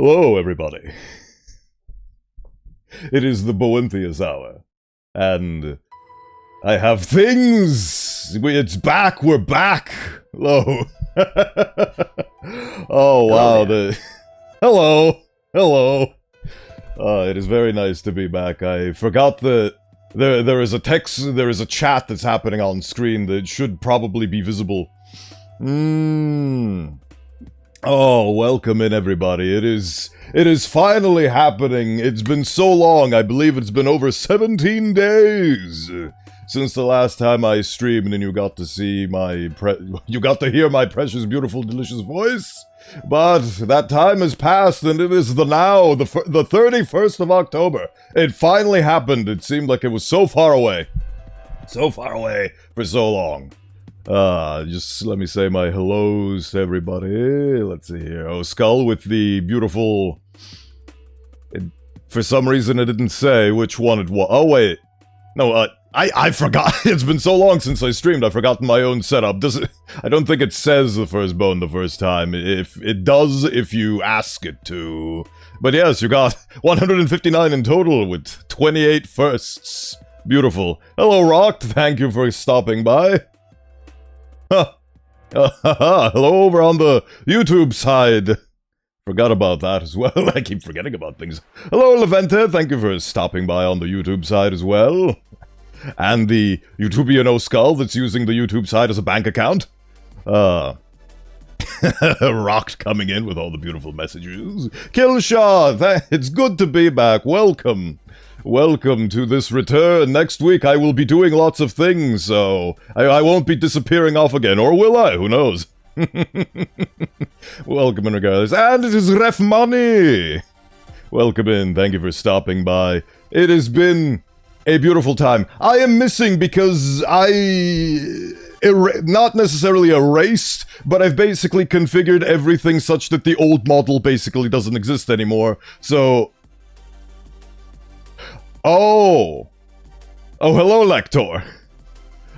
Hello, everybody. It is the Bowenthius hour, and I have things! It's back! We're back! Hello. Oh, wow. Hello! Hello! It is very nice to be back. I forgot that there is a chat that's happening on screen that should probably be visible. Oh, welcome in, everybody. It is finally happening. It's been so long. I believe it's been over 17 days since the last time I streamed and you got to see you got to hear my precious, beautiful, delicious voice. But that time has passed, and it is the 31st of October. It finally happened. It seemed like it was so far away. So far away for so long. Just let me say my hellos to everybody. Let's see here. Oh, Skull with the beautiful... for some reason it didn't say which one it was. Oh, wait. No, I forgot. It's been so long since I streamed, I've forgotten my own setup. I don't think it says the first bone the first time. If it does, if you ask it to. But yes, you got 159 in total with 28 firsts. Beautiful. Hello, Rock. Thank you for stopping by. Hello over on the YouTube side. Forgot about that as well. I keep forgetting about things. Hello, Levente. Thank you for stopping by on the YouTube side as well. And the YouTubian Skull that's using the YouTube side as a bank account. Rocked coming in with all the beautiful messages. Killshaw, it's good to be back. Welcome. Welcome to this return. Next week I will be doing lots of things, so I won't be disappearing off again, or will I? Who knows? Welcome in regardless. And it is Ref Money! Welcome in, thank you for stopping by. It has been a beautiful time. I am missing because not necessarily erased, but I've basically configured everything such that the old model basically doesn't exist anymore, so... Oh, hello, Lector.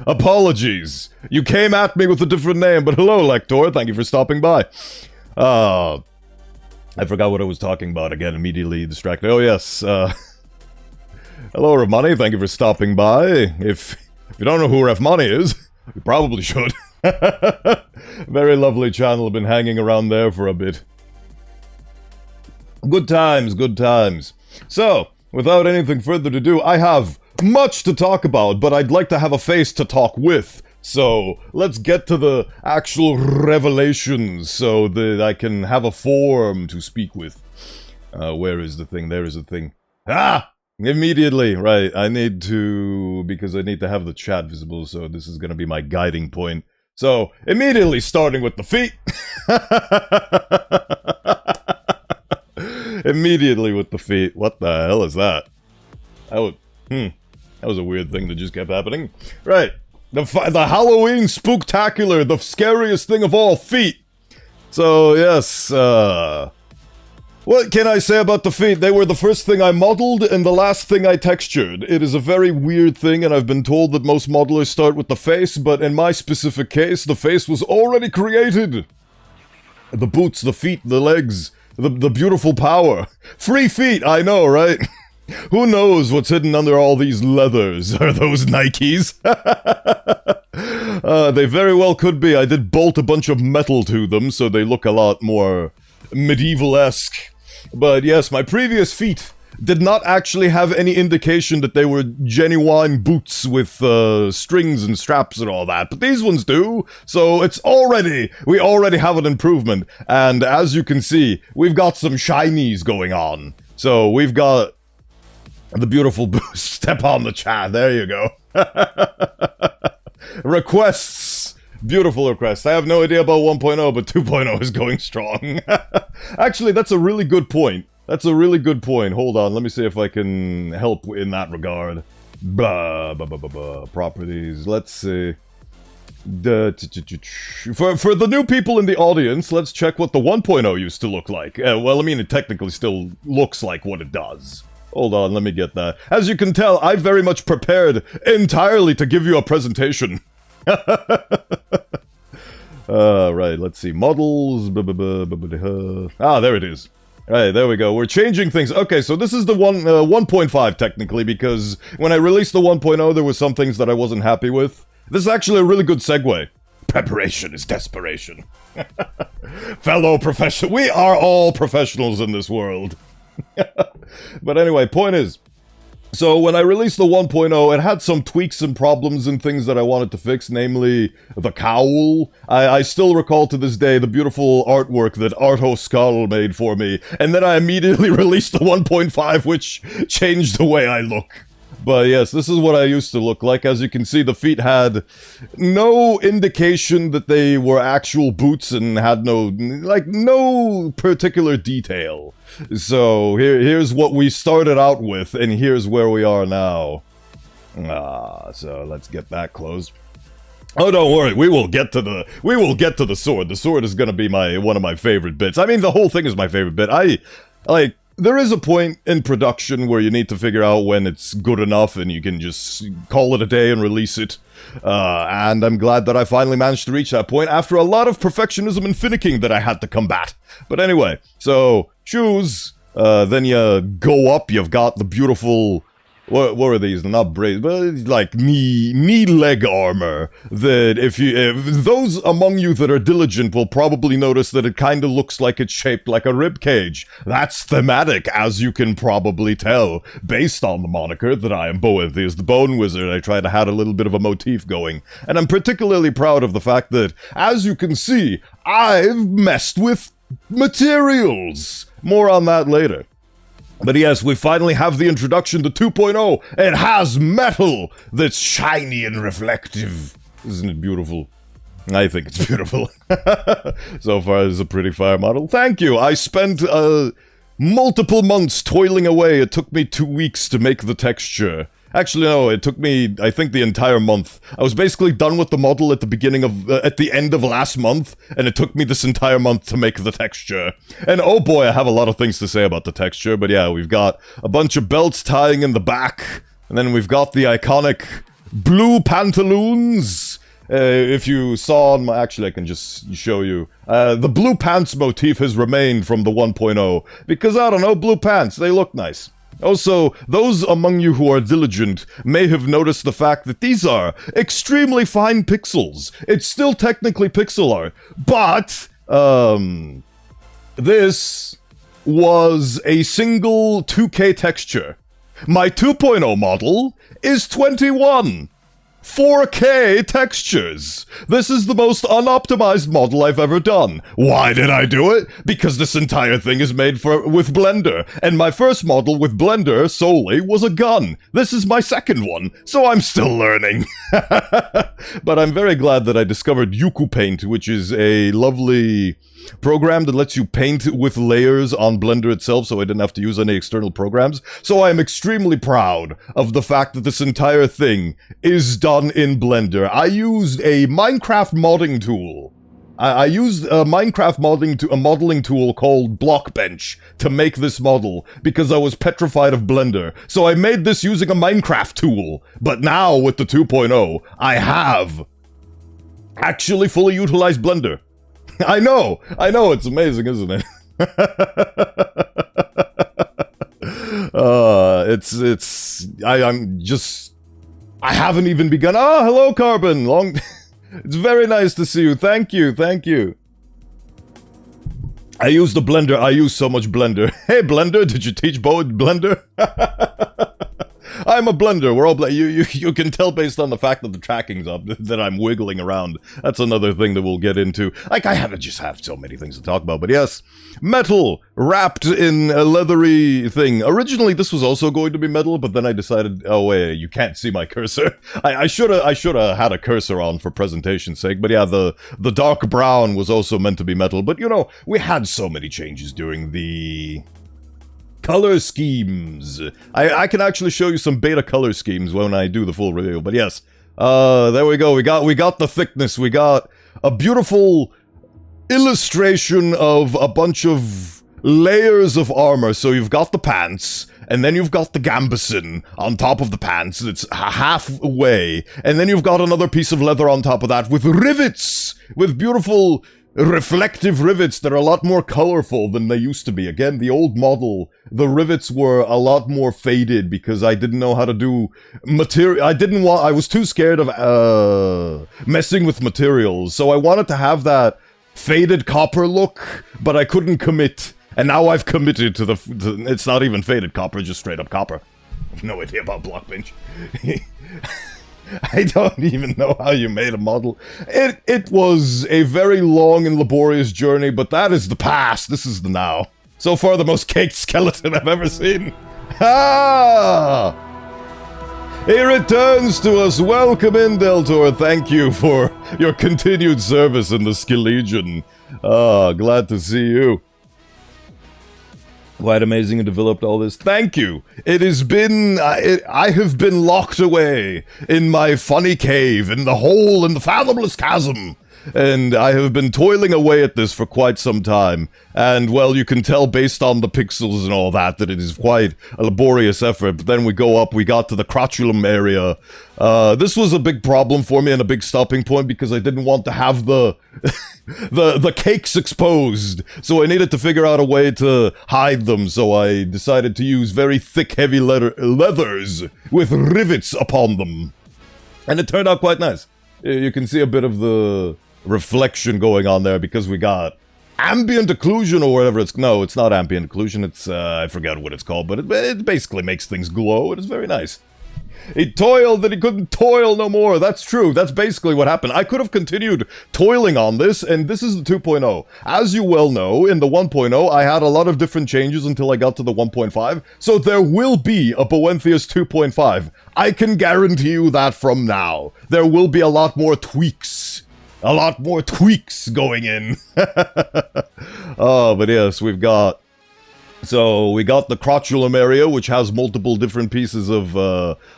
Apologies. You came at me with a different name, but hello, Lector. Thank you for stopping by. I forgot what I was talking about again, immediately distracted. Oh, yes. Hello, Refmoney. Thank you for stopping by. If you don't know who Refmoney is, you probably should. Very lovely channel. I've been hanging around there for a bit. Good times, good times. So... without anything further to do, I have much to talk about, but I'd like to have a face to talk with. So, let's get to the actual revelations so that I can have a form to speak with. Where is the thing? There is the thing. Ah! Immediately! Right, I need to... because I need to have the chat visible, so this is gonna be my guiding point. So, immediately starting with the feet! Immediately with the feet. What the hell is that? That was a weird thing that just kept happening. Right. The Halloween spooktacular, the scariest thing of all, feet. So, yes, what can I say about the feet? They were the first thing I modeled and the last thing I textured. It is a very weird thing, and I've been told that most modelers start with the face, but in my specific case, the face was already created. The boots, the feet, the legs... The beautiful power. Free feet, I know, right? Who knows what's hidden under all these leathers? Are those Nikes? They very well could be. I did bolt a bunch of metal to them, so they look a lot more medieval-esque. But yes, my previous feet did not actually have any indication that they were genuine boots with strings and straps and all that, but these ones do, so we already have an improvement, and as you can see, we've got some shinies going on. So we've got the beautiful boost. Step on the chat, there you go. Requests. Beautiful requests. I have no idea about 1.0, but 2.0 is going strong. Actually, that's a really good point. That's a really good point. Hold on, let me see if I can help in that regard. Properties, let's see. For the new people in the audience, let's check what the 1.0 used to look like. Well, I mean, it technically still looks like what it does. Hold on, let me get that. As you can tell, I very much prepared entirely to give you a presentation. Right, let's see. Models. Ah, there it is. Right, there we go. We're changing things. Okay, so this is the 1.5 technically, because when I released the 1.0, there were some things that I wasn't happy with. This is actually a really good segue. Preparation is desperation. Fellow professional. We are all professionals in this world. But anyway, point is, so when I released the 1.0, it had some tweaks and problems and things that I wanted to fix, namely the cowl. I still recall to this day the beautiful artwork that Arto Skull made for me, and then I immediately released the 1.5, which changed the way I look. But yes, this is what I used to look like. As you can see, the feet had no indication that they were actual boots and had no particular detail. So here's what we started out with, and here's where we are now. So let's get that closed. Oh, don't worry, we will get to the sword. The sword is gonna be one of my favorite bits. I mean, the whole thing is my favorite bit. There is a point in production where you need to figure out when it's good enough and you can just call it a day and release it. And I'm glad that I finally managed to reach that point after a lot of perfectionism and finicking that I had to combat. But anyway, so, shoes, then you go up, you've got the beautiful... What are these? They're not braids, but like knee leg armor. That if those among you that are diligent will probably notice that it kind of looks like it's shaped like a rib cage. That's thematic, as you can probably tell, based on the moniker that I am Bowenthius, the Bone Wizard. I try to have a little bit of a motif going, and I'm particularly proud of the fact that, as you can see, I've messed with materials. More on that later. But yes, we finally have the introduction to 2.0. It has metal that's shiny and reflective. Isn't it beautiful? I think it's beautiful. So far, it's a pretty fire model. Thank you. I spent multiple months toiling away. It took me 2 weeks to make the texture. Actually, no, it took me, I think, the entire month. I was basically done with the model at the end of last month, and it took me this entire month to make the texture. And oh boy, I have a lot of things to say about the texture, but yeah, we've got a bunch of belts tying in the back, and then we've got the iconic blue pantaloons. If you saw on my... Actually, I can just show you. The blue pants motif has remained from the 1.0, because, I don't know, blue pants, they look nice. Also, those among you who are diligent may have noticed the fact that these are extremely fine pixels. It's still technically pixel art, but, this was a single 2K texture. My 2.0 model is 21. 4K textures. This is the most unoptimized model I've ever done. Why did I do it? Because this entire thing is made with Blender, and my first model with Blender solely was a gun. This is my second one, so I'm still learning. But I'm very glad that I discovered Yuku Paint, which is a lovely program that lets you paint with layers on Blender itself, so I didn't have to use any external programs. So I am extremely proud of the fact that this entire thing is done in Blender. I used a Minecraft modding tool. I used a Minecraft modeling tool called Blockbench to make this model because I was petrified of Blender. So I made this using a Minecraft tool. But now with the 2.0, I have actually fully utilized Blender. I know, it's amazing, isn't it? I haven't even begun. Ah, hello, Carbon. It's very nice to see you. Thank you. I use the Blender. I use so much Blender. Hey, Blender, did you teach Bo Blender? I'm a blender. We're all you can tell based on the fact that the tracking's up that I'm wiggling around. That's another thing that we'll get into. Like, I just have so many things to talk about. But yes, metal wrapped in a leathery thing. Originally, this was also going to be metal, but then I decided, oh wait, you can't see my cursor. I should have had a cursor on for presentation's sake. But yeah, the dark brown was also meant to be metal. But you know, we had so many changes during the color schemes. I can actually show you some beta color schemes when I do the full review, but yes. There we go. We got the thickness. We got a beautiful illustration of a bunch of layers of armor. So you've got the pants, and then you've got the gambeson on top of the pants. It's halfway, and then you've got another piece of leather on top of that with rivets, with beautiful reflective rivets that are a lot more colorful than they used to be. Again, the old model, the rivets were a lot more faded because I didn't know how to do material. I was too scared of messing with materials, so I wanted to have that faded copper look, but I couldn't commit. And now I've committed to it's not even faded copper, just straight up copper. I have no idea about Blockbench. I don't even know how you made a model. It was a very long and laborious journey, but that is the past. This is the now. So far, the most caked skeleton I've ever seen. Ha! He returns to us. Welcome in, Deltor. Thank you for your continued service in the Skelegion. Ah, glad to see you. Quite amazing and developed all this. Thank you. It has been... I have been locked away in my funny cave, in the hole in the fathomless chasm. And I have been toiling away at this for quite some time. And, well, you can tell based on the pixels and all that it is quite a laborious effort. But then we go up, we got to the crotulum area. This was a big problem for me and a big stopping point because I didn't want to have the... the cakes exposed, so I needed to figure out a way to hide them, so I decided to use very thick, heavy leathers with rivets upon them. And it turned out quite nice. You can see a bit of the reflection going on there because we got ambient occlusion or whatever it's... No, it's not ambient occlusion, it's... I forget what it's called, but it basically makes things glow, and it's very nice. He toiled that he couldn't toil no more. That's true. That's basically what happened. I could have continued toiling on this, and this is the 2.0. As you well know, in the 1.0, I had a lot of different changes until I got to the 1.5, so there will be a Bowenthius 2.5. I can guarantee you that from now. There will be a lot more tweaks. A lot more tweaks going in. Oh, but yes, we've got... So, we got the crotulum area, which has multiple different pieces of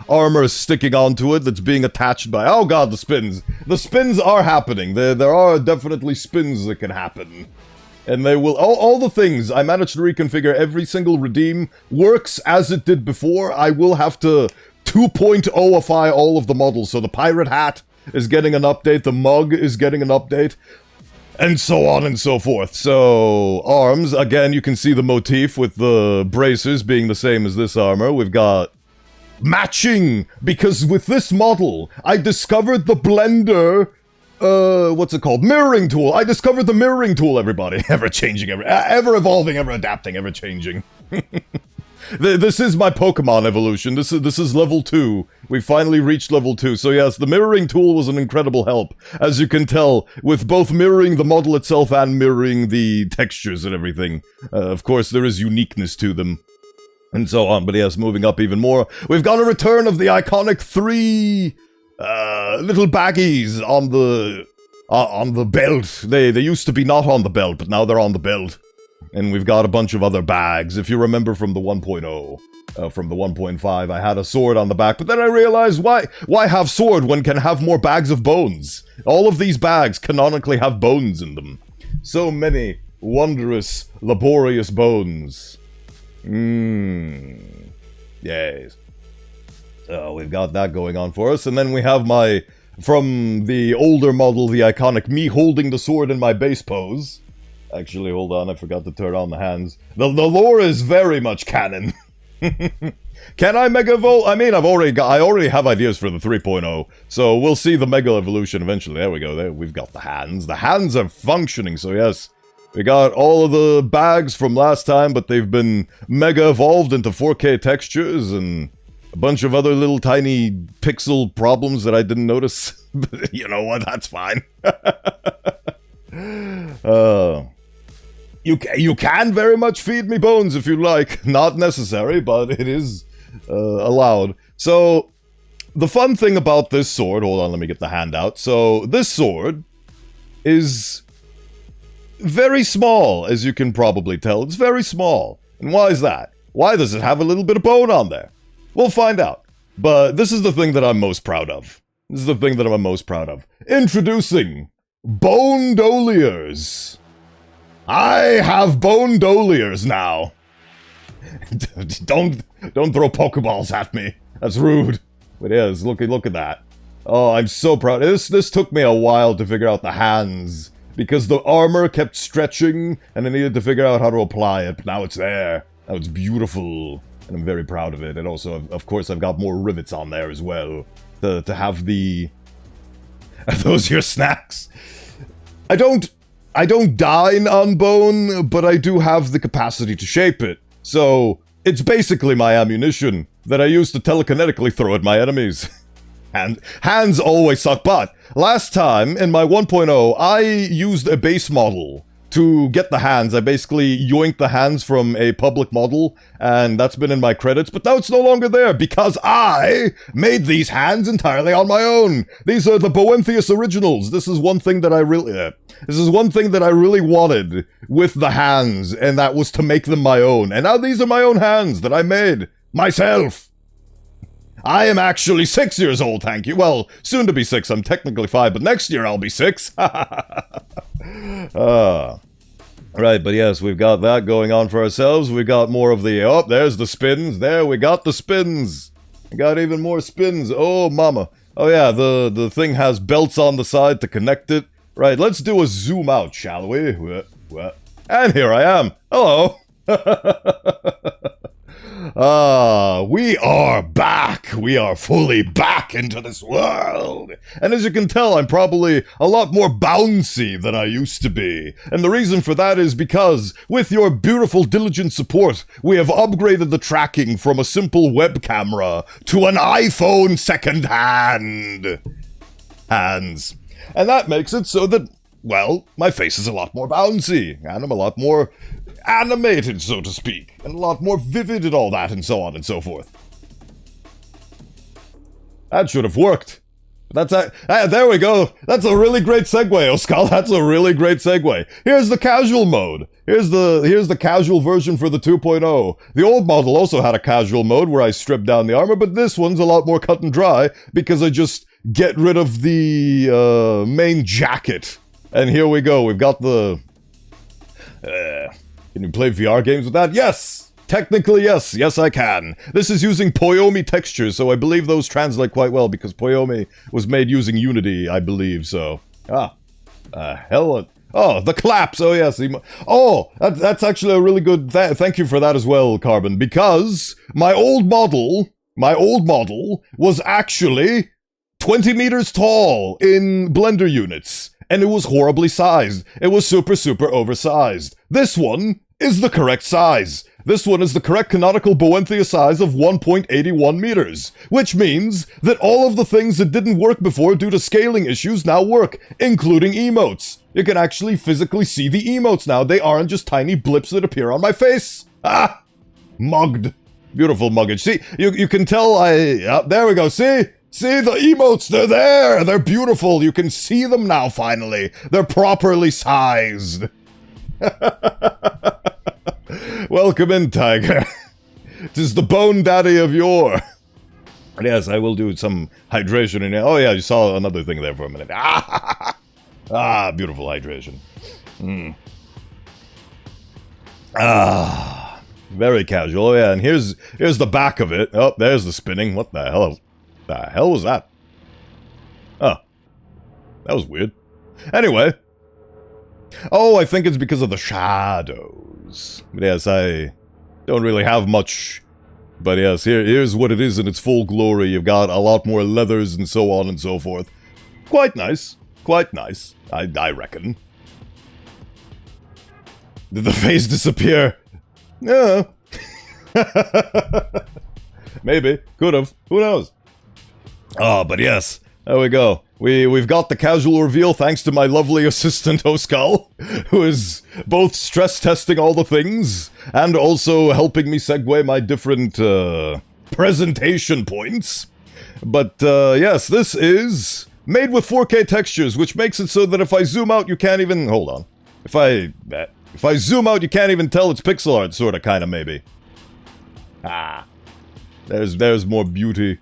armor sticking onto it that's being attached by... Oh god, the spins! The spins are happening! There are definitely spins that can happen. And they will... All the things, I managed to reconfigure every single redeem, works as it did before. I will have to 2.0ify all of the models, so the pirate hat is getting an update, the mug is getting an update. And so on and so forth. So, arms, again, you can see the motif with the bracers being the same as this armor. We've got matching, because with this model, I discovered the blender, what's it called? Mirroring tool. I discovered the mirroring tool, everybody. Ever-changing, ever-evolving, ever-adapting, ever-changing. This is my Pokemon evolution. This is level 2. We finally reached level 2. So yes, the mirroring tool was an incredible help. As you can tell, with both mirroring the model itself and mirroring the textures and everything. Of course, there is uniqueness to them. And so on. But yes, moving up even more. We've got a return of the iconic 3... little baggies on the belt. They used to be not on the belt, but now they're on the belt. And we've got a bunch of other bags. If you remember from the 1.0, from the 1.5, I had a sword on the back, but then I realized, why have sword when can have more bags of bones? All of these bags canonically have bones in them. So many wondrous, laborious bones. Yes. So we've got that going on for us, and then we have from the older model, the iconic me holding the sword in my base pose. Actually, hold on, I forgot to turn on the hands. The lore is very much canon. Can I Mega Evolve? I mean, I already have ideas for the 3.0, so we'll see the Mega Evolution eventually. There we go, there, we've got the hands. The hands are functioning, so yes. We got all of the bags from last time, but they've been Mega Evolved into 4K textures, and a bunch of other little tiny pixel problems that I didn't notice. You know what, that's fine. You can very much feed me bones if you like. Not necessary, but it is allowed. So, the fun thing about this sword... Hold on, let me get the hand out. So, this sword is very small, as you can probably tell. It's very small. And why is that? Why does it have a little bit of bone on there? We'll find out. But this is the thing that I'm most proud of. This is the thing that I'm most proud of. Introducing Bone Doliers. I have Bone Doliers now. Don't throw Pokeballs at me. That's rude. But yes, look at that. Oh, I'm so proud. This took me a while to figure out the hands because the armor kept stretching, and I needed to figure out how to apply it. But now it's there. Now it's beautiful, and I'm very proud of it. And also, of course, I've got more rivets on there as well to have the... Are those your snacks? I don't dine on bone, but I do have the capacity to shape it. So, it's basically my ammunition that I use to telekinetically throw at my enemies. And hands always suck butt. Last time, in my 1.0, I used a base model to get the hands. I basically yoinked the hands from a public model, and that's been in my credits, but now it's no longer there because I made these hands entirely on my own. These are the Bowenthius originals. This is one thing that I really wanted with the hands, and that was to make them my own. And now these are my own hands that I made myself. I am actually 6 years old, thank you. Well, soon to be 6. I'm technically 5, but next year I'll be 6. Right, but yes, we've got that going on for ourselves. We've got more of the... Oh, there's the spins. There, we got the spins. We got even more spins. Oh, mama. Oh, yeah, the thing has belts on the side to connect it. Right, let's do a zoom out, shall we? And here I am. Hello. We are back. We are fully back into this world. And as you can tell, I'm probably a lot more bouncy than I used to be. And the reason for that is because, with your beautiful, diligent support, we have upgraded the tracking from a simple web camera to an iPhone second-hand. Hands. And that makes it so that, well, my face is a lot more bouncy, and I'm a lot more animated, so to speak, and a lot more vivid and all that, and so on and so forth. That should have worked. There we go. That's a really great segue, Oskal. That's a really great segue. Here's the casual mode. Here's the casual version for the 2.0. The old model also had a casual mode where I stripped down the armor, but this one's a lot more cut and dry because I just get rid of the main jacket. And here we go. We've got the... Can you play VR games with that? Yes! Technically, yes. Yes, I can. This is using Poyomi textures, so I believe those translate quite well, because Poyomi was made using Unity, I believe, so... hell... Oh, the claps! Oh, yes. That's actually a really good... Thank you for that as well, Carbon, because my old model was actually 20 meters tall in Blender units, and it was horribly sized. It was super, super oversized. This one is the correct size. This one is the correct canonical Bowenthius size of 1.81 meters, which means that all of the things that didn't work before due to scaling issues now work, including emotes. You can actually physically see the emotes now. They aren't just tiny blips that appear on my face. Ah! Mugged. Beautiful muggage. See, you can tell there we go, see? See the emotes, they're there! They're beautiful, you can see them now finally. They're properly sized. Welcome in, Tiger. 'Tis the bone daddy of yore. Yes, I will do some hydration in here. Oh yeah, you saw another thing there for a minute. Beautiful hydration. Very casual. Oh yeah, and here's the back of it. Oh, there's the spinning. What the hell? The hell was that? Oh, that was weird. Anyway. Oh, I think it's because of the shadows. Yes, I don't really have much. But yes, here's what it is in its full glory. You've got a lot more leathers and so on and so forth. Quite nice. Quite nice, I reckon. Did the face disappear? Yeah. Maybe. Could have. Who knows? Oh, but yes. There we go. We've got the casual reveal thanks to my lovely assistant, Oskal, who is both stress testing all the things and also helping me segue my different presentation points. But yes, this is made with 4K textures, which makes it so that if I zoom out, you can't even... Hold on. If I zoom out, you can't even tell it's pixel art, sorta, kinda, maybe. There's more beauty.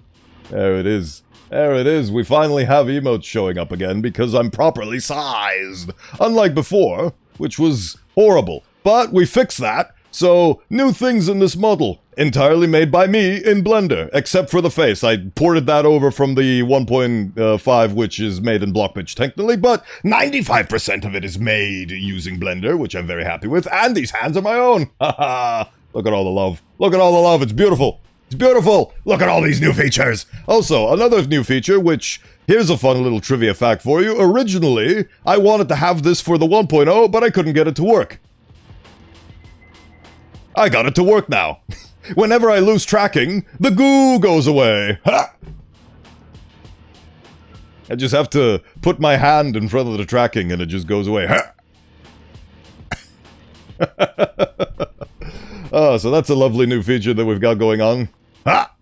There it is. There it is, we finally have emotes showing up again because I'm properly sized. Unlike before, which was horrible. But we fixed that, So, new things in this model. Entirely made by me in Blender, except for the face. I ported that over from the 1.5, which is made in Blockbench technically, but 95% of it is made using Blender, which I'm very happy with, and these hands are my own. Haha. Look at all the love. Look at all the love. It's beautiful. It's beautiful. Look at all these new features. Also, another new feature, which, here's a fun little trivia fact for you. Originally, I wanted to have this for the 1.0, but I couldn't get it to work. I got it to work now. Whenever I lose tracking, the goo goes away. Ha! I just have to put my hand in front of the tracking and it just goes away. Ha! Oh, so that's a lovely new feature that we've got going on. Ha!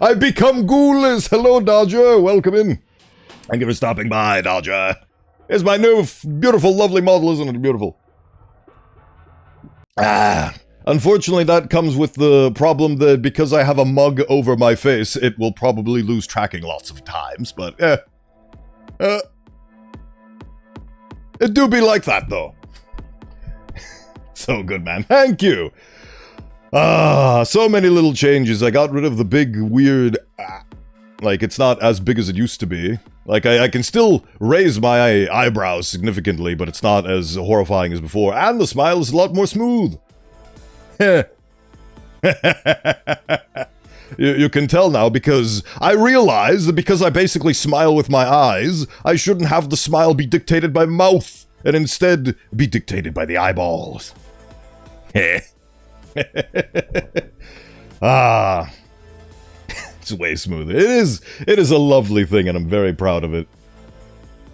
I've become ghoulless! Hello, Dodger! Welcome in. Thank you for stopping by, Dodger. It's my new, beautiful, lovely model, isn't it beautiful? Unfortunately, that comes with the problem that because I have a mug over my face, it will probably lose tracking lots of times, but it do be like that, though. So good, man. Thank you! So many little changes. I got rid of the big, weird... like, it's not as big as it used to be. Like, I can still raise my eyebrows significantly, but it's not as horrifying as before. And the smile is a lot more smooth. you can tell now because I realize that because I basically smile with my eyes, I shouldn't have the smile be dictated by mouth, and instead be dictated by the eyeballs. It's way smoother. It is a lovely thing, and I'm very proud of it.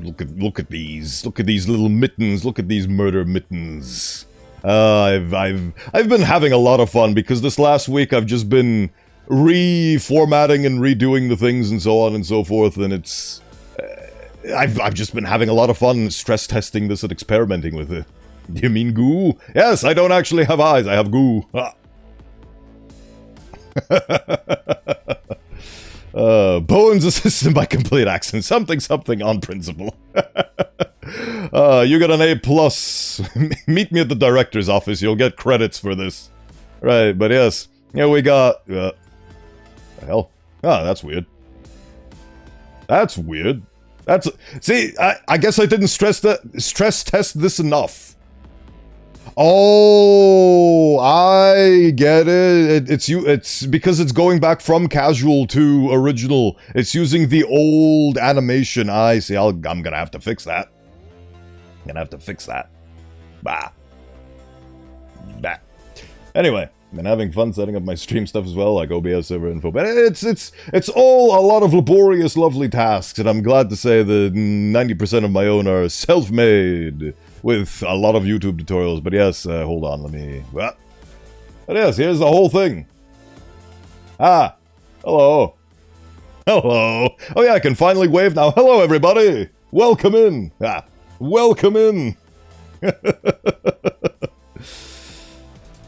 Look at these little mittens. Look at these murder mittens. I've been having a lot of fun because this last week I've just been reformatting and redoing the things and so on and so forth, and it's I've just been having a lot of fun stress testing this and experimenting with it. Do you mean goo? Yes, I don't actually have eyes. I have goo. Bowen's assistant by complete accent. Something on principle. You got an A+. Meet me at the director's office. You'll get credits for this. Right, but yes. Yeah, we got... the hell? Oh, that's weird. That's weird. That's... See, I guess I didn't stress test this enough. Oh, I get it. It's because it's going back from casual to original. It's using the old animation. I see. I'm gonna have to fix that. Bah. Anyway, I've been having fun setting up my stream stuff as well, like OBS server info. But it's all a lot of laborious, lovely tasks, and I'm glad to say that 90% of my own are self-made. With a lot of YouTube tutorials, but yes, hold on, let me... But yes, here's the whole thing. Hello. Hello. Oh yeah, I can finally wave now. Hello, everybody. Welcome in. Welcome in.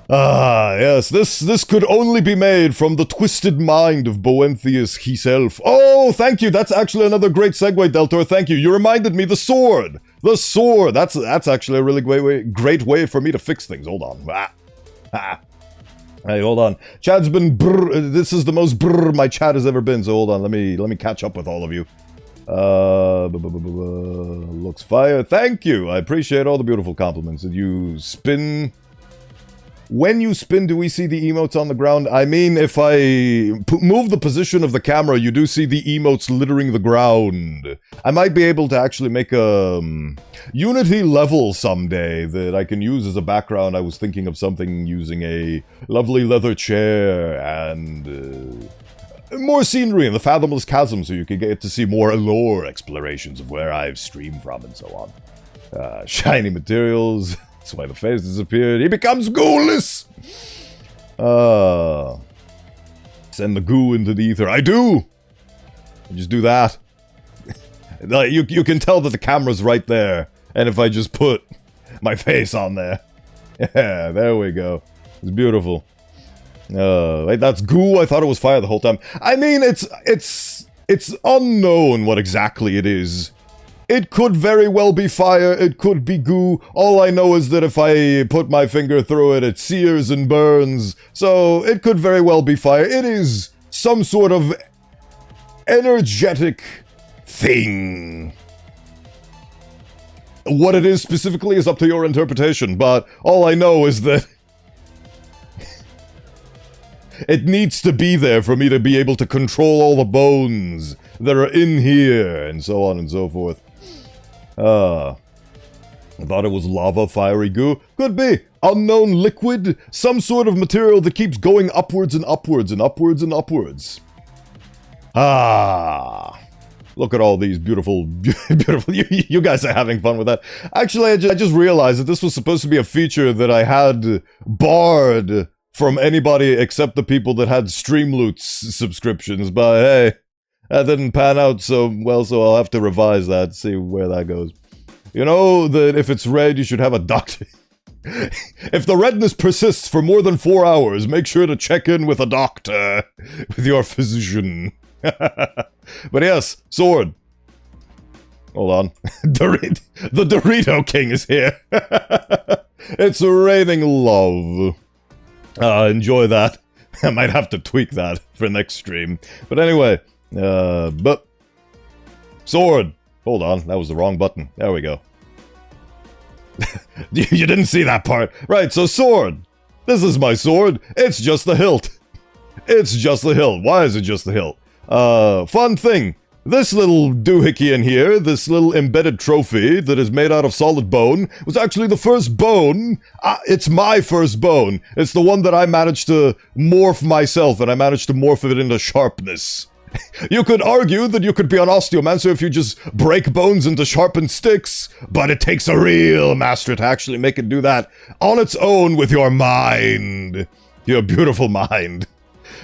Yes, this could only be made from the twisted mind of Bowenthius himself. Oh, thank you. That's actually another great segue, Deltor. Thank you. You reminded me. The sword. The sword! That's actually a really great way for me to fix things. Hold on. Hey, hold on. Chad's been brrr. This is the most brrr my chat has ever been, so hold on. Let me catch up with all of you. Looks fire. Thank you! I appreciate all the beautiful compliments. Did you spin... When you spin, do we see the emotes on the ground? I mean, if I move the position of the camera, you do see the emotes littering the ground. I might be able to actually make a Unity level someday that I can use as a background. I was thinking of something using a lovely leather chair and more scenery in the Fathomless Chasm so you can get to see more lore explorations of where I've streamed from and so on. Shiny materials... That's why the face disappeared. He becomes ghoulless! Send the goo into the ether. I do! I just do that. You can tell that the camera's right there. And if I just put my face on there. Yeah, there we go. It's beautiful. Wait, that's goo? I thought it was fire the whole time. I mean, it's unknown what exactly it is. It could very well be fire, it could be goo. All I know is that if I put my finger through it, it sears and burns. So it could very well be fire. It is some sort of energetic thing. What it is specifically is up to your interpretation, but all I know is that it needs to be there for me to be able to control all the bones that are in here, and so on and so forth. I thought it was lava, fiery goo. Could be. Unknown liquid. Some sort of material that keeps going upwards and upwards and upwards and upwards. Look at all these beautiful, beautiful... You guys are having fun with that. Actually, I just realized that this was supposed to be a feature that I had barred from anybody except the people that had Streamloots subscriptions, but hey, that didn't pan out so well, so I'll have to revise that, see where that goes. You know that if it's red, you should have a doctor. If the redness persists for more than 4 hours, make sure to check in with a doctor, with your physician. But yes, sword. Hold on. The Dorito King is here. It's raining love. Enjoy that. I might have to tweak that for next stream. But anyway, sword. Hold on, that was the wrong button. There we go. You didn't see that part. Right, so sword. This is my sword. It's just the hilt. It's just the hilt. Why is it just the hilt? Fun thing. This little doohickey in here, this little embedded trophy that is made out of solid bone, was actually the first bone. It's my first bone. It's the one that I managed to morph myself, and I managed to morph it into sharpness. You could argue that you could be an Osteomancer if you just break bones into sharpened sticks, but it takes a real master to actually make it do that on its own with your mind. Your beautiful mind.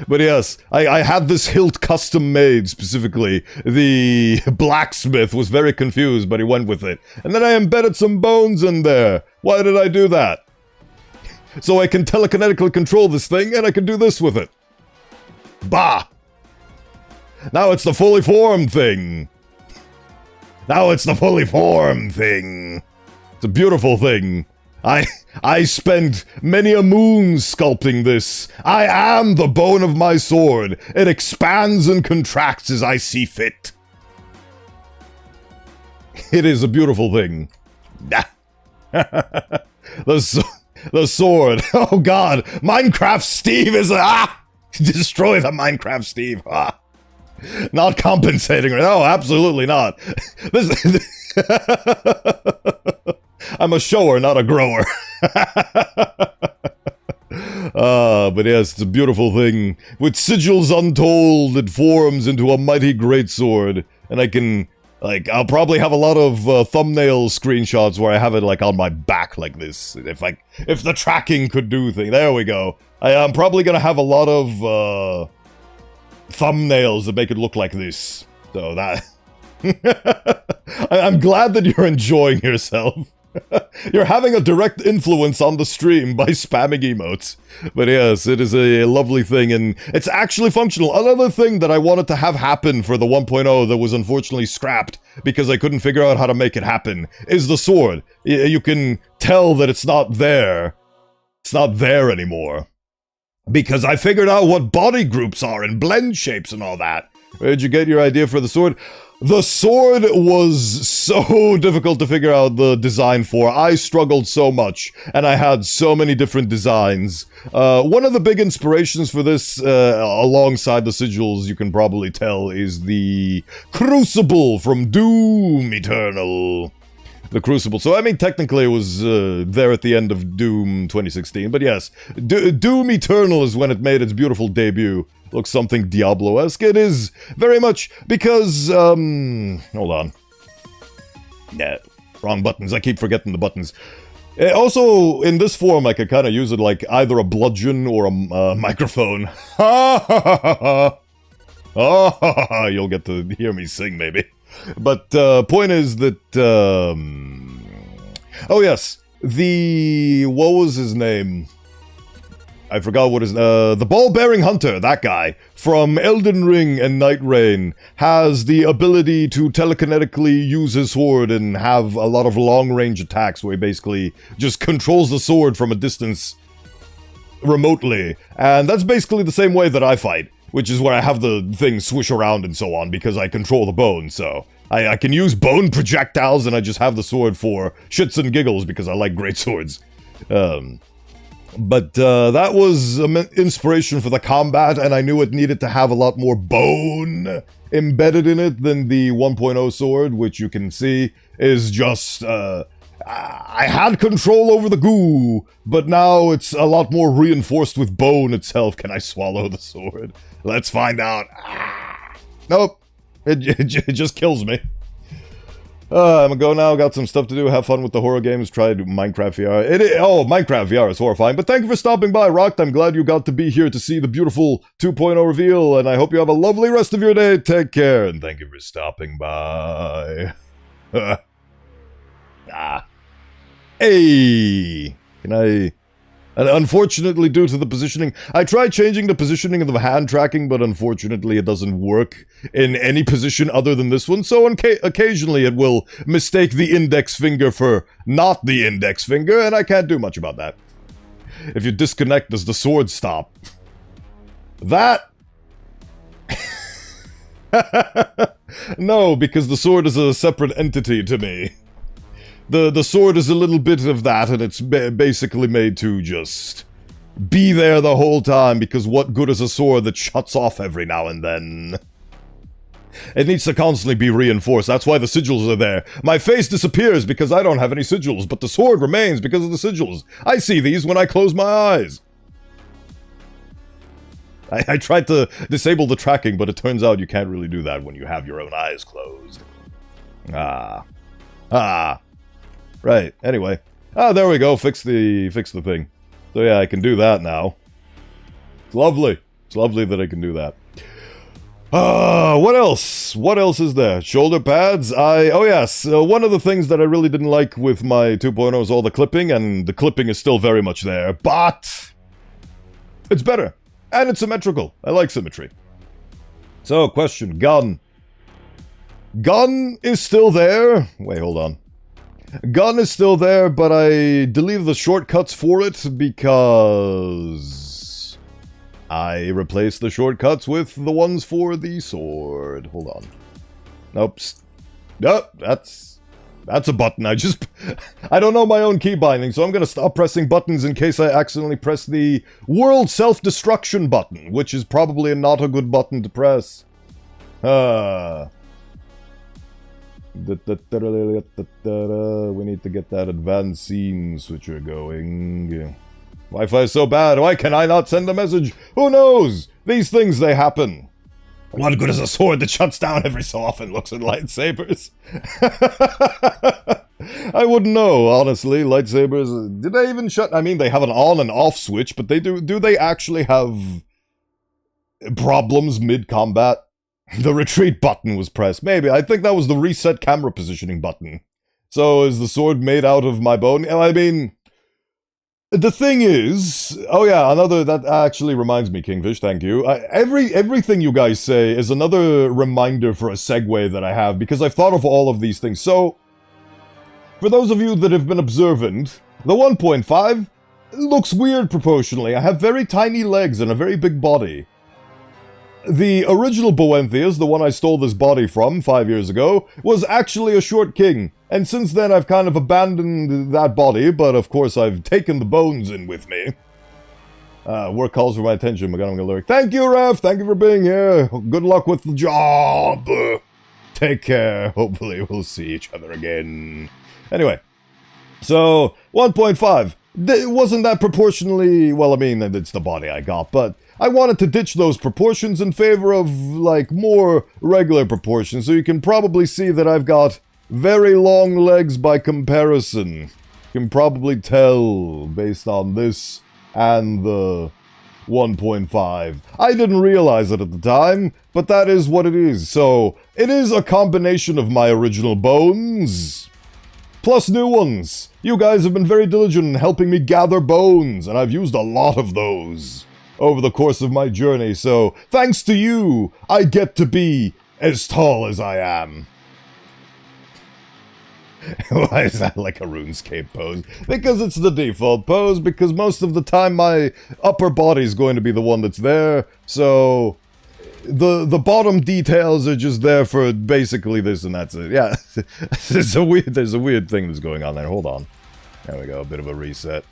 But yes, I had this hilt custom made specifically. The blacksmith was very confused, but he went with it. And then I embedded some bones in there. Why did I do that? So I can telekinetically control this thing, and I can do this with it. Bah! Now it's the fully formed thing. Now it's the fully formed thing. It's a beautiful thing. I spent many a moon sculpting this. I am the bone of my sword. It expands and contracts as I see fit. It is a beautiful thing. The sword. Oh god. Minecraft Steve is destroy the Minecraft Steve. Not compensating. No, absolutely not. I'm a shower, not a grower. But yes, it's a beautiful thing. With sigils untold, it forms into a mighty greatsword. And I can, I'll probably have a lot of thumbnail screenshots where I have it, on my back like this. If the tracking could do things. There we go. I'm probably gonna have a lot of, thumbnails that make it look like this. So that... I'm glad that you're enjoying yourself. You're having a direct influence on the stream by spamming emotes. But yes, it is a lovely thing, and it's actually functional. Another thing that I wanted to have happen for the 1.0 that was unfortunately scrapped because I couldn't figure out how to make it happen is the sword. You can tell that it's not there. It's not there anymore. Because I figured out what body groups are and blend shapes and all that. Where did you get your idea for the sword? The sword was so difficult to figure out the design for. I struggled so much, and I had so many different designs. One of the big inspirations for this, alongside the sigils, you can probably tell, is the Crucible from Doom Eternal. The Crucible. So, I mean, technically it was there at the end of Doom 2016, but yes, Doom Eternal is when it made its beautiful debut. Looks something Diablo-esque. It is very much because, hold on. Nah, wrong buttons. I keep forgetting the buttons. Also, in this form, I could kind of use it like either a bludgeon or a microphone. Ha ha ha ha ha! You'll get to hear me sing, maybe. But, point is that, oh yes, what was his name? I forgot what his, the ball-bearing hunter, that guy, from Elden Ring and Night Rain, has the ability to telekinetically use his sword and have a lot of long-range attacks where he basically just controls the sword from a distance remotely. And that's basically the same way that I fight, which is where I have the thing swish around and so on, because I control the bone, so I can use bone projectiles and I just have the sword for shits and giggles because I like great swords. But that was inspiration for the combat, and I knew it needed to have a lot more bone embedded in it than the 1.0 sword, which you can see is just, I had control over the goo, but now it's a lot more reinforced with bone itself. Can I swallow the sword? Let's find out. Nope. It just kills me. I'm gonna go now, got some stuff to do, have fun with the horror games, tried Minecraft VR. Oh, Minecraft VR is horrifying, but thank you for stopping by, Rocked. I'm glad you got to be here to see the beautiful 2.0 reveal, and I hope you have a lovely rest of your day. Take care, and thank you for stopping by. Hey! Can I... And unfortunately, due to the positioning, I tried changing the positioning of the hand tracking, but unfortunately it doesn't work in any position other than this one, so occasionally it will mistake the index finger for not the index finger, and I can't do much about that. If you disconnect, does the sword stop? That... No, because the sword is a separate entity to me. The sword is a little bit of that, and it's basically made to just be there the whole time, because what good is a sword that shuts off every now and then? It needs to constantly be reinforced, that's why the sigils are there. My face disappears because I don't have any sigils, but the sword remains because of the sigils. I see these when I close my eyes. I tried to disable the tracking, but it turns out you can't really do that when you have your own eyes closed. Right, anyway. There we go, fix the thing. So yeah, I can do that now. It's lovely. It's lovely that I can do that. What else? What else is there? Shoulder pads? Oh yes, one of the things that I really didn't like with my 2.0 is all the clipping, and the clipping is still very much there, but it's better. And it's symmetrical. I like symmetry. So, question, gun. Gun is still there. Wait, hold on. Gun is still there, but I deleted the shortcuts for it because I replaced the shortcuts with the ones for the sword. Hold on. Nope. Nope, that's a button. I don't know my own key binding, so I'm gonna stop pressing buttons in case I accidentally press the World Self-Destruction button, which is probably not a good button to press. We need to get that advanced scene switcher going. Wi-Fi is so bad, why can I not send a message? Who knows? These things, they happen. What good is a sword that shuts down every so often, looks at lightsabers? I wouldn't know, honestly. Lightsabers, did they even shut? I mean, they have an on and off switch, but do they actually have problems mid-combat? The retreat button was pressed. Maybe. I think that was the reset camera positioning button. So is the sword made out of my bone? I mean, the thing is... Oh yeah, that actually reminds me, Kingfish, thank you. Everything you guys say is another reminder for a segue that I have, because I've thought of all of these things. So, for those of you that have been observant, the 1.5 looks weird proportionally. I have very tiny legs and a very big body. The original Bowenthius, the one I stole this body from 5 years ago, was actually a short king, and since then I've kind of abandoned that body, but of course I've taken the bones in with me. Work calls for my attention, McGonagall lyric. Thank you, Ref! Thank you for being here! Good luck with the job! Take care, hopefully we'll see each other again. Anyway, so, 1.5. Wasn't that proportionally... Well, I mean, it's the body I got, but... I wanted to ditch those proportions in favor of, like, more regular proportions, so you can probably see that I've got very long legs by comparison. You can probably tell based on this and the 1.5. I didn't realize it at the time, but that is what it is. So, it is a combination of my original bones plus new ones. You guys have been very diligent in helping me gather bones, and I've used a lot of those over the course of my journey, so thanks to you, I get to be as tall as I am. Why is that like a RuneScape pose? Because it's the default pose, because most of the time my upper body's going to be the one that's there, so the bottom details are just there for basically this and that's it. Yeah, there's a weird thing that's going on there. Hold on. There we go, a bit of a reset.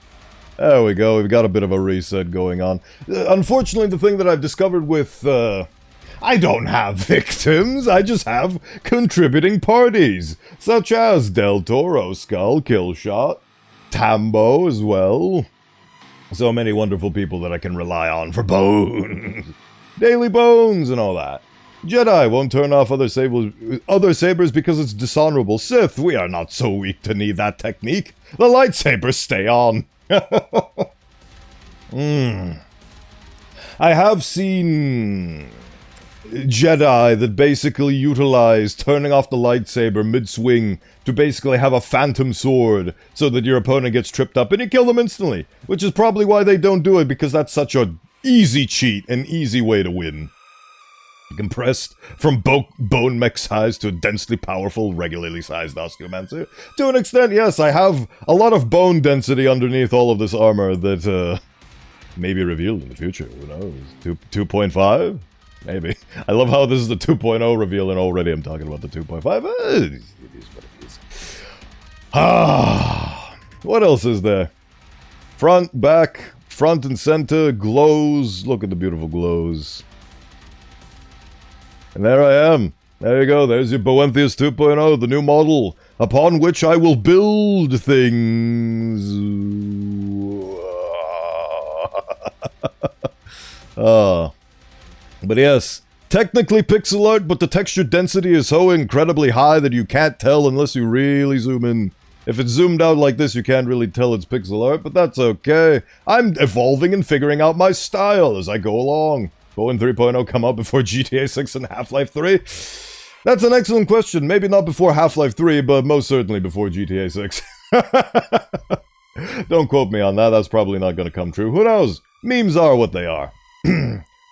There we go, we've got a bit of a reset going on. Unfortunately, the thing that I've discovered with, I don't have victims, I just have contributing parties, such as Del Toro, Skull, Killshot, Tambo as well. So many wonderful people that I can rely on for bones. Daily bones and all that. Jedi won't turn off other sabers because it's dishonorable. Sith, we are not so weak to need that technique. The lightsabers stay on. I have seen Jedi that basically utilize turning off the lightsaber mid-swing to basically have a phantom sword so that your opponent gets tripped up and you kill them instantly, which is probably why they don't do it, because that's such an easy cheat, an easy way to win. Compressed from bone mech size to a densely powerful, regularly sized Osteomancer. To an extent, yes, I have a lot of bone density underneath all of this armor that may be revealed in the future. Who knows? 2.5? Maybe. I love how this is the 2.0 reveal and already I'm talking about the 2.5. It is what it is. What else is there? Front, back, front and center, glows. Look at the beautiful glows. And there I am. There you go. There's your Bowenthius 2.0, the new model, upon which I will build things. But yes, technically pixel art, but the texture density is so incredibly high that you can't tell unless you really zoom in. If it's zoomed out like this, you can't really tell it's pixel art, but that's okay. I'm evolving and figuring out my style as I go along. Will 3.0 come out before GTA 6 and Half-Life 3? That's an excellent question. Maybe not before Half-Life 3, but most certainly before GTA 6. Don't quote me on that. That's probably not going to come true. Who knows? Memes are what they are.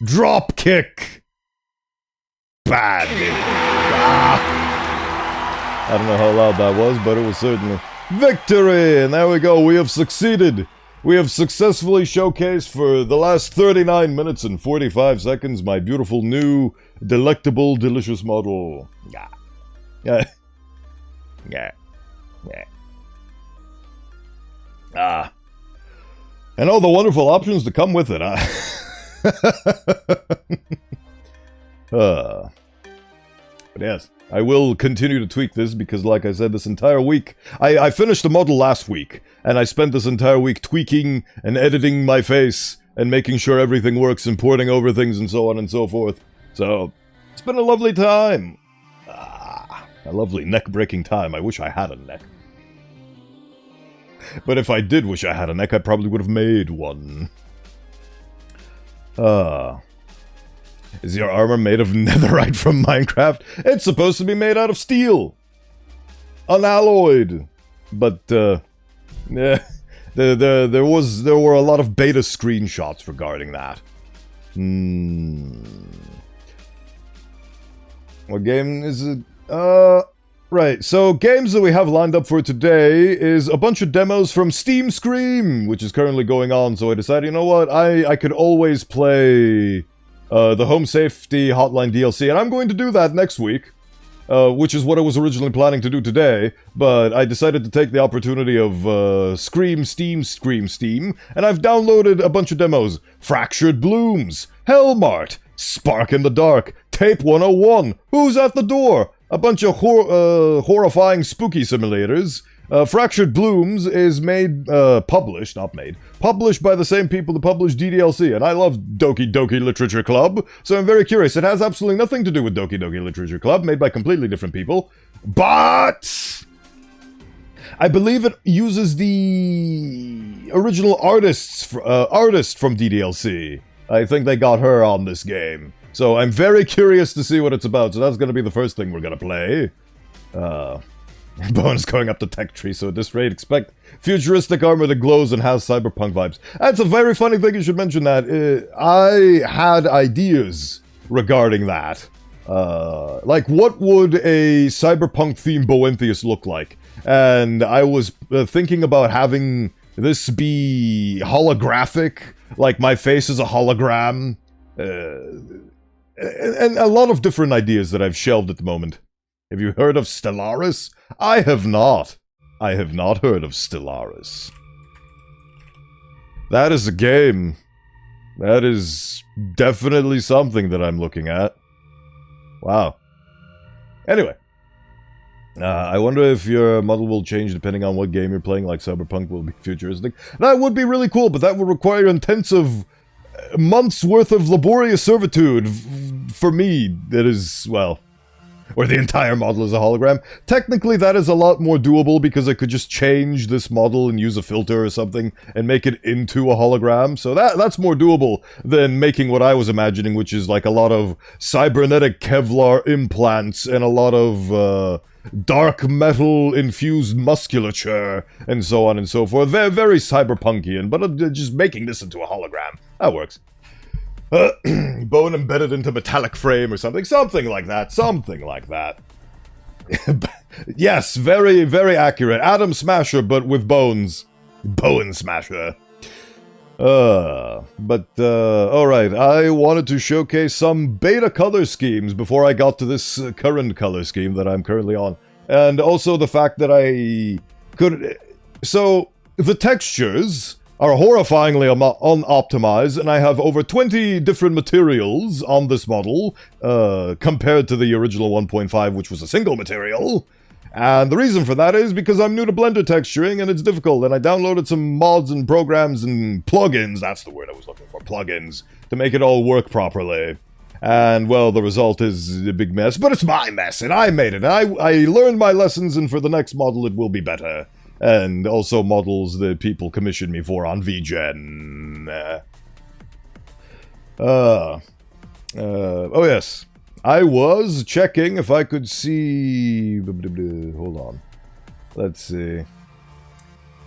Drop kick. Bad. I don't know how loud that was, but it was certainly victory. And there we go. We have succeeded. We have successfully showcased for the last 39 minutes and 45 seconds my beautiful new, delectable, delicious model. Yeah. And all the wonderful options that come with it, But yes, I will continue to tweak this because, like I said, this entire week... I finished the model last week, and I spent this entire week tweaking and editing my face and making sure everything works and porting over things and so on and so forth. So, it's been a lovely time. A lovely neck-breaking time. I wish I had a neck. But if I did wish I had a neck, I probably would have made one. Is your armor made of netherite from Minecraft? It's supposed to be made out of steel. Unalloyed. But, yeah, there were a lot of beta screenshots regarding that. What game is it? Right, so games that we have lined up for today is a bunch of demos from Steam Scream, which is currently going on, so I decided, you know what, I could always play the Home Safety Hotline DLC, and I'm going to do that next week, which is what I was originally planning to do today, but I decided to take the opportunity of Scream, and I've downloaded a bunch of demos. Fractured Blooms, Hellmart, Spark in the Dark, Tape 101, Who's at the Door? A bunch of horrifying spooky simulators. Fractured Blooms is published by the same people that published DDLC, and I love Doki Doki Literature Club, so I'm very curious. It has absolutely nothing to do with Doki Doki Literature Club, made by completely different people, but I believe it uses the original artist from DDLC. I think they got her on this game. So I'm very curious to see what it's about, so that's going to be the first thing we're going to play. Bonus going up the tech tree, so at this rate, expect futuristic armor that glows and has cyberpunk vibes. That's a very funny thing, you should mention that. I had ideas regarding that. Like, what would a cyberpunk-themed Bowenthius look like? And I was thinking about having this be holographic, like my face is a hologram, and a lot of different ideas that I've shelved at the moment. Have you heard of Stellaris? I have not. I have not heard of Stellaris. That is a game. That is definitely something that I'm looking at. Wow. Anyway. I wonder if your model will change depending on what game you're playing, like Cyberpunk will be futuristic. That would be really cool, but that would require intensive months worth of laborious servitude for me. That is, well... Or the entire model is a hologram. Technically, that is a lot more doable because I could just change this model and use a filter or something and make it into a hologram. So that's more doable than making what I was imagining, which is like a lot of cybernetic Kevlar implants and a lot of dark metal-infused musculature and so on and so forth. Very, very cyberpunkian, but just making this into a hologram. That works. Bone embedded into metallic frame or something like that, Yes, very, very accurate. Atom Smasher, but with bones. Bone Smasher. Alright, I wanted to showcase some beta color schemes before I got to this current color scheme that I'm currently on. And also the fact that I could... So, the textures are horrifyingly unoptimized, and I have over 20 different materials on this model, compared to the original 1.5, which was a single material. And the reason for that is because I'm new to Blender texturing, and it's difficult, and I downloaded some mods and programs and plugins, that's the word I was looking for, plugins, to make it all work properly. And, well, the result is a big mess, but it's my mess, and I made it. I learned my lessons, and for the next model it will be better. And also models that people commissioned me for on VGen. Oh yes. I was checking if I could see... Hold on. Let's see.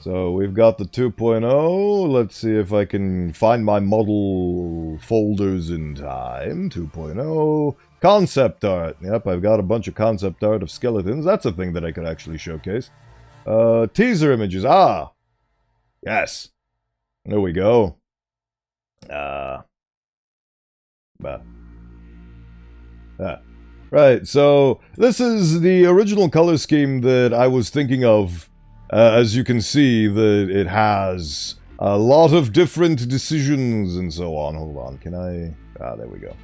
So we've got the 2.0. Let's see if I can find my model folders in time. 2.0. Concept art. Yep, I've got a bunch of concept art of skeletons. That's a thing that I could actually showcase. Teaser images. Ah! Yes. There we go. Right, so this is the original color scheme that I was thinking of. As you can see, that it has a lot of different decisions and so on. Hold on, can I... Ah, there we go.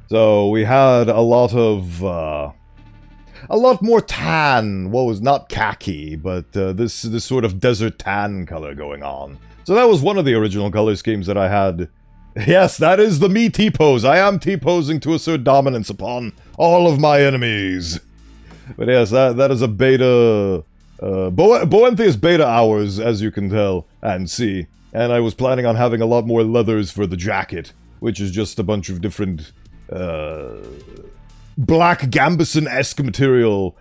So, we had a lot of, a lot more tan. What was not khaki, but this sort of desert tan color going on. So that was one of the original color schemes that I had. Yes, that is the me T-pose. I am T-posing to assert dominance upon all of my enemies. But yes, that is a beta... Bowenthius beta hours, as you can tell and see. And I was planning on having a lot more leathers for the jacket, which is just a bunch of different... Black Gambeson-esque material.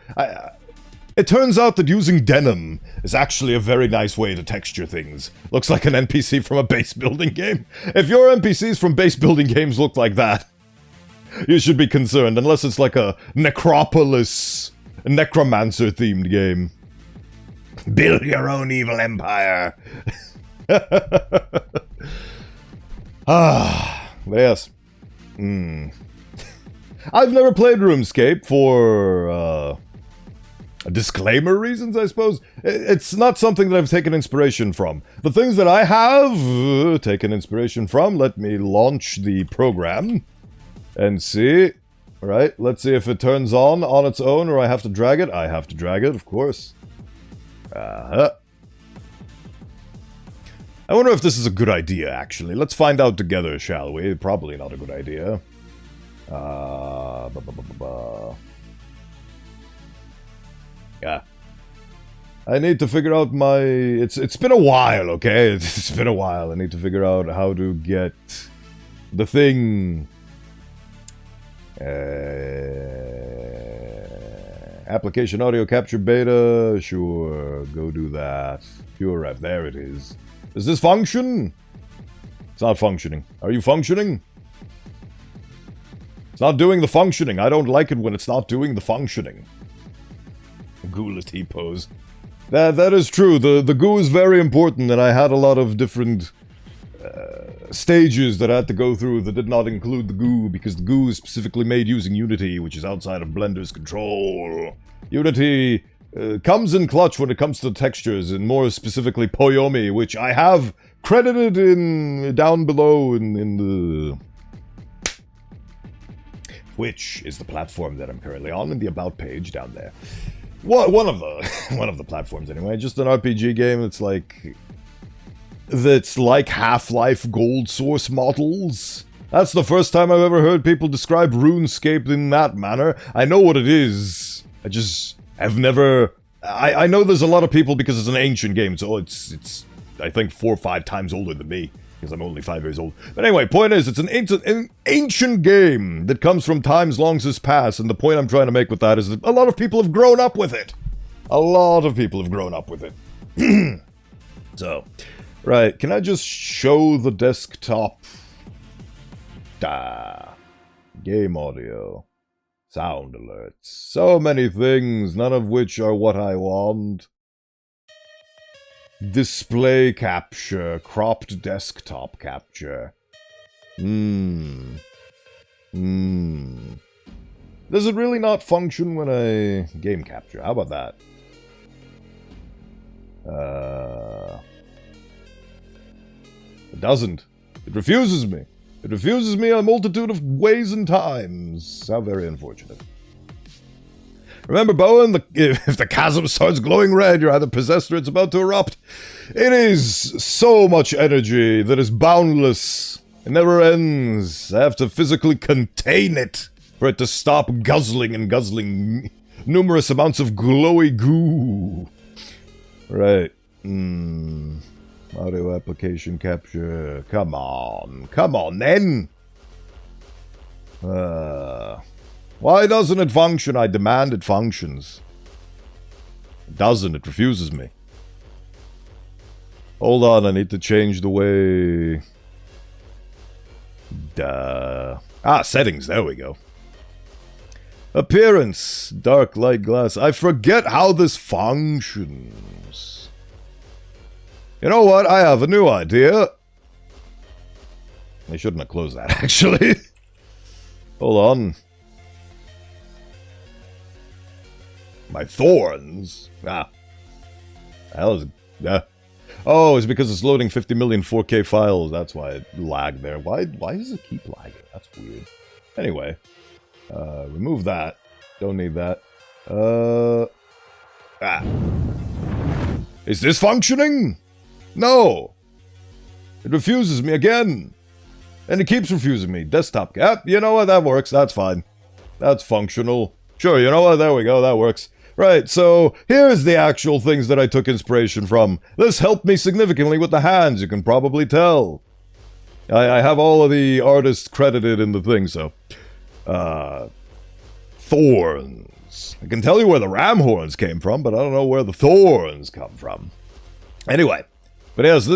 It turns out that using denim is actually a very nice way to texture things. Looks like an NPC from a base building game. If your NPCs from base building games look like that, you should be concerned, unless it's like a Necropolis, Necromancer themed game. Build your own evil empire. Yes. I've never played RuneScape for, disclaimer reasons, I suppose. It's not something that I've taken inspiration from. The things that I have taken inspiration from, let me launch the program and see. Alright, let's see if it turns on its own or I have to drag it. I have to drag it, of course. I wonder if this is a good idea, actually. Let's find out together, shall we? Probably not a good idea. Yeah. I need to figure out my... It's been a while, okay? It's been a while. I need to figure out how to get the thing... Application audio capture beta. Sure, go do that. Pure ref, there it is. Does this function? It's not functioning. Are you functioning? It's not doing the functioning. I don't like it when it's not doing the functioning. Gula T-pose. That is true. The goo is very important, and I had a lot of different stages that I had to go through that did not include the goo, because the goo is specifically made using Unity, which is outside of Blender's control. Unity comes in clutch when it comes to textures, and more specifically Poyomi, which I have credited in down below in the... Which is the platform that I'm currently on in the About page down there. One of the platforms anyway. Just an RPG game that's like Half-Life Gold Source models. That's the first time I've ever heard people describe RuneScape in that manner. I know what it is. I just have never... I know there's a lot of people because it's an ancient game, so it's I think 4 or 5 times older than me, because I'm only 5 years old. But anyway, point is, it's an ancient game that comes from times long since past, and the point I'm trying to make with that is that a lot of people have grown up with it. A lot of people have grown up with it. So, right, can I just show the desktop? Game audio. Sound alerts. So many things, none of which are what I want. Display capture, cropped desktop capture. Does it really not function when I game capture? How about that? It doesn't. It refuses me. It refuses me a multitude of ways and times. How very unfortunate. Remember, Bowen, if the chasm starts glowing red, you're either possessed or it's about to erupt. It is so much energy that is boundless. It never ends. I have to physically contain it for it to stop guzzling and guzzling numerous amounts of glowy goo. Right. Audio application capture. Come on. Come on, then. Why doesn't it function? I demand it functions. It doesn't. It refuses me. Hold on, I need to change the way... settings. There we go. Appearance. Dark light glass. I forget how this functions. You know what? I have a new idea. I shouldn't have closed that, actually. Hold on. My thorns? Hell is it? Oh, it's because it's loading 50 million 4K files. That's why it lagged there. Why does it keep lagging? That's weird. Anyway. Remove that. Don't need that. Is this functioning? No. It refuses me again. And it keeps refusing me. Desktop cap. You know what? That works. That's fine. That's functional. Sure, you know what? There we go. That works. Right, so here's the actual things that I took inspiration from. This helped me significantly with the hands, you can probably tell. I have all of the artists credited in the thing, so... Thorns. I can tell you where the ram horns came from, but I don't know where the thorns come from. Anyway, but yes,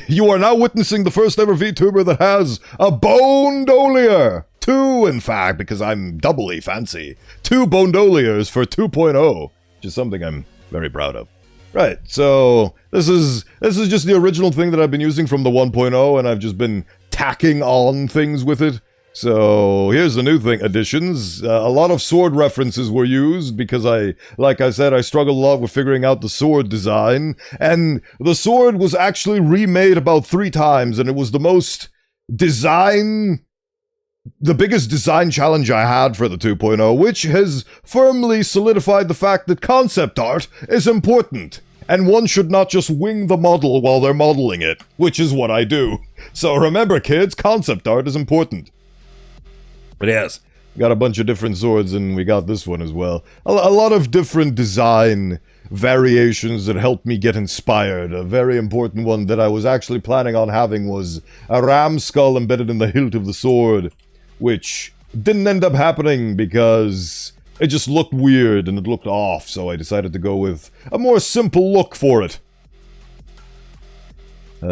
you are now witnessing the first ever VTuber that has a bone dolier. 2, in fact, because I'm doubly fancy. 2 Bondoliers for 2.0, which is something I'm very proud of. Right, so this is just the original thing that I've been using from the 1.0, and I've just been tacking on things with it. So here's the new thing, additions. A lot of sword references were used because like I said, I struggled a lot with figuring out the sword design, and the sword was actually remade about 3 times, and it was the biggest design challenge I had for the 2.0, which has firmly solidified the fact that concept art is important, and one should not just wing the model while they're modeling it, which is what I do. So remember, kids, concept art is important. But yes, we got a bunch of different swords, and we got this one as well. A lot of different design variations that helped me get inspired. A very important one that I was actually planning on having was a ram skull embedded in the hilt of the sword, which didn't end up happening because it just looked weird and it looked off, so I decided to go with a more simple look for it. Did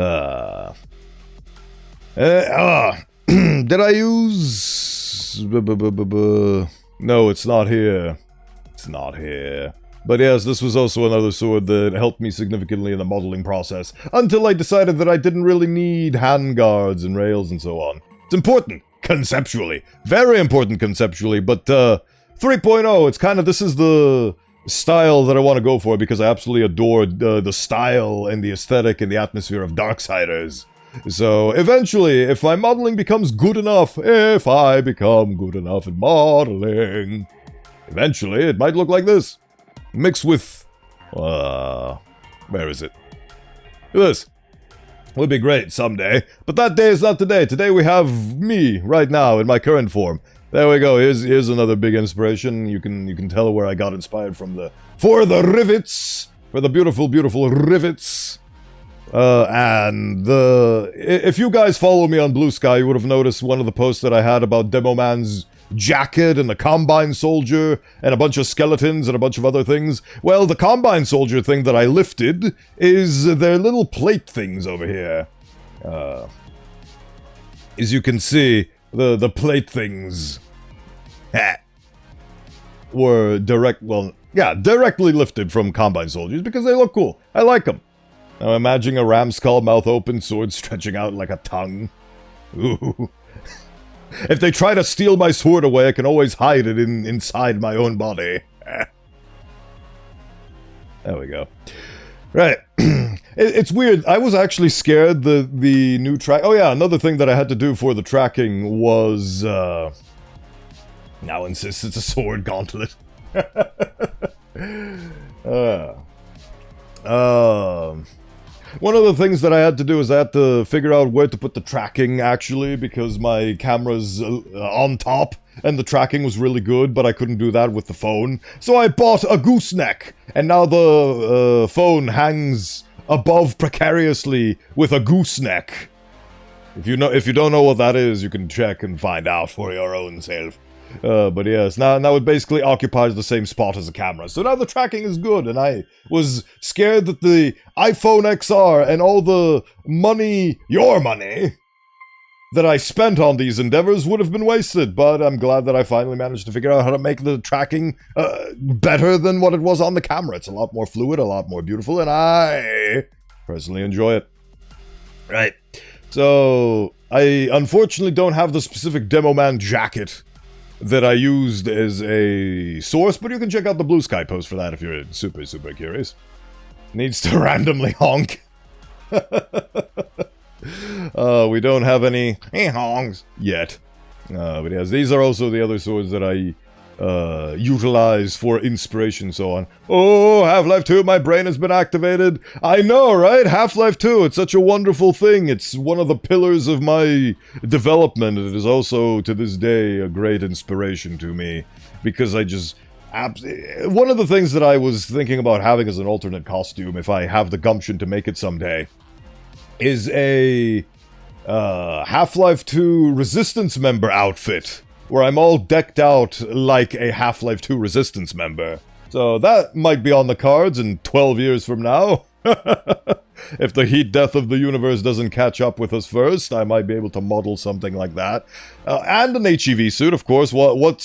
I use... No, it's not here. It's not here. But yes, this was also another sword that helped me significantly in the modeling process, until I decided that I didn't really need handguards and rails and so on. It's important, conceptually. Very important conceptually, but 3.0, it's kind of, this is the style that I want to go for, because I absolutely adore the style and the aesthetic and the atmosphere of Darksiders. So, eventually, if my modeling becomes good enough, if I become good enough in modeling, eventually it might look like this. Mixed with, where is it? This would be great someday, but that day is not today. Today we have me, right now, in my current form. There we go, here's another big inspiration. You can tell where I got inspired from for the rivets, for the beautiful, beautiful rivets. If you guys follow me on Blue Sky, you would have noticed one of the posts that I had about Demo Man's jacket and the Combine Soldier and a bunch of skeletons and a bunch of other things. Well, the Combine Soldier thing that I lifted is their little plate things over here. As you can see, the plate things were directly lifted from Combine Soldiers because they look cool. I like them. Now imagining a ram skull, mouth open, sword stretching out like a tongue. Ooh. If they try to steal my sword away, I can always hide it inside my own body. There we go. Right. It's weird. I was actually scared the new track... Oh yeah, another thing that I had to do for the tracking was... Now insists it's a sword gauntlet. One of the things that I had to do is I had to figure out where to put the tracking, actually, because my camera's on top, and the tracking was really good, but I couldn't do that with the phone. So I bought a gooseneck, and now the phone hangs above precariously with a gooseneck. If you don't know what that is, you can check and find out for your own self. But yes, now it basically occupies the same spot as the camera. So now the tracking is good, and I was scared that the iPhone XR and all the money, your money, that I spent on these endeavors would have been wasted. But I'm glad that I finally managed to figure out how to make the tracking better than what it was on the camera. It's a lot more fluid, a lot more beautiful, and I personally enjoy it. Right. So, I unfortunately don't have the specific Demo Man jacket that I used as a source, but you can check out the Blue Sky post for that if you're super, super curious. Needs to randomly honk. We don't have any honks yet. But yes, these are also the other swords that I utilize for inspiration and so on. Oh, Half-Life 2, my brain has been activated. I know, right? Half-Life 2, it's such a wonderful thing. It's one of the pillars of my development. It is also, to this day, a great inspiration to me. Because I just... One of the things that I was thinking about having as an alternate costume, if I have the gumption to make it someday, is a Half-Life 2 Resistance member outfit, where I'm all decked out like a Half-Life 2 Resistance member. So that might be on the cards in 12 years from now. If the heat death of the universe doesn't catch up with us first, I might be able to model something like that. And an HEV suit, of course. What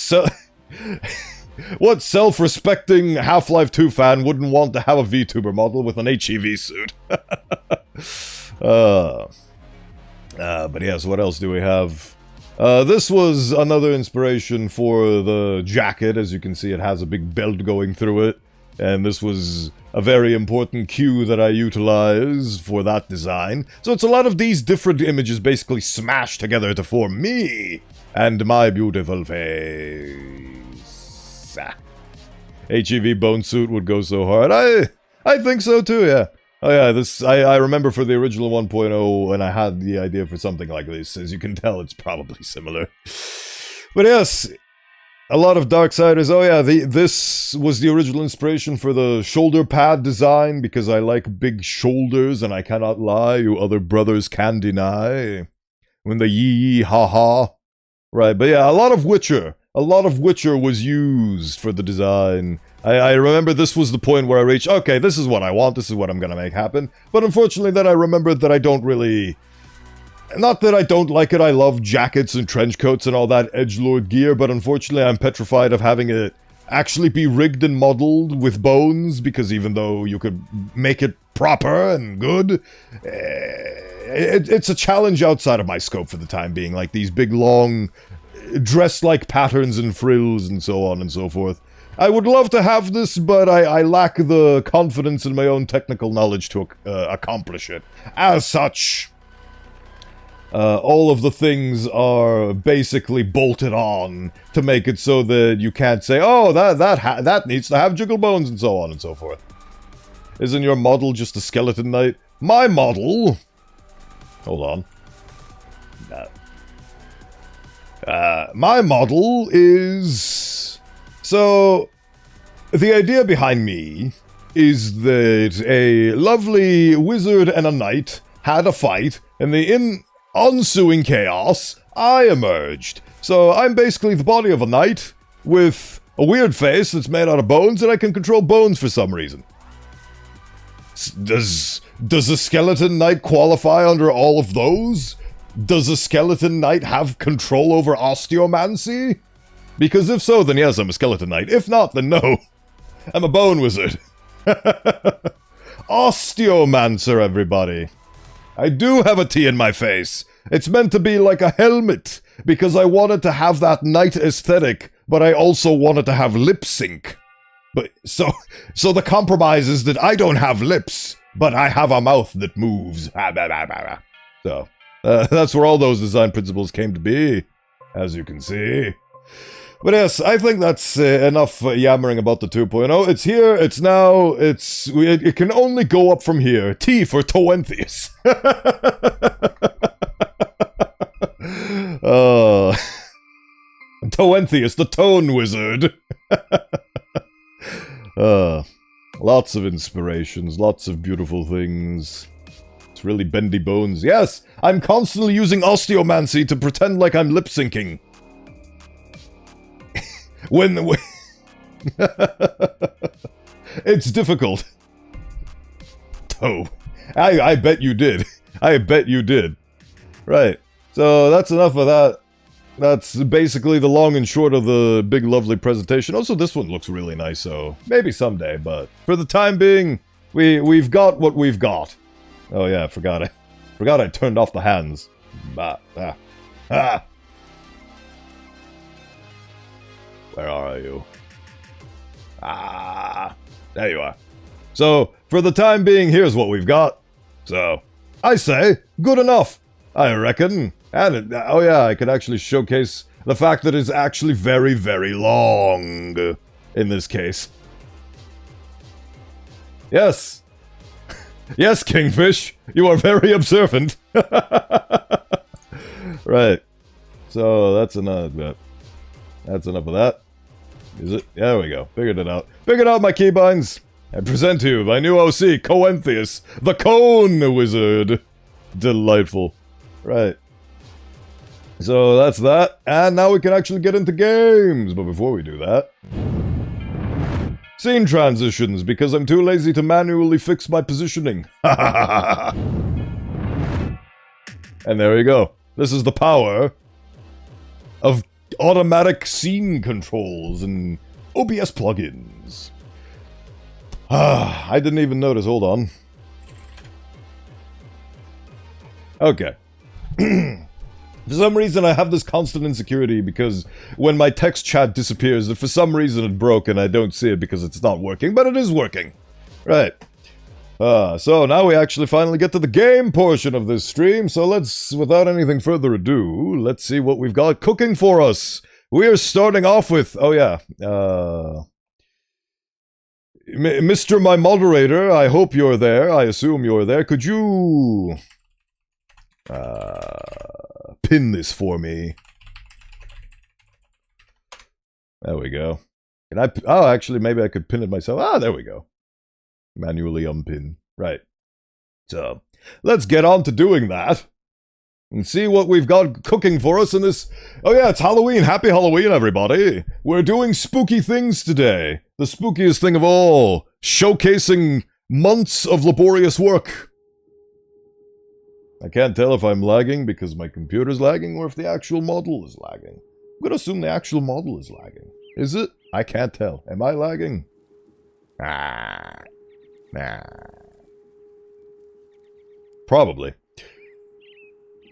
self-respecting Half-Life 2 fan wouldn't want to have a VTuber model with an HEV suit? But yes, what else do we have? This was another inspiration for the jacket. As you can see, it has a big belt going through it. And this was a very important cue that I utilized for that design. So it's a lot of these different images basically smashed together to form me and my beautiful face. HEV bone suit would go so hard. I think so too, yeah. Oh yeah, I remember for the original 1.0 when I had the idea for something like this. As you can tell, it's probably similar. But yes, a lot of Darksiders. Oh yeah, this was the original inspiration for the shoulder pad design, because I like big shoulders, and I cannot lie, you other brothers can deny. When the yee ha ha. Right, but yeah, a lot of Witcher. A lot of Witcher was used for the design. I remember this was the point where I reached, okay, this is what I want, this is what I'm gonna make happen. But unfortunately then I remembered that I don't really... Not that I don't like it, I love jackets and trench coats and all that edgelord gear, but unfortunately I'm petrified of having it actually be rigged and modeled with bones, because even though you could make it proper and good, it's a challenge outside of my scope for the time being, like these big long dress-like patterns and frills and so on and so forth. I would love to have this, but I lack the confidence in my own technical knowledge to accomplish it. As such, all of the things are basically bolted on to make it so that you can't say, oh, that needs to have jiggle bones and so on and so forth. Isn't your model just a skeleton knight? My model... Hold on. My model is... So, the idea behind me is that a lovely wizard and a knight had a fight, and in ensuing chaos, I emerged. So I'm basically the body of a knight with a weird face that's made out of bones, and I can control bones for some reason. Does a skeleton knight qualify under all of those? Does a skeleton knight have control over osteomancy? Because if so, then yes, I'm a skeleton knight. If not, then no. I'm a bone wizard. Osteomancer, everybody. I do have a T in my face. It's meant to be like a helmet, because I wanted to have that knight aesthetic, but I also wanted to have lip sync. But so the compromise is that I don't have lips, but I have a mouth that moves. So, that's where all those design principles came to be, as you can see. But yes, I think that's enough yammering about the 2.0. It's here, it's now, it can only go up from here. T for Bowenthius. Bowenthius, the Tone Wizard. Lots of inspirations, lots of beautiful things. It's really bendy bones. Yes, I'm constantly using osteomancy to pretend like I'm lip-syncing. It's difficult. Oh, I bet you did. I bet you did. Right. So that's enough of that. That's basically the long and short of the big lovely presentation. Also, this one looks really nice, so maybe someday, but for the time being, we've got what we've got. Oh yeah, I forgot I turned off the hands. Where are you? There you are. So, for the time being, here's what we've got. So, I say, good enough, I reckon. And, oh yeah, I could actually showcase the fact that it's actually very, very long, in this case. Yes. Yes, Kingfish, you are very observant. Right. So, that's enough of that. That's enough of that. Is it? Yeah, there we go. Figured it out. Figured out my keybinds. I present to you my new OC, Bowenthius, the Cone Wizard. Delightful. Right. So that's that. And now we can actually get into games. But before we do that... Scene transitions, because I'm too lazy to manually fix my positioning. And there you go. This is the power of automatic scene controls and OBS plugins. I didn't even notice. Hold on. Okay. For some reason, I have this constant insecurity because when my text chat disappears, that for some reason it broke and I don't see it because it's not working, but it is working. Right. So now we actually finally get to the game portion of this stream, so let's, without anything further ado, let's see what we've got cooking for us. We are starting off with, oh yeah, Mr. My Moderator, I hope you're there, I assume you're there, could you, pin this for me? There we go. Can I, oh, actually, maybe I could pin it myself. Ah, there we go. Manually unpin. Right. So, let's get on to doing that. and see what we've got cooking for us in this... Oh yeah, it's Halloween. Happy Halloween, everybody. We're doing spooky things today. The spookiest thing of all. Showcasing months of laborious work. I can't tell if I'm lagging because my computer's lagging or if the actual model is lagging. I'm gonna assume the actual model is lagging. Is it? I can't tell. Am I lagging? Probably.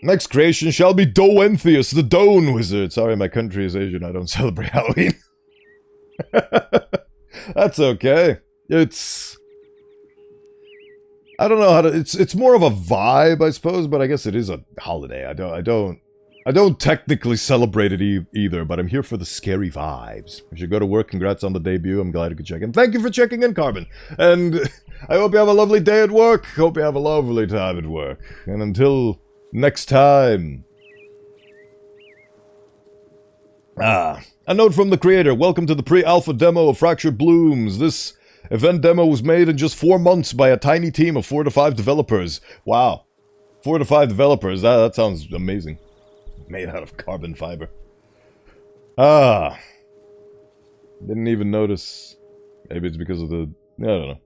Next creation shall be Bowenthius, the Doan Wizard. Sorry, my country is Asian. I don't celebrate Halloween. That's okay. It's... I don't know how to... It's more of a vibe, I suppose, but I guess it is a holiday. I don't technically celebrate it either, but I'm here for the scary vibes. I should go to work. Congrats on the debut. I'm glad you could check in. Thank you for checking in, Carbon. And I hope you have a lovely day at work. Hope you have a lovely time at work. And until next time. A note from the creator. Welcome to the pre-alpha demo of Fractured Blooms. This event demo was made in just 4 months by a tiny team of 4 to 5 developers. Wow. 4 to 5 developers. That sounds amazing. Made out of carbon fiber. Didn't even notice. Maybe it's because of the... I don't know.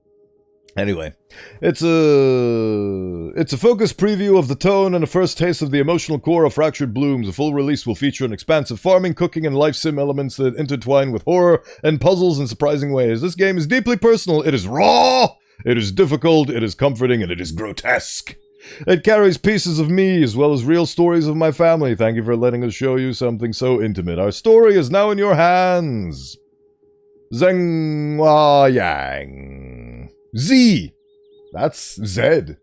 Anyway, it's a focused preview of the tone and a first taste of the emotional core of Fractured Blooms. A full release will feature an expansive farming, cooking, and life sim elements that intertwine with horror and puzzles in surprising ways. This game is deeply personal. It is raw. It is difficult. It is comforting, and it is grotesque. It carries pieces of me as well as real stories of my family. Thank you for letting us show you something so intimate. Our story is now in your hands. Zhenghua Yang. Z. That's Zed.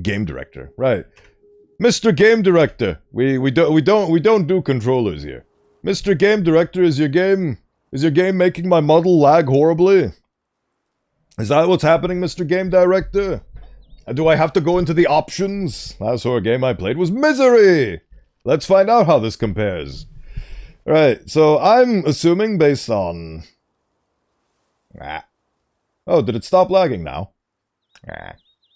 Game director. Right. Mr. Game Director. We don't do controllers here. Mr. Game Director, is your game making my model lag horribly? Is that what's happening, Mr. Game Director? Do I have to go into the options? Last horror game I played was Misery! Let's find out how this compares. Right, so I'm assuming based on... Oh, did it stop lagging now? I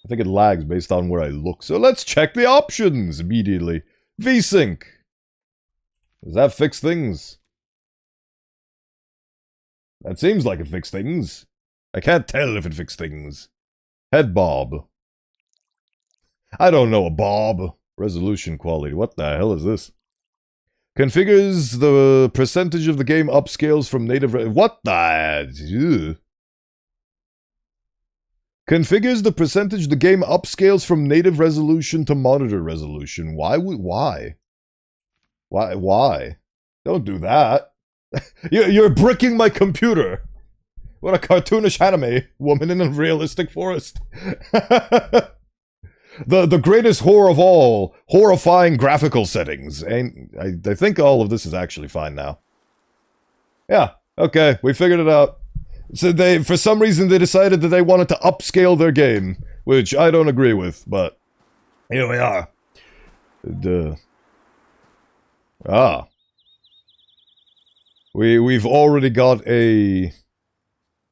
think it lags based on where I look. So let's check the options immediately. VSync. Does that fix things? That seems like it fixed things. I can't tell if it fixed things. Head bob. I don't know a bob. Resolution quality. What the hell is this? Configures the percentage of the game upscales from native... What the... Ugh. Configures the percentage the game upscales from native resolution to monitor resolution. Why? Why? Don't do that. You're bricking my computer. What a cartoonish anime. Woman in a realistic forest. The greatest horror of all. Horrifying graphical settings. And I think all of this is actually fine now. Yeah. Okay. We figured it out. So for some reason, they decided that they wanted to upscale their game, which I don't agree with, but here we are. We've already got a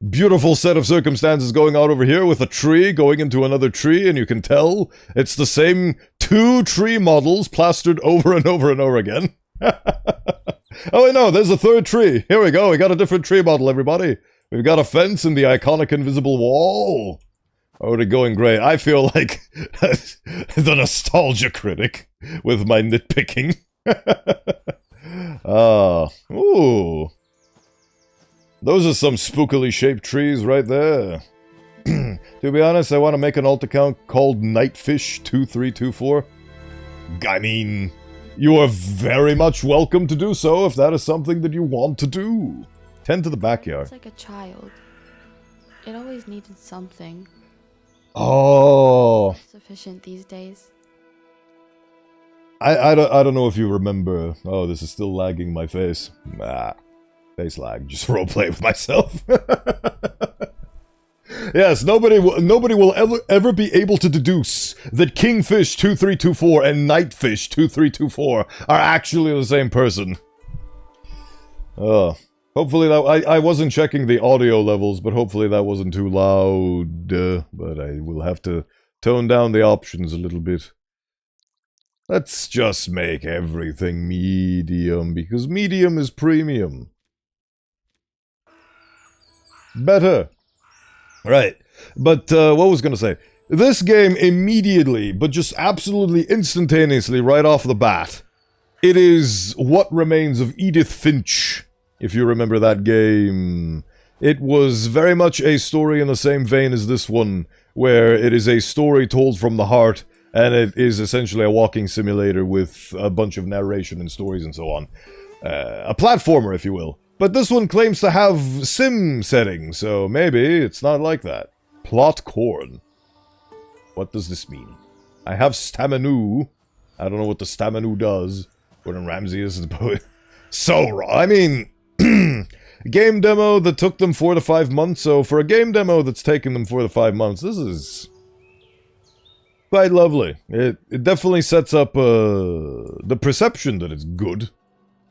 beautiful set of circumstances going on over here with a tree going into another tree, and you can tell it's the same 2 tree models plastered over and over and over again. Oh, wait, no, there's a 3rd tree. Here we go. We got a different tree model, everybody. We've got a fence and the iconic invisible wall. Already going great. I feel like the nostalgia critic with my nitpicking. Ooh. Those are some spookily shaped trees right there. To be honest, I want to make an alt account called Nightfish2324. I mean, you are very much welcome to do so if that is something that you want to do. Tend to the backyard. It's like a child. It always needed something. Oh. Sufficient these days. I don't know if you remember. Oh, this is still lagging my face. Face lag. Just roleplay with myself. Yes, nobody will ever be able to deduce that Kingfish2324 and Nightfish2324 are actually the same person. Hopefully that... I wasn't checking the audio levels, but hopefully that wasn't too loud. But I will have to tone down the options a little bit. Let's just make everything medium, because medium is premium. Better. Right. But, what was gonna say? This game immediately, but just absolutely instantaneously right off the bat, it is What Remains of Edith Finch, if you remember that game. It was very much a story in the same vein as this one, where it is a story told from the heart, and it is essentially a walking simulator with a bunch of narration and stories and so on. A platformer, if you will. But this one claims to have sim settings, so maybe it's not like that. Plot corn. What does this mean? I have staminu. I don't know what the staminu does. Gordon Ramsay is the poet. So wrong. I mean, game demo that took them 4 to 5 months, so for a game demo that's taken them 4 to 5 months, this is quite lovely. It definitely sets up the perception that it's good.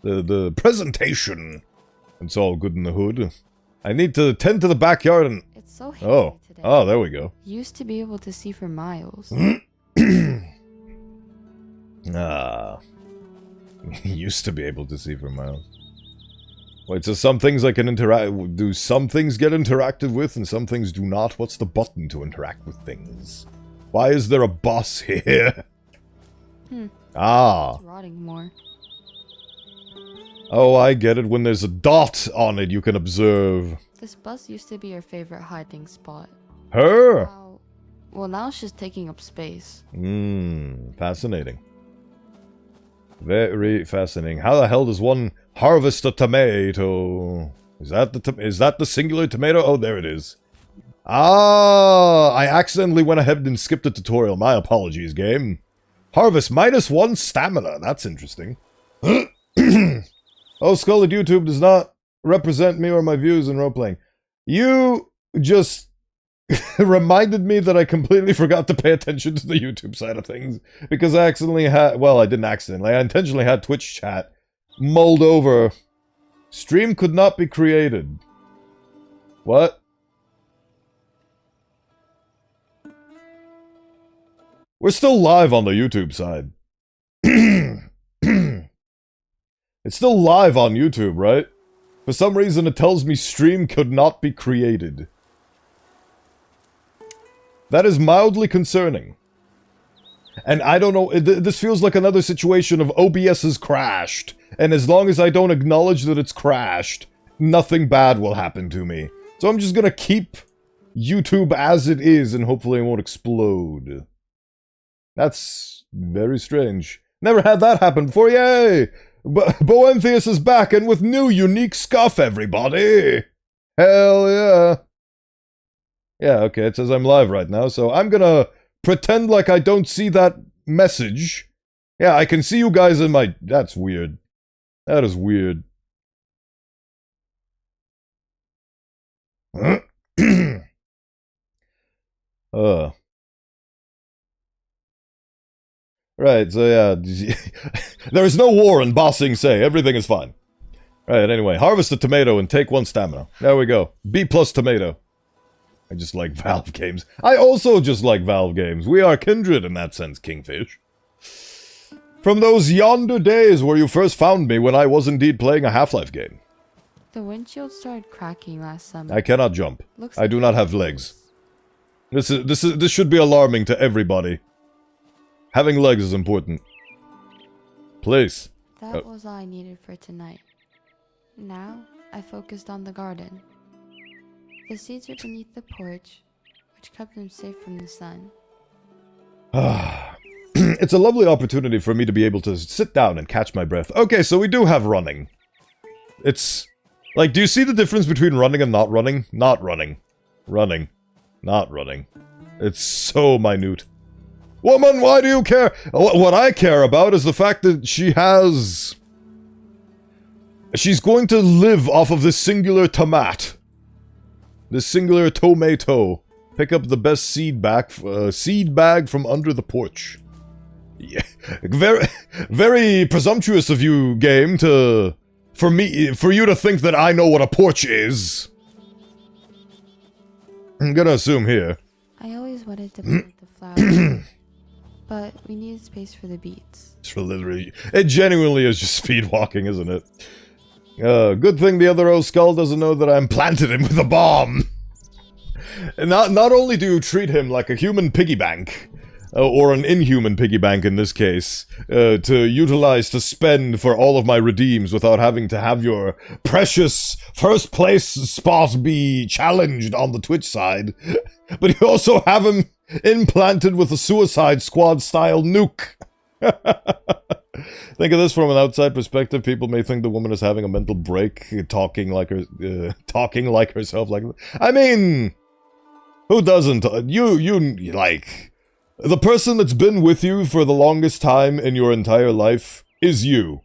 The presentation. It's all good in the hood. I need to tend to the backyard and... It's so hazy today. Oh, there we go. Used to be able to see for miles. Used to be able to see for miles. Wait, so some things I can interact... Do some things get interacted with and some things do not? What's the button to interact with things? Why is there a boss here? Ah. It's rotting more. Oh, I get it. When there's a dot on it, you can observe. This bus used to be your favorite hiding spot. Her? Wow. Well, now it's just taking up space. Fascinating. Very fascinating. How the hell does one harvest a tomato? Is that the singular tomato? Oh, there it is. Ah, I accidentally went ahead and skipped the tutorial. My apologies, game. Harvest -1 stamina. That's interesting. Oh, Skull at YouTube does not represent me or my views in role-playing. You just reminded me that I completely forgot to pay attention to the YouTube side of things. Because I accidentally had... Well, I didn't accidentally. I intentionally had Twitch chat mulled over. Stream could not be created. What? We're still live on the YouTube side. It's still live on YouTube, right? For some reason it tells me stream could not be created. That is mildly concerning. And I don't know, this feels like another situation of OBS has crashed. And as long as I don't acknowledge that it's crashed, nothing bad will happen to me. So I'm just gonna keep YouTube as it is and hopefully it won't explode. That's very strange. Never had that happen before, yay! Bowenthius is back and with new unique scuff, everybody! Hell yeah! Yeah, okay, it says I'm live right now, so I'm gonna pretend like I don't see that message. Yeah, I can see you guys in my... That's weird. That is weird. Right, so yeah, there is no war in Ba Sing Se, everything is fine. Right, anyway, harvest a tomato and take 1 stamina. There we go. B+ tomato. I just like Valve games. I also just like Valve games. We are kindred in that sense, Kingfish. From those yonder days where you first found me when I was indeed playing a Half-Life game. The windshield started cracking last summer. I cannot jump. Looks I do not have legs. This should be alarming to everybody. Having legs is important. Please. That was all I needed for tonight. Now, I focused on the garden. The seeds are beneath the porch, which kept them safe from the sun. It's a lovely opportunity for me to be able to sit down and catch my breath. Okay, so we do have running. It's... Like, do you see the difference between running and not running? Not running. Running. Not running. It's so minute. Woman, why do you care? What I care about is the fact that she has... She's going to live off of this singular tomat. This singular tomato. Pick up the best seed bag from under the porch. Yeah, very presumptuous of you, game, for you to think that I know what a porch is. I'm gonna assume here. I always wanted to plant the flowers. but we needed space for the beats. It's for literally... It genuinely is just speed walking, isn't it? Good thing the other O skull doesn't know that I implanted him with a bomb. And not only do you treat him like a human piggy bank, or an inhuman piggy bank in this case, to utilize to spend for all of my redeems without having to have your precious first place spot be challenged on the Twitch side, but you also have him implanted with a Suicide Squad style nuke. Think of this from an outside perspective. People may think the woman is having a mental break, talking like herself. Like, I mean, who doesn't? You like, the person that's been with you for the longest time in your entire life is you.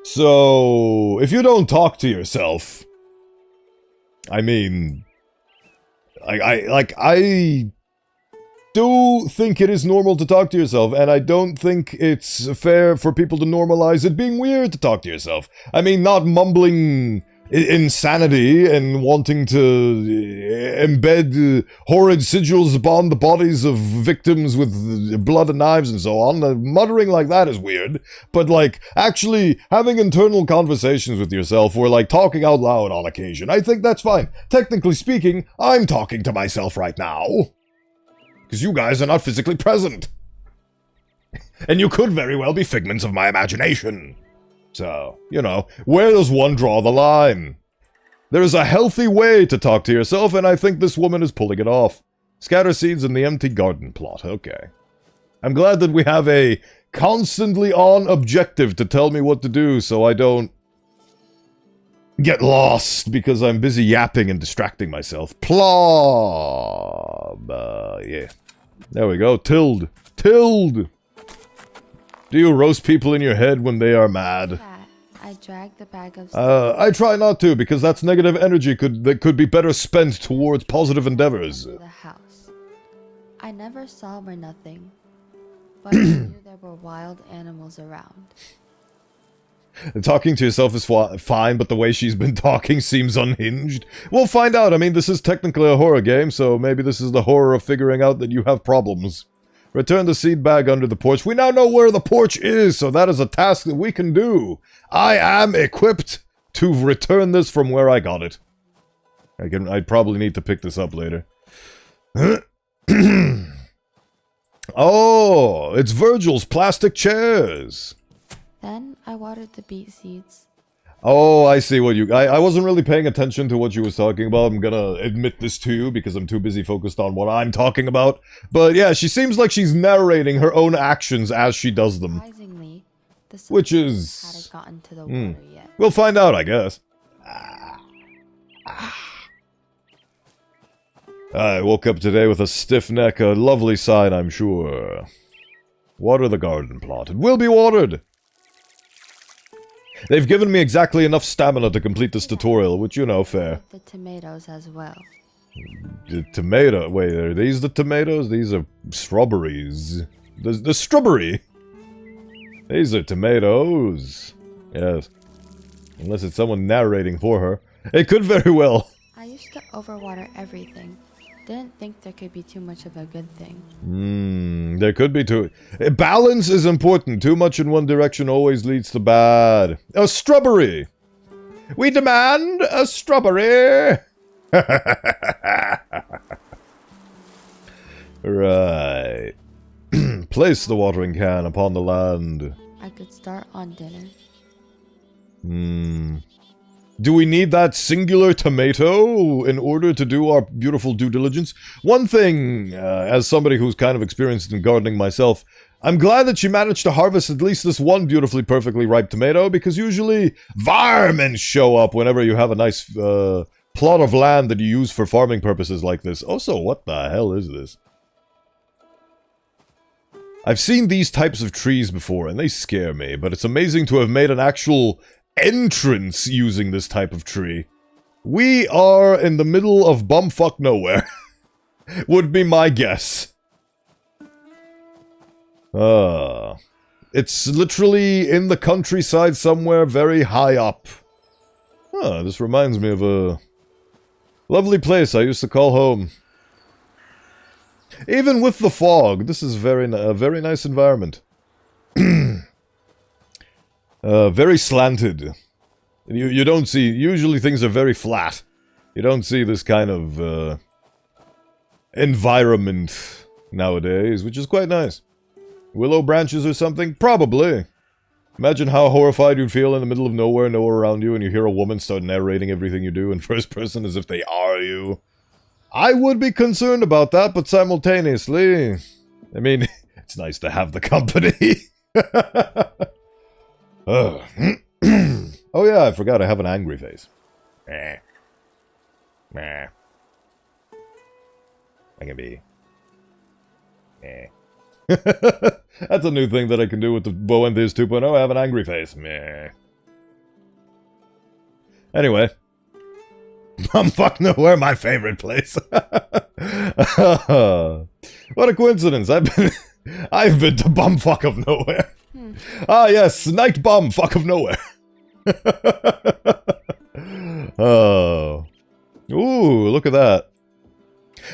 So if you don't talk to yourself, I mean, I do think it is normal to talk to yourself, and I don't think it's fair for people to normalize it being weird to talk to yourself. I mean, not mumbling insanity and wanting to embed horrid sigils upon the bodies of victims with blood and knives and so on. Muttering like that is weird, but like actually having internal conversations with yourself or like talking out loud on occasion, I think that's fine. Technically speaking, I'm talking to myself right now. Because you guys are not physically present. And you could very well be figments of my imagination. So, you know, where does one draw the line? There is a healthy way to talk to yourself, and I think this woman is pulling it off. Scatter seeds in the empty garden plot, okay. I'm glad that we have a constantly on objective to tell me what to do so I don't get lost because I'm busy yapping and distracting myself. Plob. Yeah. There we go. Tilde. Tilde. Do you roast people in your head when they are mad? Cat, I dragged the bag of I try not to, because that's negative energy that could be better spent towards positive endeavors. into the house. I never saw or nothing, but I knew there were wild animals around. Talking to yourself is fine, but the way she's been talking seems unhinged. We'll find out. I mean, this is technically a horror game, so maybe this is the horror of figuring out that you have problems. Return the seed bag under the porch. We now know where the porch is, so that is a task that we can do. I am equipped to return this from where I got it. I'd probably need to pick this up later. Oh, it's Virgil's plastic chairs. Then I watered the beet seeds. Oh, I see what you... I wasn't really paying attention to what you was talking about. I'm gonna admit this to you because I'm too busy focused on what I'm talking about. But yeah, she seems like she's narrating her own actions as she does them. Surprisingly, the Which is... hadn't gotten to the water yet. We'll find out, I guess. I woke up today with a stiff neck, a lovely sign, I'm sure. Water the garden plot. It will be watered! They've given me exactly enough stamina to complete this tutorial, which, you know, fair. The tomatoes as well. The tomato... Wait, are these the tomatoes? These are strawberries. The strawberry! These are tomatoes. Yes. Unless it's someone narrating for her. It could very well. I used to overwater everything. Didn't think there could be too much of a good thing. There could be too... Balance is important. Too much in one direction always leads to bad. A strawberry! We demand a strawberry! Right. Place the watering can upon the land. I could start on dinner. Do we need that singular tomato in order to do our beautiful due diligence? One thing, as somebody who's kind of experienced in gardening myself, I'm glad that she managed to harvest at least this one beautifully, perfectly ripe tomato, because usually varmints show up whenever you have a nice plot of land that you use for farming purposes like this. Also, what the hell is this? I've seen these types of trees before, and they scare me, but it's amazing to have made an actual entrance using this type of tree. We are in the middle of bumfuck nowhere. Would be my guess. It's literally in the countryside somewhere very high up. This reminds me of a lovely place I used to call home. Even with the fog, this is a very nice environment. Very slanted. You don't see... Usually things are very flat. You don't see this kind of environment nowadays, which is quite nice. Willow branches or something? Probably. Imagine how horrified you'd feel in the middle of nowhere, no one around you, and you hear a woman start narrating everything you do in first person as if they are you. I would be concerned about that, but simultaneously... I mean, it's nice to have the company. Oh yeah, I forgot I have an angry face. Meh. Meh. I can be... Meh. That's a new thing that I can do with the Bowenthius 2.0. I have an angry face. Meh. Anyway. Bumfuck Nowhere, my favorite place. What a coincidence. I've been to Bumfuck of Nowhere. Ah yes, Night Bumfuck of Nowhere. Oh. Ooh, look at that.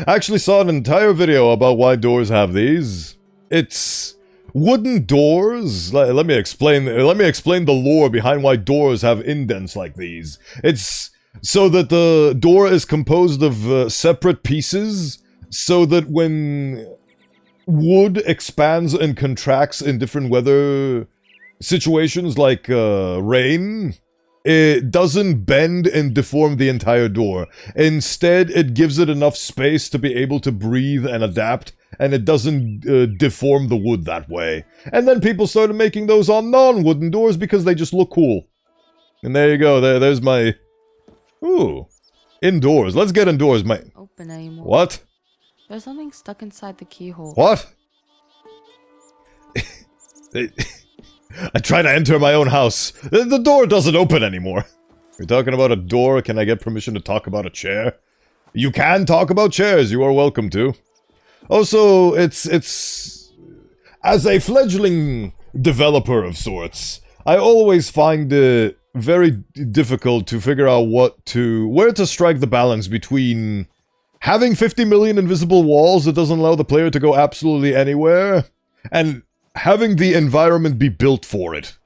I actually saw an entire video about why doors have these. It's wooden doors. Let me explain the lore behind why doors have indents like these. It's so that the door is composed of separate pieces, so that when wood expands and contracts in different weather situations like rain, it doesn't bend and deform the entire door. Instead, it gives it enough space to be able to breathe and adapt, and it doesn't deform the wood that way. And then people started making those on non-wooden doors because they just look cool. And there you go, there's my... Ooh. Indoors. Let's get indoors, my... Open anymore. What? There's something stuck inside the keyhole. What? I try to enter my own house. The door doesn't open anymore. You're talking about a door? Can I get permission to talk about a chair? You can talk about chairs. You are welcome to. Also, it's... As a fledgling developer of sorts, I always find it very difficult to figure out where to strike the balance between having 50 million invisible walls that doesn't allow the player to go absolutely anywhere, and having the environment be built for it.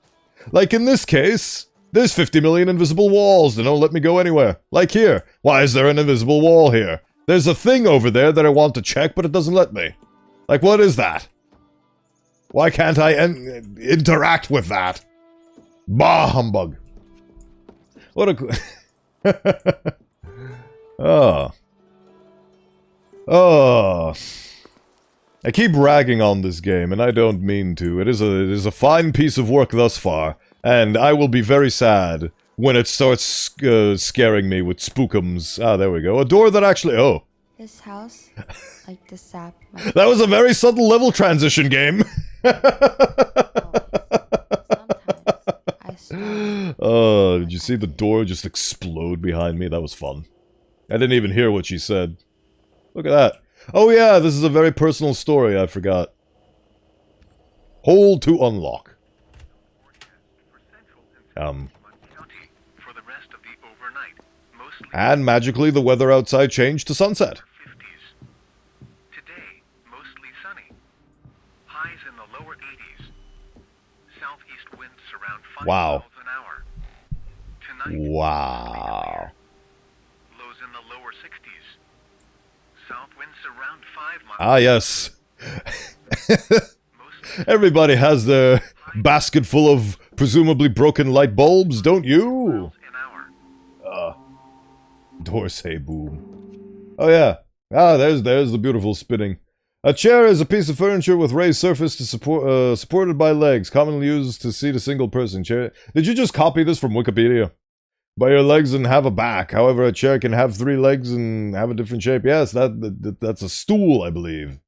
Like in this case, there's 50 million invisible walls that don't let me go anywhere. Like here. Why is there an invisible wall here? There's a thing over there that I want to check, but it doesn't let me. Like, what is that? Why can't I interact with that? Bah humbug. What a... Oh. Oh. I keep ragging on this game, and I don't mean to. It is a fine piece of work thus far, and I will be very sad when it starts scaring me with spookums. Ah, there we go. A door that actually... Oh. This house, like the sap... That was a very subtle level transition game. Oh, did you see the door just explode behind me? That was fun. I didn't even hear what she said. Look at that. Oh yeah, this is a very personal story, I forgot. Hole to unlock. And magically the weather outside changed to sunset. Today, mostly sunny. Highs in the lower 80s. Southeast winds around 5 miles an hour. Tonight, Wow. lows in the lower 60s. South winds around 5 miles. Ah, yes. Everybody has their basket full of presumably broken light bulbs, don't you? Door say boom. Oh yeah. Ah, there's the beautiful spinning. A chair is a piece of furniture with raised surface to supported by legs, commonly used to seat a single person. Chair. Did you just copy this from Wikipedia? By your legs and have a back. However, a chair can have 3 legs and have a different shape. Yes, that's a stool, I believe.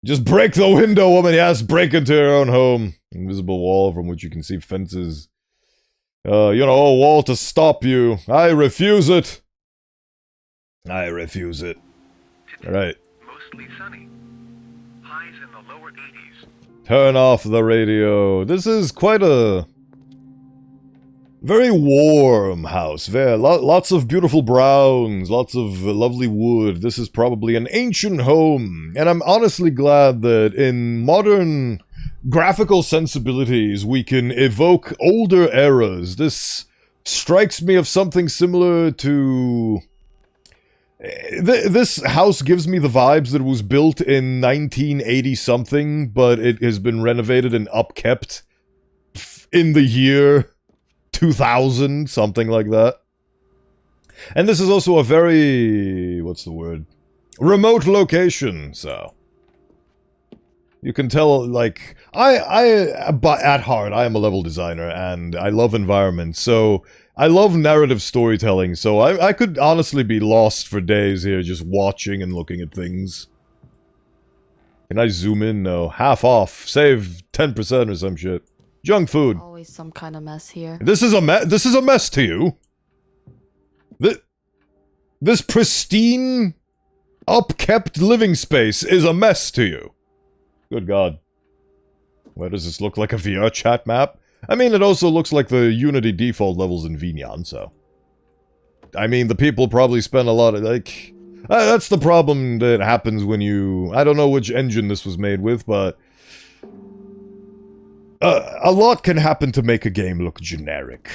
Just break the window, woman. Yes, break into your own home. Invisible wall from which you can see fences. You know, a wall to stop you. I refuse it. I refuse it. Alright. Mostly sunny. Highs in the lower 80s. Turn off the radio. This is quite a... Very warm house. Lots of beautiful browns, lots of lovely wood. This is probably an ancient home. And I'm honestly glad that in modern graphical sensibilities we can evoke older eras. This strikes me of something similar to... This house gives me the vibes that it was built in 1980-something, but it has been renovated and upkept in the year 2000, something like that. And this is also a very, what's the word? Remote location, so. You can tell, like, at heart, I am a level designer, and I love environments, so I love narrative storytelling, so I could honestly be lost for days here just watching and looking at things. Can I zoom in? No. Half off. Save 10% or some shit. Junk food. Always some kind of mess here. This is a mess to you. This pristine, upkept living space is a mess to you. Good God. Why does this look like a VR chat map? I mean, it also looks like the Unity default levels in Vinyan, so... I mean, the people probably spend a lot of, like... that's the problem that happens when you... I don't know which engine this was made with, but... a lot can happen to make a game look generic.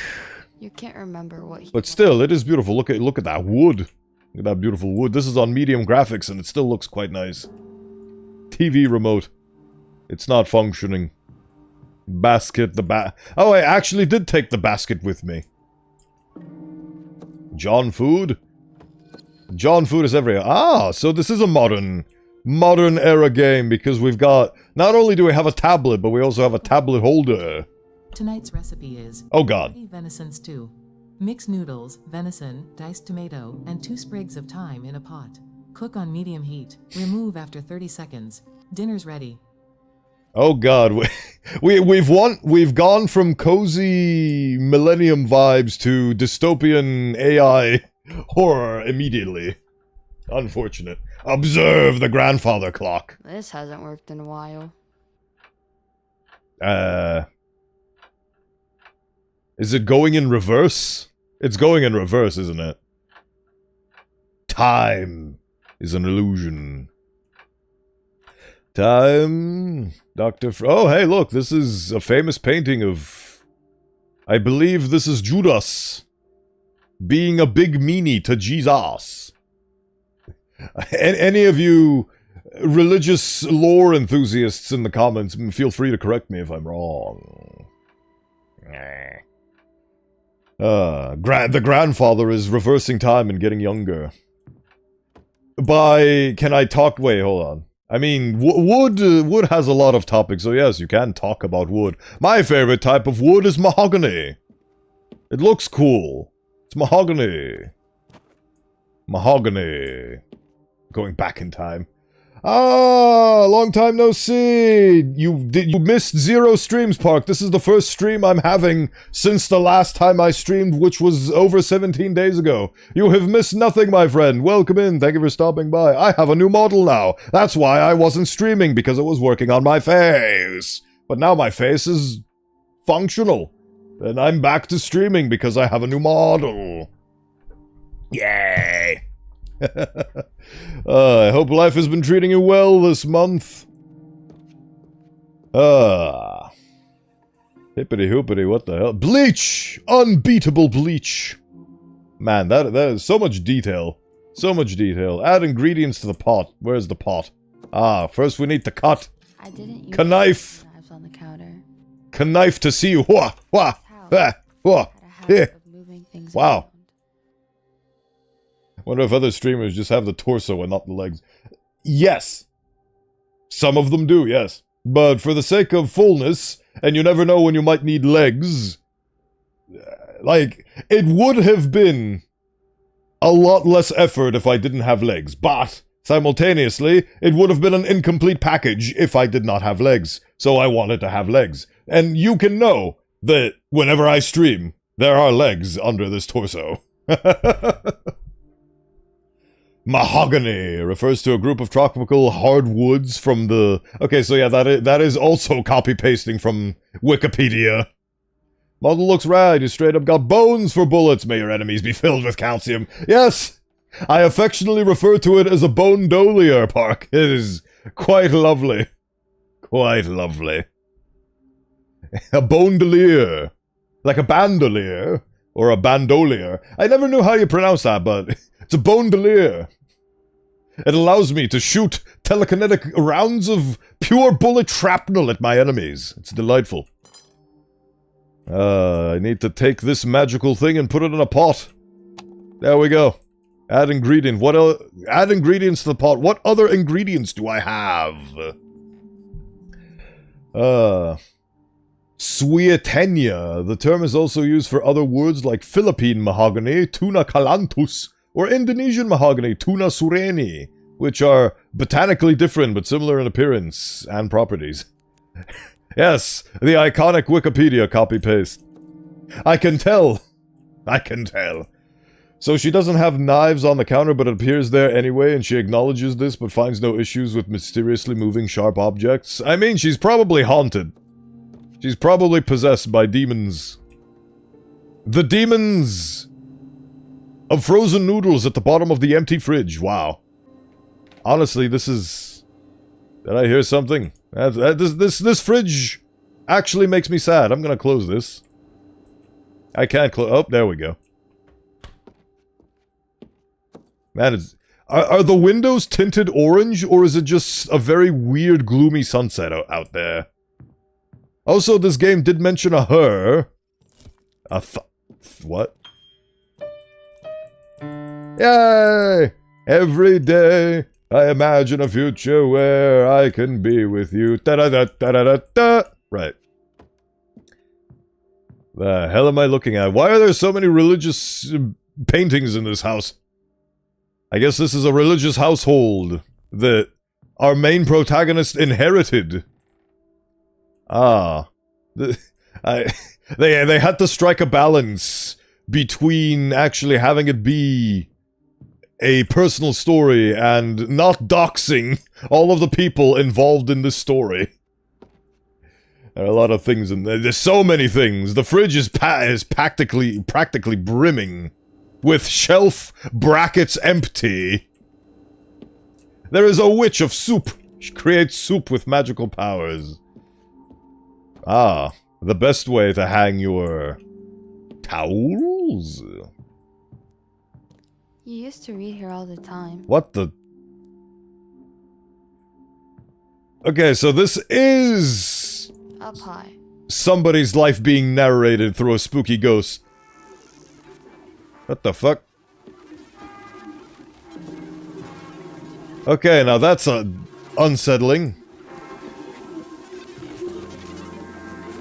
You can't remember what he... But still, it is beautiful. Look at that wood. Look at that beautiful wood. This is on medium graphics, and it still looks quite nice. TV remote. It's not functioning. Basket, oh, I actually did take the basket with me. John Food? John Food is everywhere. Ah, so this is a modern era game, because we've got... Not only do we have a tablet, but we also have a tablet holder. Tonight's recipe is... Oh God. Venison stew. Mix noodles, venison, diced tomato, and 2 sprigs of thyme in a pot. Cook on medium heat. Remove after 30 seconds. Dinner's ready. Oh God, we've gone from cozy millennium vibes to dystopian AI horror immediately. Unfortunate. Observe the grandfather clock. This hasn't worked in a while. Is it going in reverse? It's going in reverse, isn't it? Time is an illusion. Time... oh, hey, look, this is a famous painting of... I believe this is Judas being a big meanie to Jesus. Any of you religious lore enthusiasts in the comments, feel free to correct me if I'm wrong. The grandfather is reversing time and getting younger. Can I talk... Wait, hold on. I mean, wood has a lot of topics, so yes, you can talk about wood. My favorite type of wood is mahogany. It looks cool. It's mahogany. Mahogany. Going back in time. Ah, long time no see. You missed 0 streams, Park. This is the first stream I'm having since the last time I streamed, which was over 17 days ago. You have missed nothing, my friend. Welcome in. Thank you for stopping by. I have a new model now. That's why I wasn't streaming, because it was working on my face. But now my face is functional. And I'm back to streaming because I have a new model. Yay! I hope life has been treating you well this month. Hippity hoopity, what the hell? Bleach! Unbeatable bleach! Man, that is so much detail. So much detail. Add ingredients to the pot. Where's the pot? Ah, first we need to cut. I didn't use Knife! knives on the counter. Knife to see you. Wah! Wah! Ah! Wah! Had a habit of moving things Wow. around. Wonder if other streamers just have the torso and not the legs. Yes. Some of them do, yes. But for the sake of fullness, and you never know when you might need legs, like, it would have been a lot less effort if I didn't have legs. But, simultaneously, it would have been an incomplete package if I did not have legs. So I wanted to have legs. And you can know that whenever I stream, there are legs under this torso. Mahogany refers to a group of tropical hardwoods from the... Okay, so yeah, that is also copy-pasting from Wikipedia. Model looks rad. You straight up got bones for bullets. May your enemies be filled with calcium. Yes! I affectionately refer to it as a bone dolier park. It is quite lovely. Quite lovely. A bandolier. Like a bandolier. Or a bandolier. I never knew how you pronounce that, but it's a bandolier. It allows me to shoot telekinetic rounds of pure bullet shrapnel at my enemies. It's delightful. I need to take this magical thing and put it in a pot. There we go. Add ingredient. Add ingredients to the pot. What other ingredients do I have? Suetenia. The term is also used for other words like Philippine mahogany, Tuna calanthus, or Indonesian mahogany, Tuna sureni, which are botanically different but similar in appearance and properties. Yes, the iconic Wikipedia copy-paste. I can tell. I can tell. So she doesn't have knives on the counter, but it appears there anyway, and she acknowledges this, but finds no issues with mysteriously moving sharp objects. I mean, she's probably haunted. She's probably possessed by demons. The demons of frozen noodles at the bottom of the empty fridge. Wow. Honestly, this is... Did I hear something? This fridge actually makes me sad. I'm gonna close this. I can't close... Oh, there we go. Man, are the windows tinted orange, or is it just a very weird, gloomy sunset out there? Also, this game did mention a her. What? Yay! Every day, I imagine a future where I can be with you. Da-da-da-da-da-da-da! Right. The hell am I looking at? Why are there so many religious paintings in this house? I guess this is a religious household that our main protagonist inherited. Ah. They had to strike a balance between actually having it be a personal story and not doxing all of the people involved in this story. There are a lot of things in there. There's so many things. The fridge is practically brimming with shelf brackets empty. There is a witch of soup. She creates soup with magical powers. Ah, the best way to hang your towels? You used to read here all the time. What the... Okay, so this is... Up high. somebody's life being narrated through a spooky ghost. What the fuck? Okay, now that's unsettling.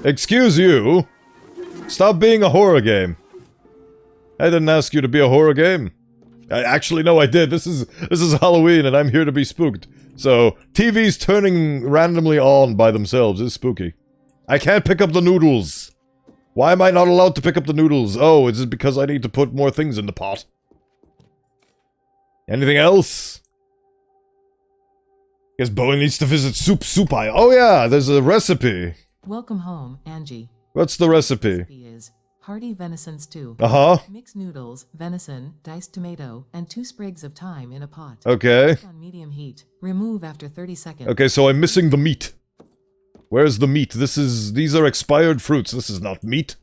Excuse you. Stop being a horror game. I didn't ask you to be a horror game. Actually, no, I did. This is Halloween, and I'm here to be spooked. So, TVs turning randomly on by themselves is spooky. I can't pick up the noodles. Why am I not allowed to pick up the noodles? Oh, is it because I need to put more things in the pot? Anything else? Guess Bowen needs to visit Soup Aisle. Oh yeah, there's a recipe. Welcome home, Angie. What's the recipe? Recipe is hearty venison stew. Uh-huh. Mix noodles, venison, diced tomato, and 2 sprigs of thyme in a pot. Okay. Cook on medium heat. Remove after 30 seconds. Okay, so I'm missing the meat. Where's the meat? These are expired fruits. This is not meat.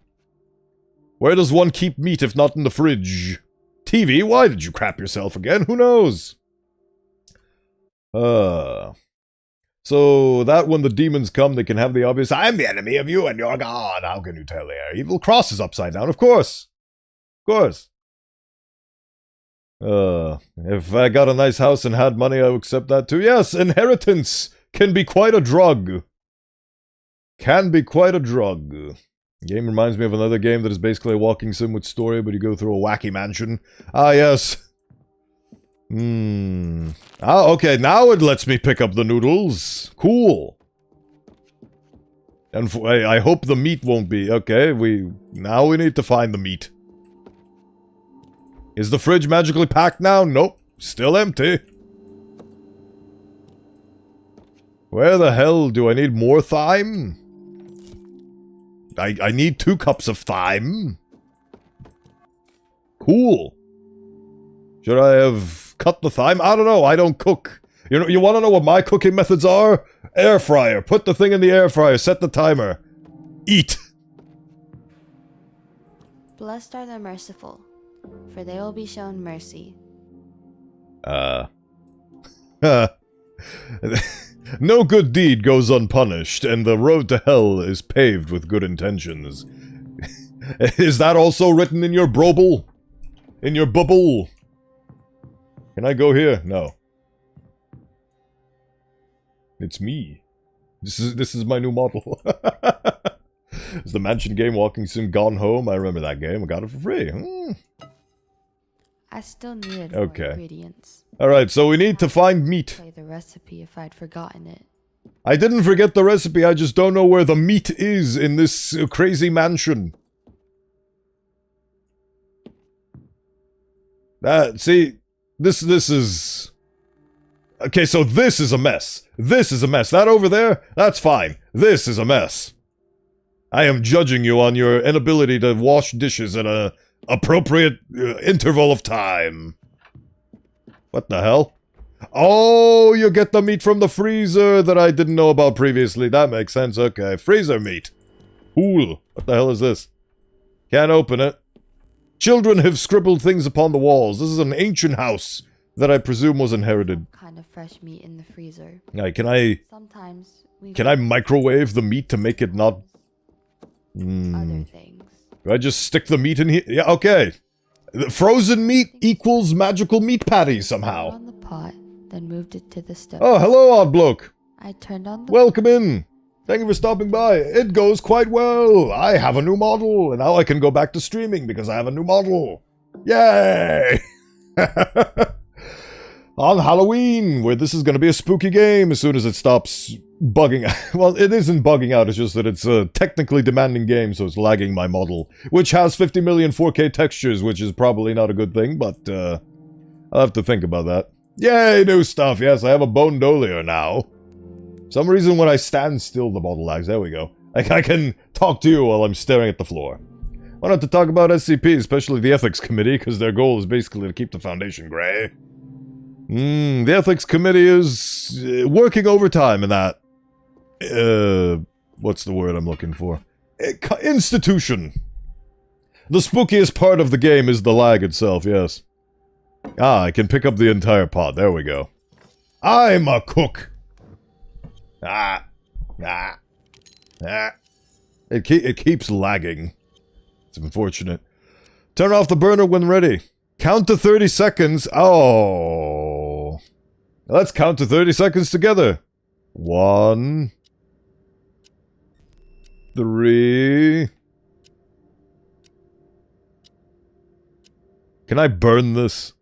Where does one keep meat if not in the fridge? TV, why did you crap yourself again? Who knows? So that when the demons come, they can have the obvious, I'm the enemy of you and your god. How can you tell they are evil? Cross is upside down, of course. Of course. If I got a nice house and had money, I would accept that too. Yes, inheritance can be quite a drug. Can be quite a drug. Game reminds me of another game that is basically a walking sim with story, but you go through a wacky mansion. Ah, yes. Ah, okay, now it lets me pick up the noodles. Cool. And I hope the meat won't be... Okay, now we need to find the meat. Is the fridge magically packed now? Nope. Still empty. Where the hell do I need more thyme? I need 2 cups of thyme. Cool. Should I have cut the thyme? I don't know. I don't cook. You want to know what my cooking methods are? Air fryer. Put the thing in the air fryer. Set the timer. Eat. Blessed are the merciful, for they will be shown mercy. No good deed goes unpunished, and the road to hell is paved with good intentions. Is that also written in your broble? In your bubble? Can I go here? No. It's me. This is my new model. It's the mansion game Walking Sim Gone Home. I remember that game. I got it for free. I still needed Okay. more ingredients. Alright, so we need to find meat. Play the recipe if I'd forgotten it. I didn't forget the recipe, I just don't know where the meat is in this crazy mansion. See, this is... Okay, so this is a mess. This is a mess. That over there, that's fine. This is a mess. I am judging you on your inability to wash dishes at a appropriate interval of time. What the hell? Oh, you get the meat from the freezer that I didn't know about previously. That makes sense. Okay, freezer meat. Cool. What the hell is this? Can't open it. Children have scribbled things upon the walls. This is an ancient house that I presume was inherited. Kind of fresh meat in the freezer. Right, can I Sometimes we can I microwave the meat to make it not... other things. Do I just stick the meat in here? Yeah, okay. The frozen meat equals magical meat patty somehow. On the pot, then moved it to the stove. Oh, hello, odd bloke. I turned on the Welcome in. Thank you for stopping by. It goes quite well. I have a new model, and now I can go back to streaming because I have a new model. Yay! On Halloween, where this is going to be a spooky game as soon as it stops bugging out. Well, it isn't bugging out, it's just that it's a technically demanding game, so it's lagging my model, which has 50 million 4K textures, which is probably not a good thing, but I'll have to think about that. Yay, new stuff. Yes, I have a bone dolier now. Some reason when I stand still, the model lags. There we go. I can talk to you while I'm staring at the floor. Wanted to talk about SCP, especially the Ethics Committee, because their goal is basically to keep the Foundation gray. The Ethics Committee is working overtime in that... what's the word I'm looking for? Institution. The spookiest part of the game is the lag itself, yes. Ah, I can pick up the entire pot. There we go. I'm a cook. It keeps lagging. It's unfortunate. Turn off the burner when ready. Count to 30 seconds. Oh. Let's count to 30 seconds together. 1, 3. Can I burn this?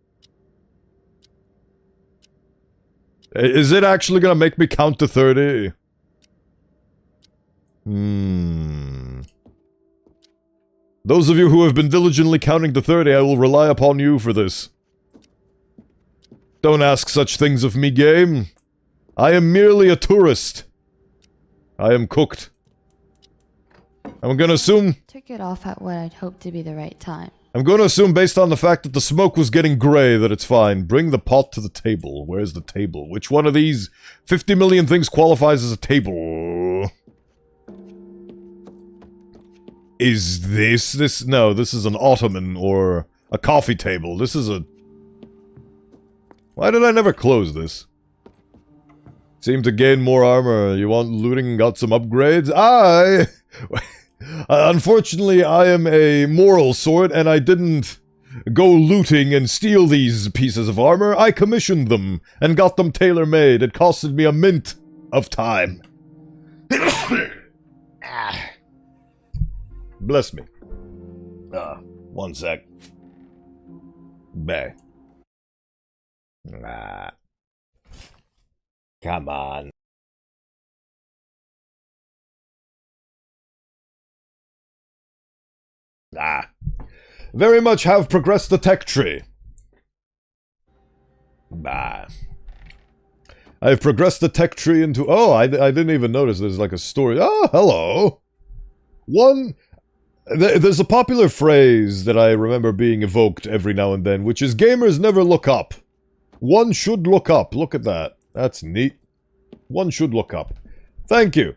Is it actually gonna make me count to 30? Those of you who have been diligently counting to 30, I will rely upon you for this. Don't ask such things of me, game. I am merely a tourist. I am cooked. I'm gonna assume... Took it off at what I'd hoped to be the right time. I'm gonna assume, based on the fact that the smoke was getting gray, that it's fine. Bring the pot to the table. Where's the table? Which one of these 50 million things qualifies as a table? Is this? No, this is an ottoman or a coffee table. This is a... Why did I never close this? Seem to gain more armor. You want looting? Got some upgrades? Unfortunately, I am a moral sort, and I didn't go looting and steal these pieces of armor. I commissioned them and got them tailor-made. It costed me a mint of time. Bless me. 1 sec. Bah. Come on. Very much have progressed the tech tree. Bah. I've progressed the tech tree into... Oh, I didn't even notice there's like a story. Oh, hello. There's a popular phrase that I remember being evoked every now and then, which is gamers never look up. One should look up. Look at that. That's neat. One should look up. Thank you.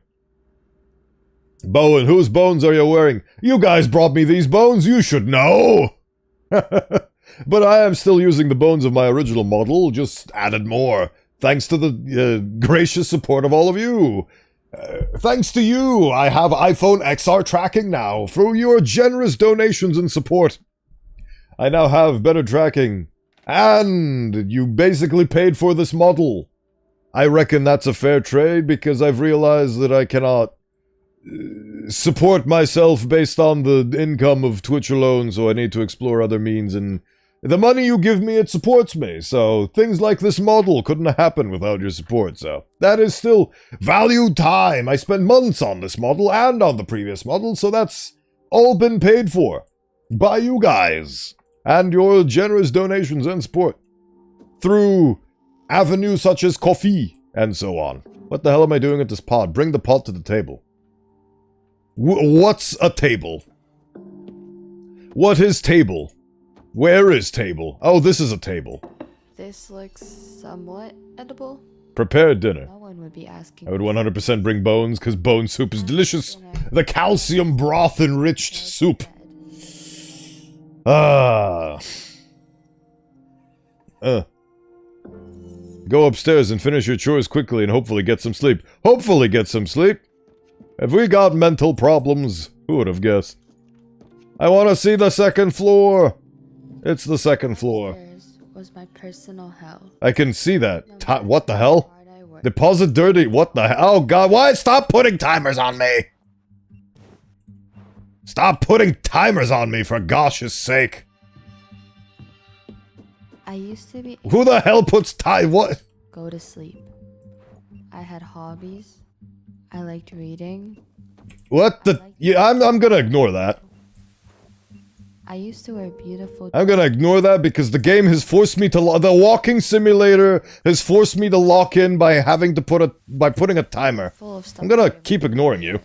Bowen, whose bones are you wearing? You guys brought me these bones, you should know! But I am still using the bones of my original model, just added more. Thanks to the gracious support of all of you. Thanks to you, I have iPhone XR tracking now, through your generous donations and support. I now have better tracking. And you basically paid for this model. I reckon that's a fair trade, because I've realized that I cannot support myself based on the income of Twitch alone, so I need to explore other means, and the money you give me, it supports me, so things like this model couldn't have happened without your support, so that is still valued time. I spent months on this model and on the previous model, so that's all been paid for by you guys and your generous donations and support through avenues such as coffee and so on. What the hell am I doing at this pod? Bring the pot to the table. What's a table? What is table? Where is table? Oh, this is a table. This looks somewhat edible. Prepare dinner. No one would be asking. I would 100% bring bones, because bone soup is delicious. The calcium broth enriched soup. Ah. Go upstairs and finish your chores quickly and hopefully get some sleep. Hopefully get some sleep. Have we got mental problems? Who would have guessed? I want to see the second floor. It's the second floor. Upstairs was my personal hell. I can see that. What the hell? Deposit dirty. What the hell? Oh god, why? Stop putting timers on me! Stop putting timers on me, for gosh's sake. I used to be Who the hell puts what? go to sleep. I had hobbies. I liked reading. What the? Yeah, I'm gonna ignore that. I used to wear beautiful. I'm gonna ignore that because the game has forced me to the walking simulator has forced me to lock in by having to putting a timer. Full of stuff. I'm gonna keep ignoring you.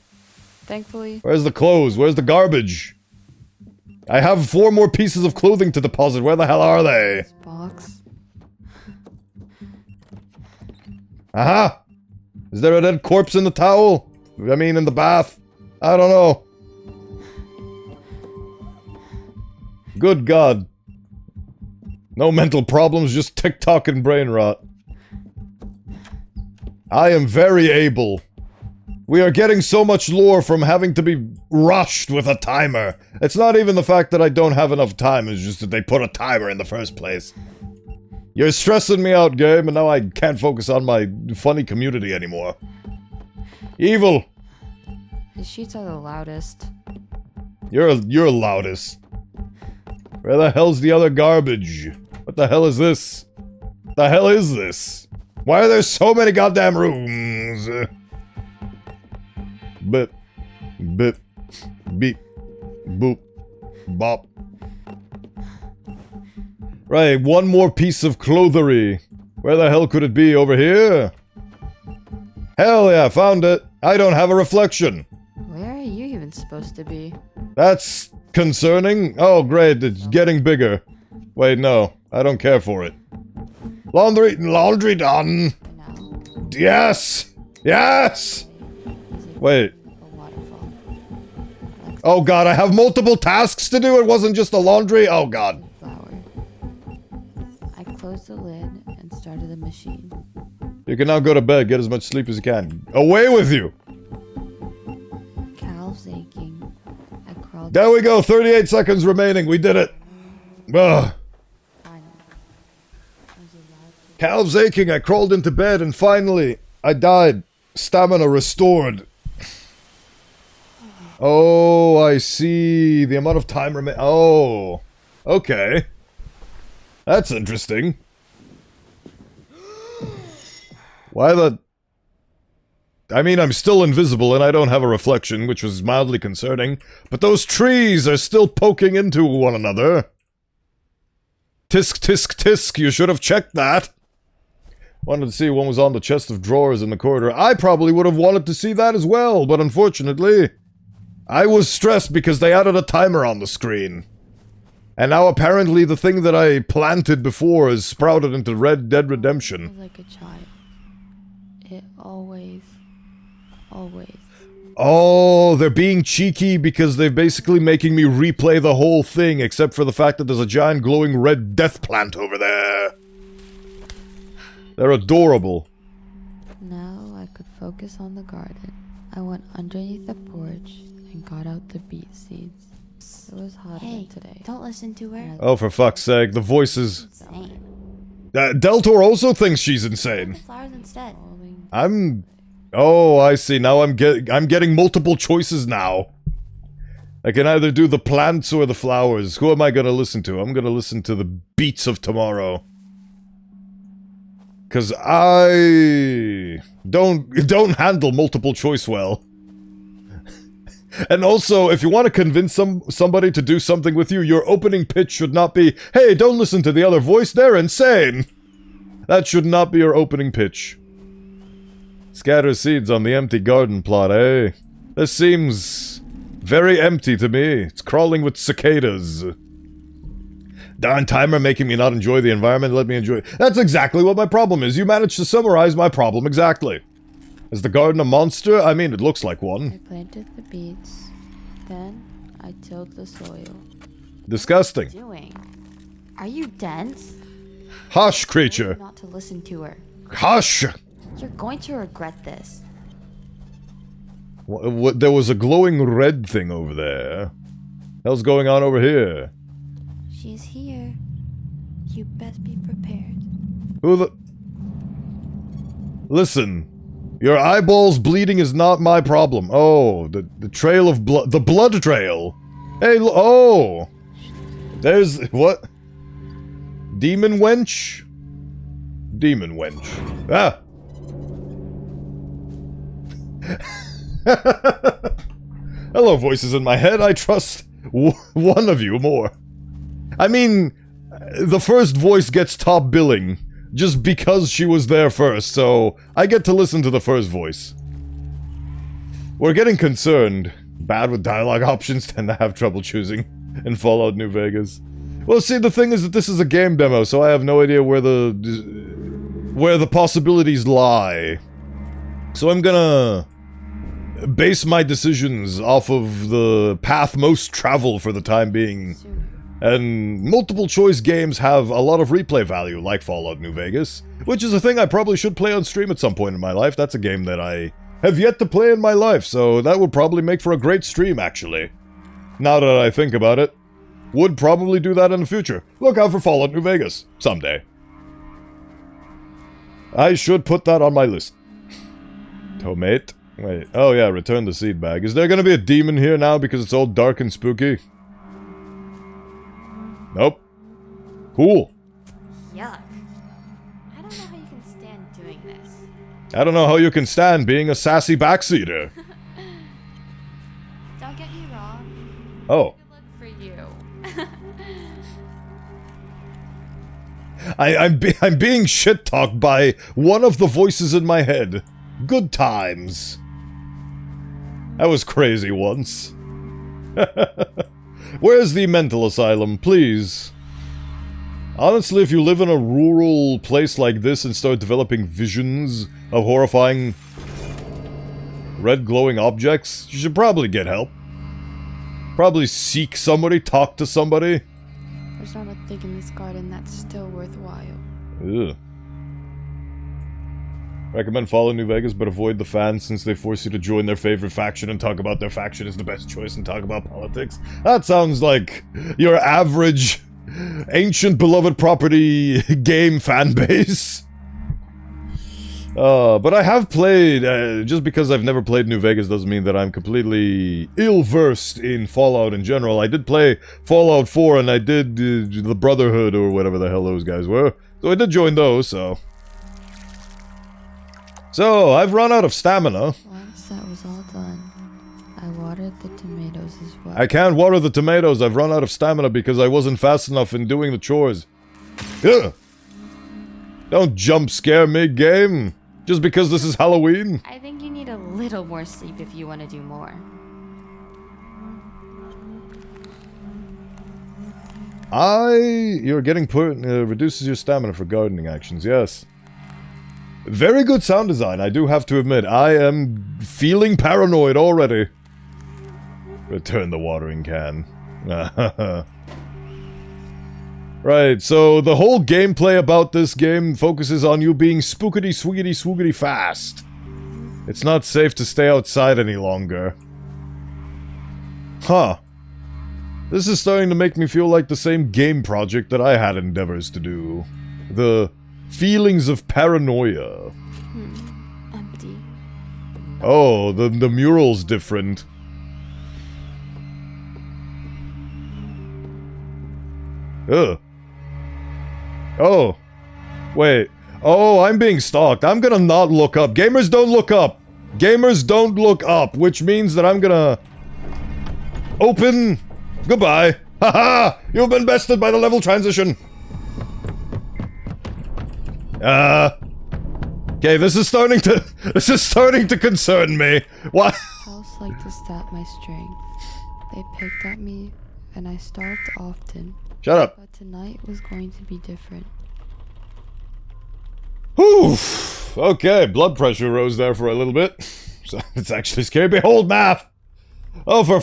Thankfully. Where's the clothes? Where's the garbage? I have 4 more pieces of clothing to deposit. Where the hell are they? This box. Aha! Is there a dead corpse in the towel? I mean, in the bath? I don't know. Good God. No mental problems, just TikTok and brain rot. I am very able. We are getting so much lore from having to be rushed with a timer. It's not even the fact that I don't have enough time, it's just that they put a timer in the first place. You're stressing me out, game, and now I can't focus on my funny community anymore. Evil! His sheets are the loudest. You're loudest. Where the hell's the other garbage? What the hell is this? The hell is this? Why are there so many goddamn rooms? Bip. Bip. Beep. Boop. Bop. Right, one more piece of clothery. Where the hell could it be? Over here? Hell yeah, found it. I don't have a reflection. Where are you even supposed to be? That's concerning. Oh, great, it's getting bigger. Wait, no, I don't care for it. Laundry done. Now. Yes! Yes! Wait. A waterfall. Oh god, I have multiple tasks to do? It wasn't just the laundry? Oh god. Flower. I closed the lid and started the machine. You can now go to bed, get as much sleep as you can. Away with you! Calves aching. I crawled. There we go, 38 seconds remaining, we did it. Ugh. Finally. I was allowed to. Calves aching, I crawled into bed, and finally, I died. Stamina restored. Oh, I see. The amount of time remaining. Oh. Okay. That's interesting. Why the... I mean, I'm still invisible and I don't have a reflection, which was mildly concerning. But those trees are still poking into one another. Tisk, tisk, tisk. You should have checked that. Wanted to see what was on the chest of drawers in the corridor. I probably would have wanted to see that as well, but unfortunately, I was stressed because they added a timer on the screen. And now apparently the thing that I planted before has sprouted into Red Dead Redemption. Like a child. It always. Oh, they're being cheeky because they're basically making me replay the whole thing, except for the fact that there's a giant glowing red death plant over there. They're adorable. Now I could focus on the garden. I went underneath the porch and got out the beet seeds. It was hot again today. Don't listen to her. Oh, for fuck's sake, the voices. Insane. Deltor also thinks she's insane. Flowers instead. Oh, I see. Now I'm getting multiple choices now. I can either do the plants or the flowers. Who am I gonna listen to? I'm gonna listen to the beats of tomorrow. Cause I don't handle multiple choice well. And also, if you want to convince somebody to do something with you, your opening pitch should not be, "Hey, don't listen to the other voice, they're insane." That should not be your opening pitch. Scatter seeds on the empty garden plot, eh? This seems very empty to me. It's crawling with cicadas. Darn timer making me not enjoy the environment. Let me enjoy it. That's exactly what my problem is. You managed to summarize my problem exactly. Is the garden a monster? I mean, it looks like one. I planted the beets. Then I tilled the soil. Disgusting. Doing? Are you dense? Hush, creature. Not to listen to her. Hush! You're going to regret this. What, there was a glowing red thing over there. Hell's going on over here? She's here. You best be prepared. Who the... Listen. Your eyeballs bleeding is not my problem. Oh, the trail of blood... The blood trail! Hey, oh! There's... What? Demon wench? Demon wench. Ah! Hello, voices in my head. I trust one of you more. I mean, the first voice gets top billing just because she was there first, so I get to listen to the first voice. We're getting concerned. Bad with dialogue options tend to have trouble choosing in Fallout New Vegas. Well, see, the thing is that this is a game demo, so I have no idea where the possibilities lie. So I'm gonna base my decisions off of the path most traveled for the time being. And multiple choice games have a lot of replay value, like Fallout New Vegas, which is a thing I probably should play on stream at some point in my life. That's a game that I have yet to play in my life, so that would probably make for a great stream, actually. Now that I think about it, would probably do that in the future. Look out for Fallout New Vegas, someday. I should put that on my list. Tomate? Wait, oh yeah, return the seed bag. Is there gonna be a demon here now because it's all dark and spooky? Nope. Cool. Yuck. I don't know how you can stand doing this. I don't know how you can stand being a sassy backseater. Don't get me wrong. Oh. Good luck for you. I'm being shit-talked by one of the voices in my head. Good times. That was crazy once. Where's the mental asylum, please? Honestly, if you live in a rural place like this and start developing visions of horrifying red glowing objects, you should probably get help. Probably seek somebody, talk to somebody. There's not a thing in this garden that's still worthwhile. Ugh. Recommend follow New Vegas, but avoid the fans since they force you to join their favorite faction and talk about their faction is the best choice and talk about politics. That sounds like your average ancient beloved property game fan base. But I have played, just because I've never played New Vegas doesn't mean that I'm completely ill-versed in Fallout in general. I did play Fallout 4 and I did the Brotherhood or whatever the hell those guys were. So I did join those, so... So, I've run out of stamina. Once that was all done, I watered the tomatoes as well. I can't water the tomatoes. I've run out of stamina because I wasn't fast enough in doing the chores. Ugh. Don't jump scare me, game. Just because this is Halloween. I think you need a little more sleep if you want to do more. You're getting reduces your stamina for gardening actions, yes. Very good sound design, I do have to admit. I am feeling paranoid already. Return the watering can. Right, so the whole gameplay about this game focuses on you being spookity swoogity swoogity fast. It's not safe to stay outside any longer. Huh. This is starting to make me feel like the same game project that I had endeavors to do. The feelings of paranoia. Empty. Oh, the mural's different. Ugh. Oh. Wait. Oh, I'm being stalked. I'm gonna not look up. Gamers don't look up. Gamers don't look up, which means that I'm gonna... Open... Goodbye. Haha! You've been bested by the level transition. Okay, this is starting to concern me. What? Owls like to stab my strength. They picked at me, and I starved often. Shut up. But tonight was going to be different. Whew. Okay, blood pressure rose there for a little bit. So it's actually scary. Behold math! Oh, for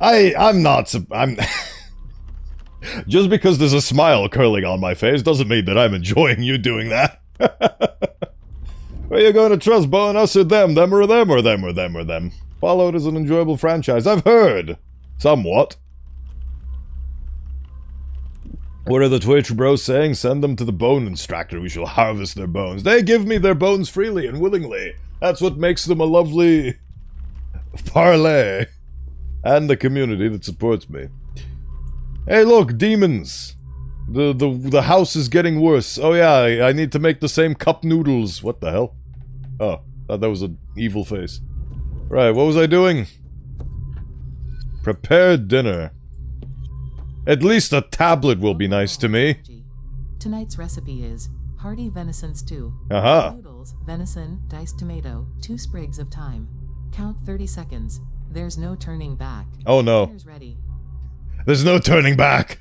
I'm not... I'm... Just because there's a smile curling on my face doesn't mean that I'm enjoying you doing that. Are you going to trust Bo and us or them? Them or them or them or them or them? Fallout is an enjoyable franchise. I've heard. Somewhat. What are the Twitch bros saying? Send them to the bone extractor. We shall harvest their bones. They give me their bones freely and willingly. That's what makes them a lovely... parlay. And the community that supports me. Hey, look, demons. The house is getting worse. Oh yeah, I need to make the same cup noodles. What the hell? Oh, thought that was an evil face. Right, what was I doing? Prepare dinner. At least a tablet will be nice to me. Tonight's recipe is hearty venison stew. Aha. Noodles, venison, diced tomato, 2 sprigs of thyme. Count 30 seconds. There's no turning back. Oh no. Dinner's ready. There's no turning back.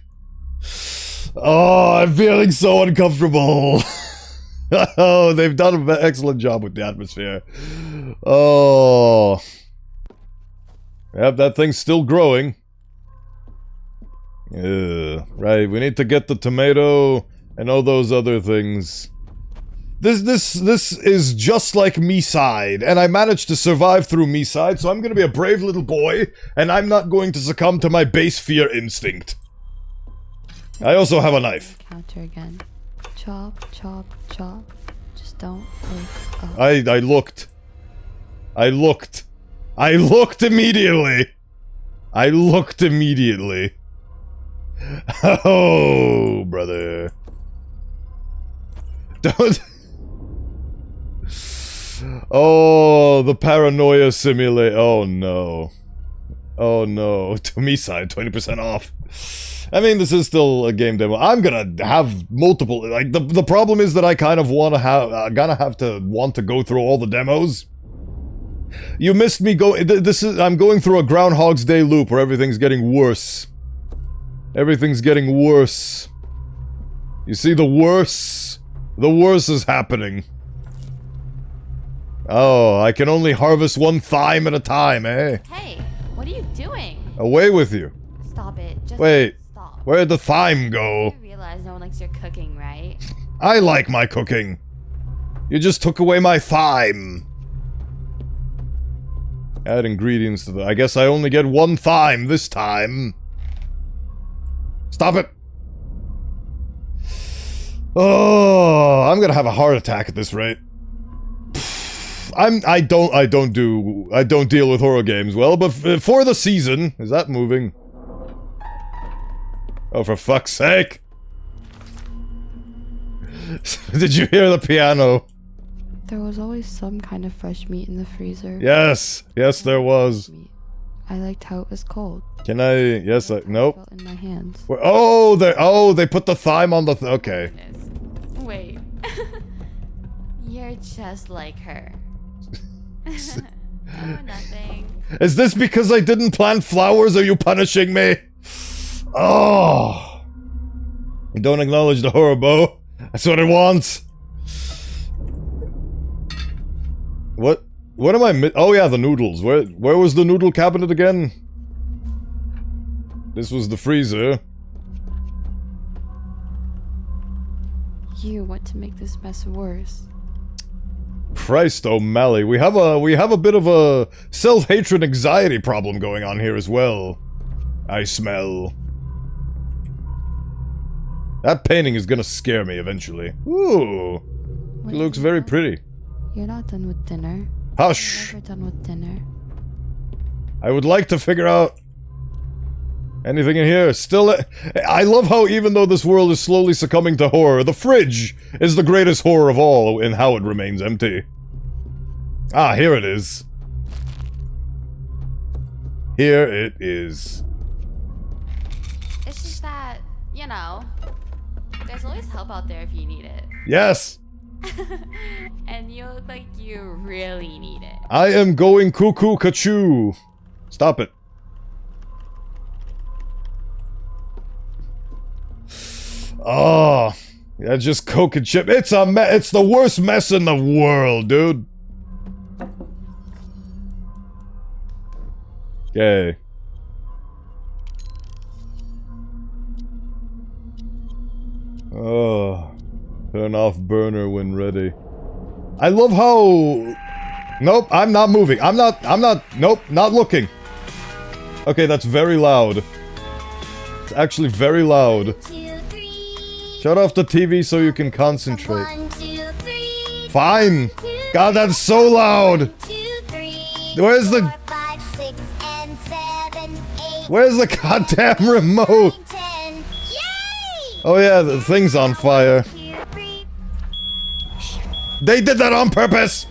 Oh, I'm feeling so uncomfortable. Oh, they've done an excellent job with the atmosphere. Oh. Yep, that thing's still growing. Right, we need to get the tomato and all those other things. This is just like me-side, and I managed to survive through me-side, so I'm gonna be a brave little boy, and I'm not going to succumb to my base fear instinct. I also have a knife. Counter again. Chop, chop, chop. Just don't look up. I looked. I looked. I looked immediately. I looked immediately. Oh, brother. Don't... Oh, the paranoia simulate. Oh no. Oh no. To me side, 20% off. I mean, this is still a game demo. I'm gonna have multiple. Like, the problem is that I kind of want to have. Gonna have to want to go through all the demos. You missed me go. I'm going through a Groundhog's Day loop where everything's getting worse. Everything's getting worse. You see, the worse is happening. Oh, I can only harvest one thyme at a time, eh? Hey, what are you doing? Away with you. Stop it. Just Wait, stop. where'd the thyme go? You realize no one likes your cooking, right? I like my cooking. You just took away my thyme. Add ingredients to the... I guess I only get one thyme this time. Stop it. Oh, I'm gonna have a heart attack at this rate. I don't deal with horror games well, but for the season... Is that moving? Oh, for fuck's sake! Did you hear the piano? There was always some kind of fresh meat in the freezer. Yes! Yes, there was. I liked how it was cold. Can I... Yes, nope. Felt in my hands. Oh, they put the thyme on the... Okay. Wait. You're just like her. Oh, nothing. Is this because I didn't plant flowers? Are you punishing me? Oh! Don't acknowledge the horror, Bo. That's what it wants. What? What am I oh yeah, the noodles. Where was the noodle cabinet again? This was the freezer. You want to make this mess worse. Christ O'Malley, we have a bit of a self-hatred anxiety problem going on here as well. I smell. That painting is gonna scare me eventually. Ooh, it looks very pretty. You're not done with dinner. Hush! You're never done with dinner. I would like to figure out anything in here. Still, I love how even though this world is slowly succumbing to horror, the fridge is the greatest horror of all in how it remains empty. Ah, here it is. Here it is. It's just that, you know, there's always help out there if you need it. Yes! And you look like you really need it. I am going cuckoo kachoo. Stop it. Oh, yeah, just Coke and chip. It's the worst mess in the world, dude. Okay. Oh, turn off burner when ready. I love how... Nope, I'm not moving. Nope, not looking. Okay, that's very loud. It's actually very loud. Shut off the TV so you can concentrate. Fine. God, that's so loud. Where's the... Where's the goddamn remote? Oh yeah, the thing's on fire. They did that on purpose!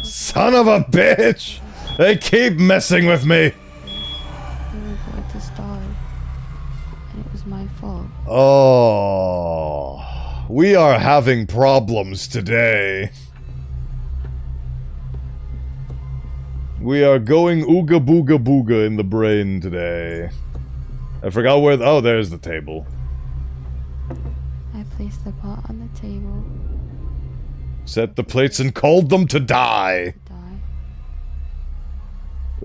Son of a bitch! They keep messing with me! They were going to starve. And it was my fault. Oh... We are having problems today. We are going ooga booga booga in the brain today. I forgot where... Oh, there's the table. I placed the pot on the table. Set the plates and called them to die. Die.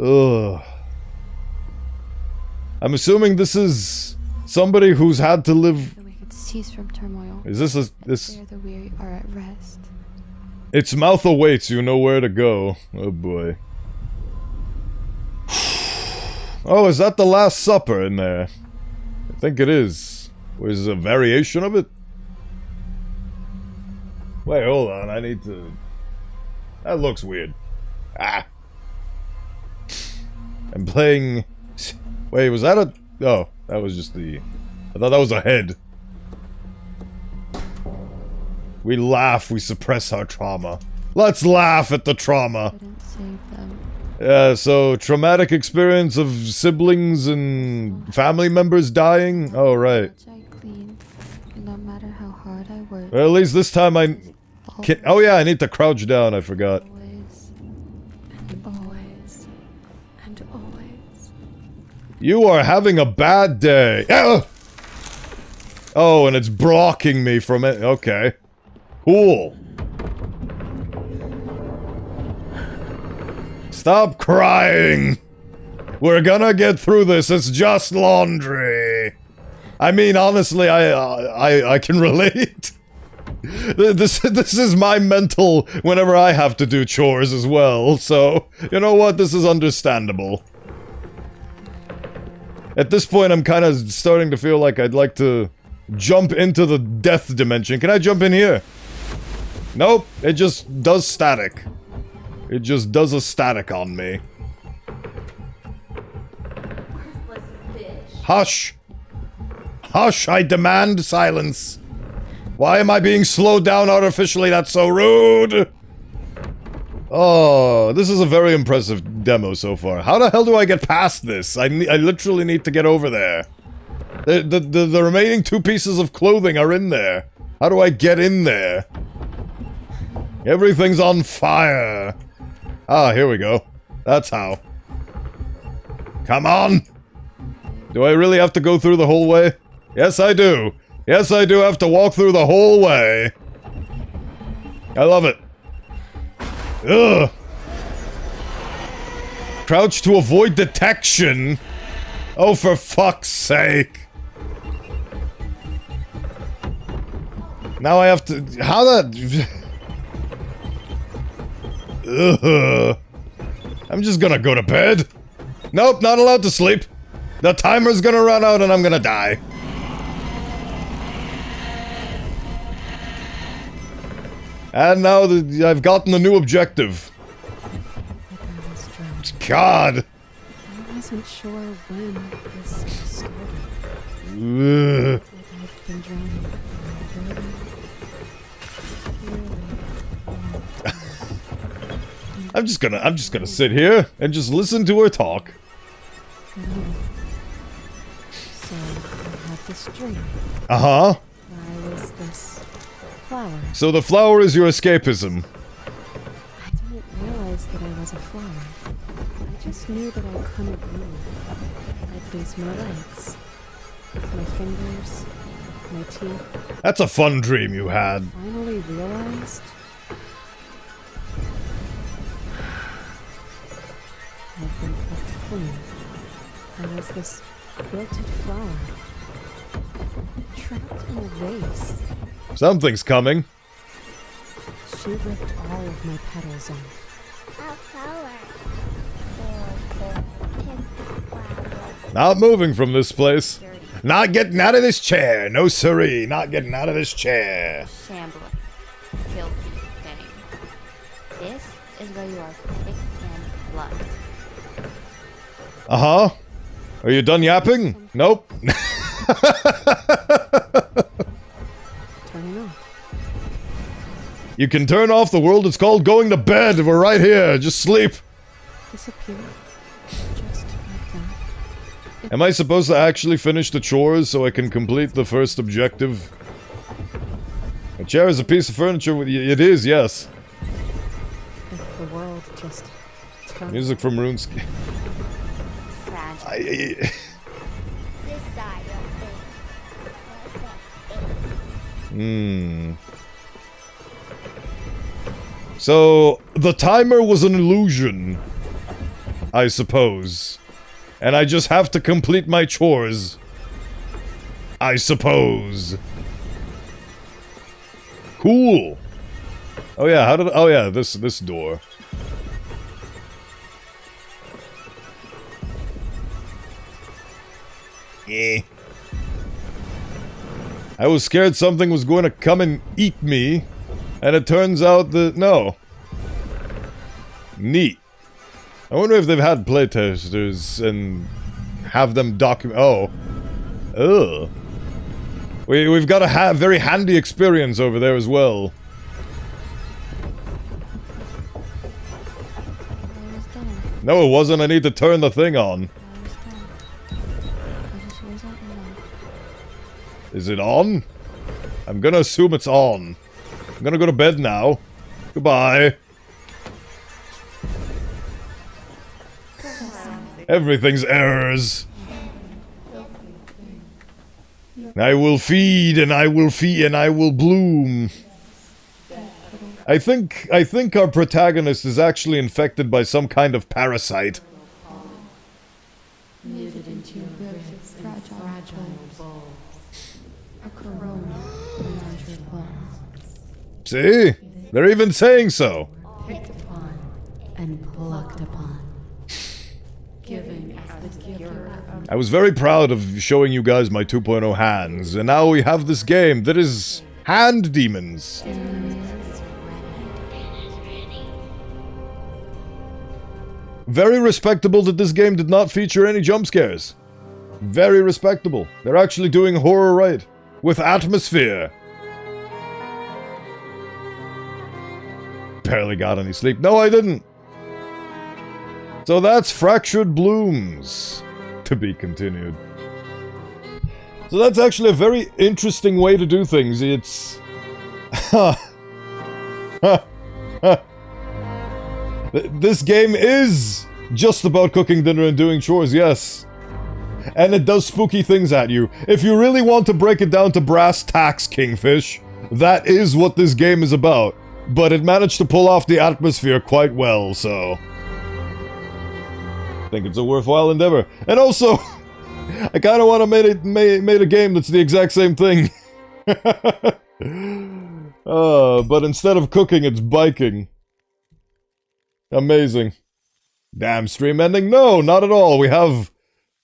Ugh. I'm assuming this is somebody who's had to live... The wicked cease from turmoil. Is this a... this... There the weary are at rest. Its mouth awaits, you know where to go. Oh boy. Oh, is that the Last Supper in there? I think it is. Was a variation of it? Wait, hold on, I need to... That looks weird. Ah! I'm playing... Wait, was that a... Oh, that was just the... I thought that was a head. We laugh, we suppress our trauma. Let's laugh at the trauma! Couldn't save them. Yeah, so traumatic experience of siblings and family members dying? Oh, right. Much I clean, and no matter how hard I work. Well, at least this time I can... Oh yeah, I need to crouch down, I forgot. Always, and always, and always. You are having a bad day. Ah! Oh, and it's blocking me from it. Okay. Cool. Stop crying! We're gonna get through this, it's just laundry! I mean, honestly, I can relate. This is my mental whenever I have to do chores as well, so, you know what, this is understandable. At this point, I'm kind of starting to feel like I'd like to jump into the death dimension. Can I jump in here? Nope, it just does static. It just does a static on me. Hush! Hush, I demand silence! Why am I being slowed down artificially? That's so rude! Oh, this is a very impressive demo so far. How the hell do I get past this? I literally need to get over there. The remaining 2 pieces of clothing are in there. How do I get in there? Everything's on fire! Ah, here we go. That's how. Come on! Do I really have to go through the whole way? Yes, I do. Yes, I do have to walk through the whole way. I love it. Ugh. Crouch to avoid detection. Oh, for fuck's sake. Now I have to... How that... Ugh. I'm just gonna go to bed. Nope, not allowed to sleep. The timer's gonna run out and I'm gonna die. And now I've gotten a new objective. God! I wasn't sure when this started. Ugh. I've been drowning for I'm just gonna sit here and just listen to her talk. So I had this dream. Uh-huh. I was this flower. So the flower is your escapism. I didn't realize that I was a flower. I just knew that I couldn't move. I'd lose my legs, my fingers, my teeth. That's a fun dream you had. Finally realized I've been kept clean. I was this wilted flower, trapped in a vase. Something's coming. She ripped all of my petals off. A flower. Not moving from this place. Not getting out of this chair. No siree. Not getting out of this chair. Shambling. Filthy thing. This is where you are picked and plucked. Uh-huh. Are you done yapping? Nope. Turning off. You can turn off the world. It's called going to bed. We're right here. Just sleep. Disappear. Just like that. Am I supposed to actually finish the chores so I can complete the first objective? A chair is a piece of furniture with it is, yes. If the world just turned. Music from RuneScape. Fragile. This side of it. So, the timer was an illusion, I suppose. And I just have to complete my chores. I suppose. Cool. Oh yeah, how did... Oh yeah, this door. Eh. I was scared something was going to come and eat me. And it turns out that... No. Neat. I wonder if they've had playtesters and have them document... Oh. Ugh. We've got a very handy experience over there as well. I was done. No, it wasn't. I need to turn the thing on. I was done. I just wasn't enough. Is it on? I'm gonna assume it's on. I'm gonna go to bed now. Goodbye. Everything's errors. I will feed and I will feed and I will bloom. I think our protagonist is actually infected by some kind of parasite. Muted into fragile bulbs. A corona around your bones. See? They're even saying so. Picked upon and plucked upon. Giving as the giver of I was very proud of showing you guys my 2.0 hands, and now we have this game that is hand demons. Very respectable that this game did not feature any jump scares. Very respectable. They're actually doing horror right. With atmosphere. Barely got any sleep. No, I didn't. So that's Fractured Blooms. To be continued. So that's actually a very interesting way to do things. It's... This game is Just about cooking dinner and doing chores, yes. And it does spooky things at you. If you really want to break it down to brass tacks, Kingfish, that is what this game is about. But it managed to pull off the atmosphere quite well, so... I think it's a worthwhile endeavor. And also, I kind of want to made a game that's the exact same thing. But instead of cooking, it's biking. Amazing. Damn, stream ending? No, not at all. We have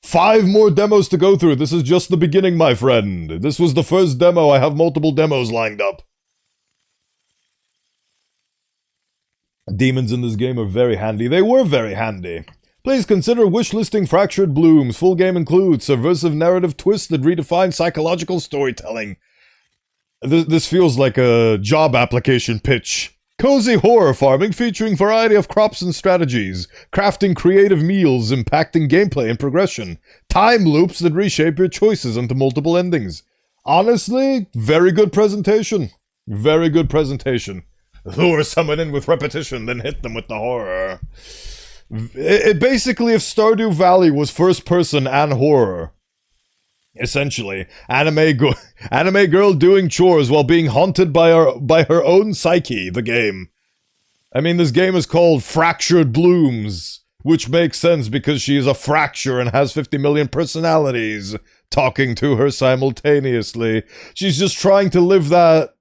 5 more demos to go through. This is just the beginning, my friend. This was the first demo. I have multiple demos lined up. Demons in this game are very handy. They were very handy. Please consider wishlisting Fractured Blooms. Full game includes subversive narrative twists that redefine psychological storytelling. This feels like a job application pitch. Cozy horror farming featuring variety of crops and strategies. Crafting creative meals impacting gameplay and progression. Time loops that reshape your choices into multiple endings. Honestly, very good presentation. Very good presentation. Lure someone in with repetition, then hit them with the horror. It basically, if Stardew Valley was first person and horror, essentially, anime girl doing chores while being haunted by her own psyche, the game. I mean, this game is called Fractured Blooms, which makes sense because she is a fracture and has 50 million personalities talking to her simultaneously. She's just trying to live that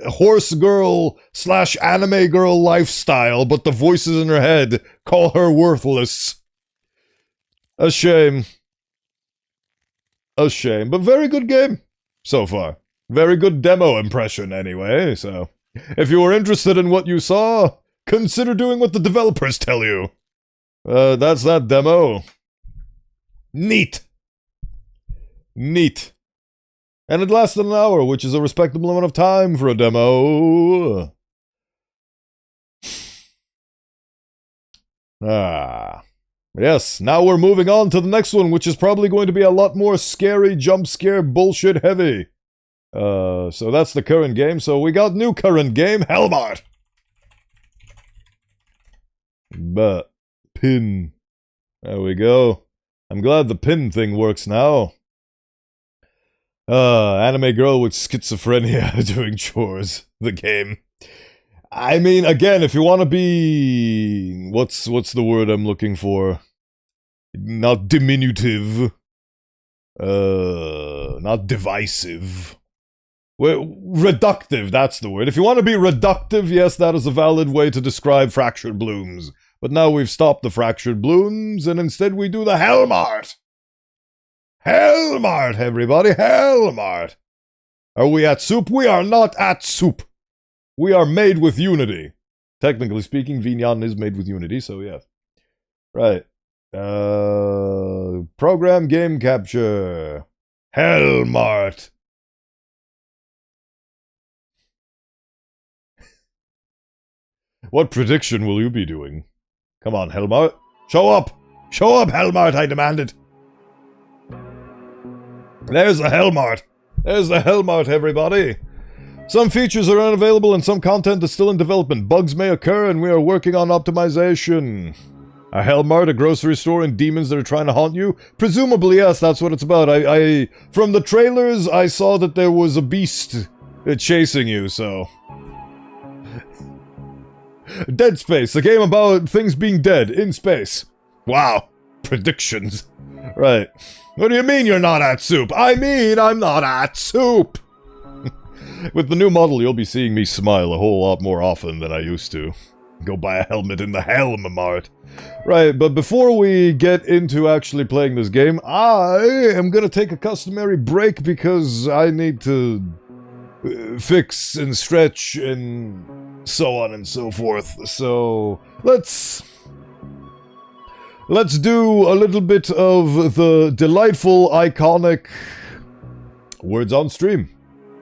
horse girl / anime girl lifestyle, but the voices in her head call her worthless. A shame. A shame, but very good game so far. Very good demo impression anyway, so if you were interested in what you saw, consider doing what the developers tell you. That's that demo. Neat. Neat. And it lasted an hour, which is a respectable amount of time for a demo. Yes, now we're moving on to the next one, which is probably going to be a lot more scary, jump scare, bullshit heavy. So that's the current game. So we got new current game, Hellmart. But, pin. There we go. I'm glad the pin thing works now. Anime girl with schizophrenia doing chores. The game. I mean, again, if you want to be... What's the word I'm looking for? Not diminutive. Not divisive. Well, reductive, that's the word. If you want to be reductive, yes, that is a valid way to describe Fractured Blooms. But now we've stopped the Fractured Blooms, and instead we do the Hellmart! Hellmart, everybody, Hellmart! Are we at soup? We are not at soup! We are made with Unity. Technically speaking, Vignan is made with Unity, so yeah. Right. Program game capture. Hellmart. What prediction will you be doing? Come on, Hellmart. Show up! Show up, Hellmart, I demand it! There's the Hellmart. There's the Hellmart, everybody. Some features are unavailable and some content is still in development. Bugs may occur and we are working on optimization. A Hellmart, a grocery store, and demons that are trying to haunt you? Presumably, yes, that's what it's about. From the trailers, I saw that there was a beast chasing you, so... Dead Space, a game about things being dead in space. Wow. Predictions. Right. What do you mean you're not at soup? I mean I'm not at soup! With the new model, you'll be seeing me smile a whole lot more often than I used to. Go buy a helmet in the Helmart. Right, but before we get into actually playing this game, I am gonna take a customary break because I need to fix and stretch and so on and so forth. So, let's do a little bit of the delightful, iconic words on stream.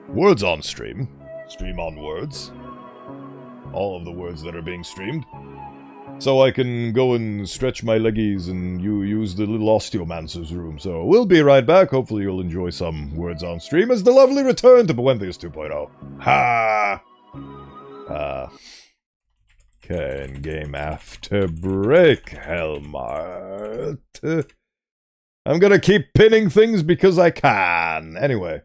Words on stream. Stream on words. All of the words that are being streamed. So I can go and stretch my leggies and you use the little Osteomancer's room. So we'll be right back. Hopefully you'll enjoy some words on stream as the lovely return to Bowenthius 2.0. Ha! Okay, in game after break, Helmart. I'm gonna keep pinning things because I can. Anyway.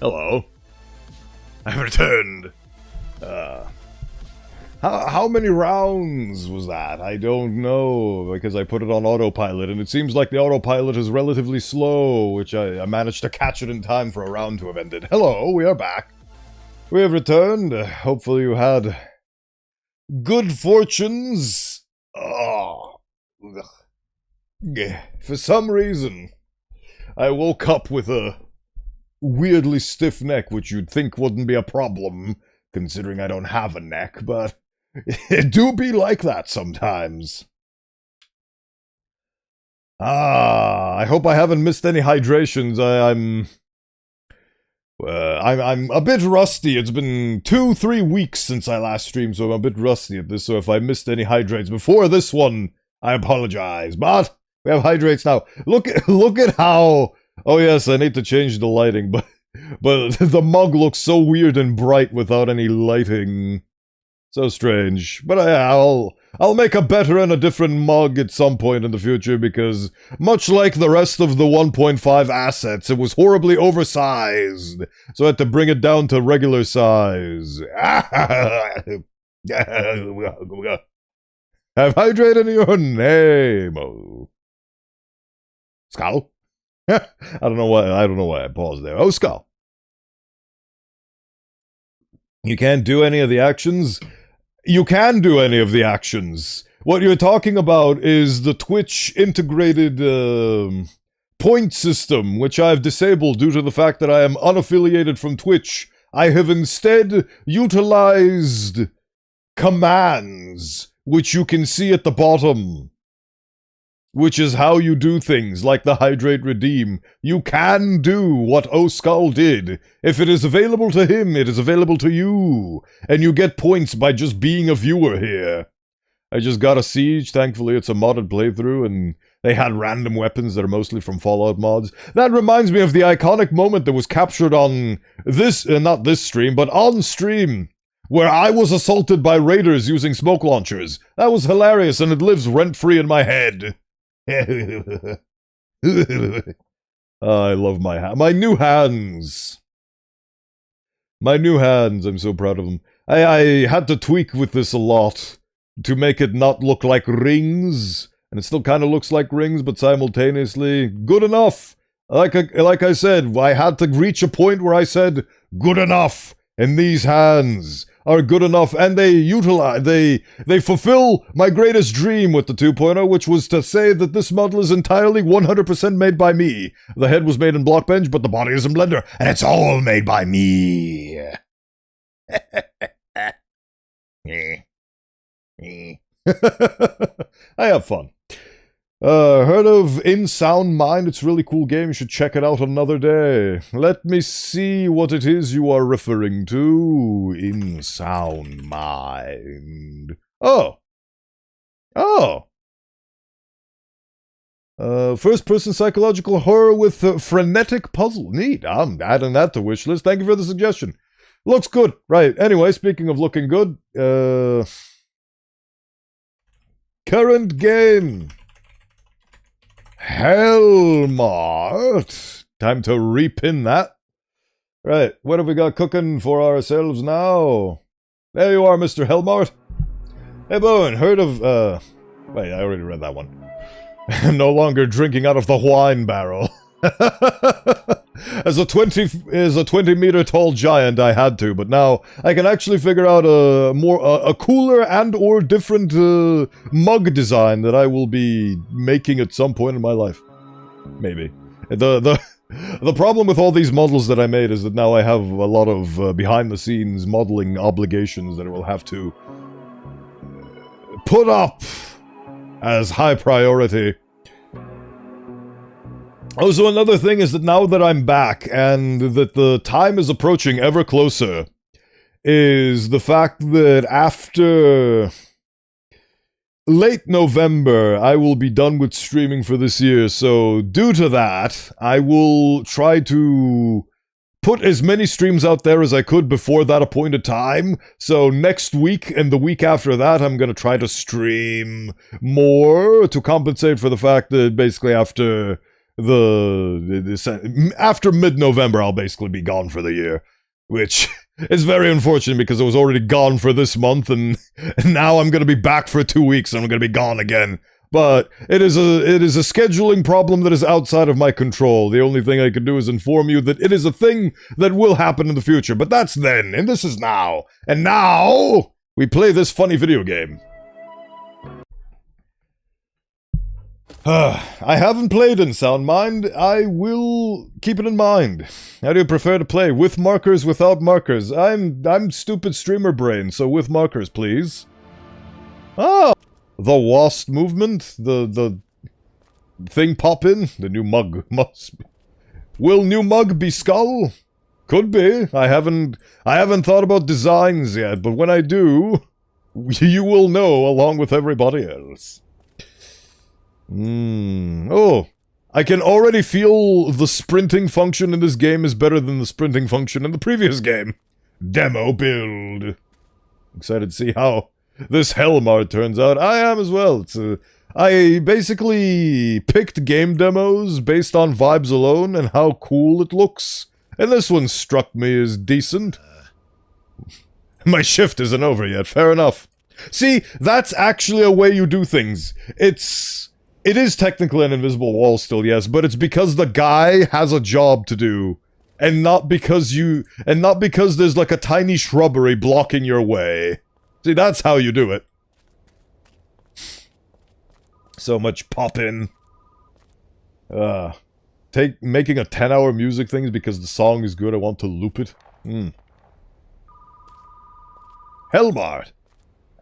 Hello. I've returned. How many rounds was that? I don't know, because I put it on autopilot, and it seems like the autopilot is relatively slow, which I managed to catch it in time for a round to have ended. Hello, we are back. We have returned. Hopefully you had good fortunes. Oh. For some reason, I woke up with a weirdly stiff neck, which you'd think wouldn't be a problem, considering I don't have a neck, but it do be like that sometimes. I hope I haven't missed any hydrations. I'm a bit rusty. It's been 2-3 weeks since I last streamed, so I'm a bit rusty at this, so if I missed any hydrates before this one, I apologize. But we have hydrates now. Look at how... Oh yes, I need to change the lighting, but the mug looks so weird and bright without any lighting. So strange. But I'll make a better and a different mug at some point in the future, because much like the rest of the 1.5 assets, it was horribly oversized. So I had to bring it down to regular size. Have hydrated in your name. Oh. Skull? I don't know why I paused there. Oh, Skull. You can't do any of the actions? You can do any of the actions. What you're talking about is the Twitch integrated point system, which I've disabled due to the fact that I am unaffiliated from Twitch. I have instead utilized commands, which you can see at the bottom, which is how you do things like the Hydrate Redeem. You can do what Skull did. If it is available to him, it is available to you. And you get points by just being a viewer here. I just got a Siege. Thankfully, it's a modded playthrough, and they had random weapons that are mostly from Fallout mods. That reminds me of the iconic moment that was captured on this, not this stream, but on stream, where I was assaulted by raiders using smoke launchers. That was hilarious, and it lives rent-free in my head. I love my new hands. My new hands, I'm so proud of them. I had to tweak with this a lot to make it not look like rings, and it still kind of looks like rings, but simultaneously good enough. Like I said, I had to reach a point where I said good enough, and these hands are good enough, and they fulfill my greatest dream with the 2.0, which was to say that this model is entirely 100% made by me. The head was made in Blockbench, but the body is in Blender, and it's all made by me. I have fun. Heard of In Sound Mind? It's a really cool game. You should check it out another day. Let me see what it is you are referring to. In Sound Mind. Oh. First-person psychological horror with frenetic puzzle. Neat. I'm adding that to wishlist. Thank you for the suggestion. Looks good. Right. Anyway, speaking of looking good, current game. Hellmart. Time to repin that. Right, what have we got cooking for ourselves now? There you are, Mr. Hellmart. Hey, Bowen, heard of, wait, I already read that one. No longer drinking out of the wine barrel. As a 20-meter tall giant, I had to, but now I can actually figure out a cooler and or different mug design that I will be making at some point in my life. Maybe. The problem with all these models that I made is that now I have a lot of behind-the-scenes modeling obligations that I will have to put up as high priority. Also, another thing is that now that I'm back, and that the time is approaching ever closer, is the fact that after late November, I will be done with streaming for this year, so due to that, I will try to put as many streams out there as I could before that appointed time. So next week and the week after that, I'm going to try to stream more to compensate for the fact that basically after after mid-November, I'll basically be gone for the year, which is very unfortunate because I was already gone for this month, and now I'm going to be back for 2 weeks, and I'm going to be gone again. But it is a scheduling problem that is outside of my control. The only thing I can do is inform you that it is a thing that will happen in the future, but that's then, and this is now. And now, we play this funny video game. I haven't played in Soundmind. I will keep it in mind. How do you prefer to play? With markers, without markers? I'm stupid streamer brain, so with markers, please. Oh! The wasp movement? The thing pop in? The new mug must... Will new mug be skull? Could be. I haven't thought about designs yet, but when I do, you will know along with everybody else. Oh, I can already feel the sprinting function in this game is better than the sprinting function in the previous game. Demo build. Excited to see how this Helmar turns out. I am as well. I basically picked game demos based on vibes alone and how cool it looks. And this one struck me as decent. My shift isn't over yet, fair enough. See, that's actually a way you do things. It is technically an invisible wall still, yes, but it's because the guy has a job to do. And not because there's like a tiny shrubbery blocking your way. See, that's how you do it. So much pop-in. Making a 10-hour music thing is because the song is good, I want to loop it. Helmar,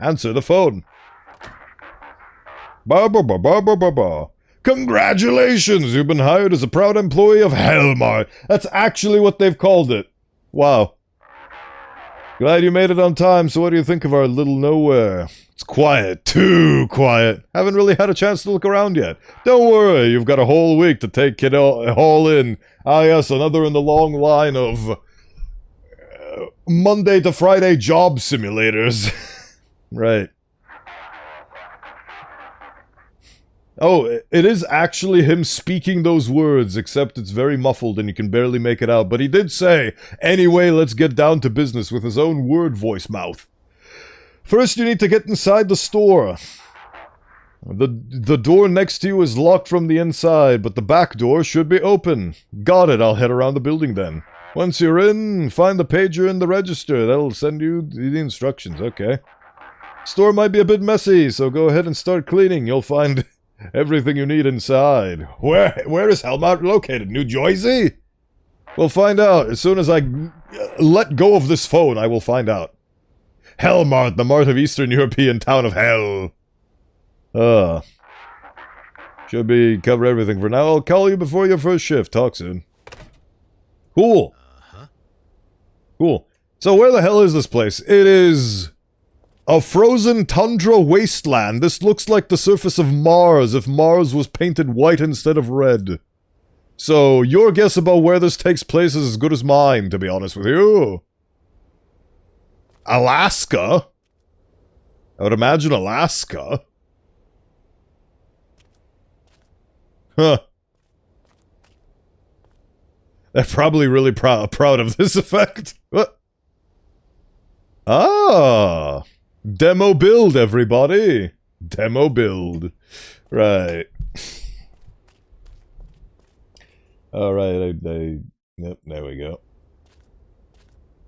answer the phone. Ba. Congratulations, you've been hired as a proud employee of Helmar. That's actually what they've called it. Wow. Glad you made it on time, so what do you think of our little nowhere? It's quiet, too quiet. Haven't really had a chance to look around yet. Don't worry, you've got a whole week to take it all in. Ah yes, another in the long line of Monday to Friday job simulators. Right. Oh, it is actually him speaking those words, except it's very muffled and you can barely make it out. But he did say, anyway, let's get down to business with his own word voice mouth. First, you need to get inside the store. The door next to you is locked from the inside, but the back door should be open. Got it, I'll head around the building then. Once you're in, find the pager in the register. That'll send you the instructions, okay. Store might be a bit messy, so go ahead and start cleaning. You'll find everything you need inside. Where is Helmar located? New Jersey? We'll find out. As soon as I let go of this phone, I will find out. Helmar, the mart of Eastern European town of hell. Should be cover everything for now. I'll call you before your first shift. Talk soon. Cool. Cool. So where the hell is this place? It is a frozen tundra wasteland. This looks like the surface of Mars if Mars was painted white instead of red. So your guess about where this takes place is as good as mine, to be honest with you. Alaska? I would imagine Alaska. Huh. They're probably really proud of this effect. What? Ah! Demo build, everybody! Demo build. Right. Alright, yep, there we go.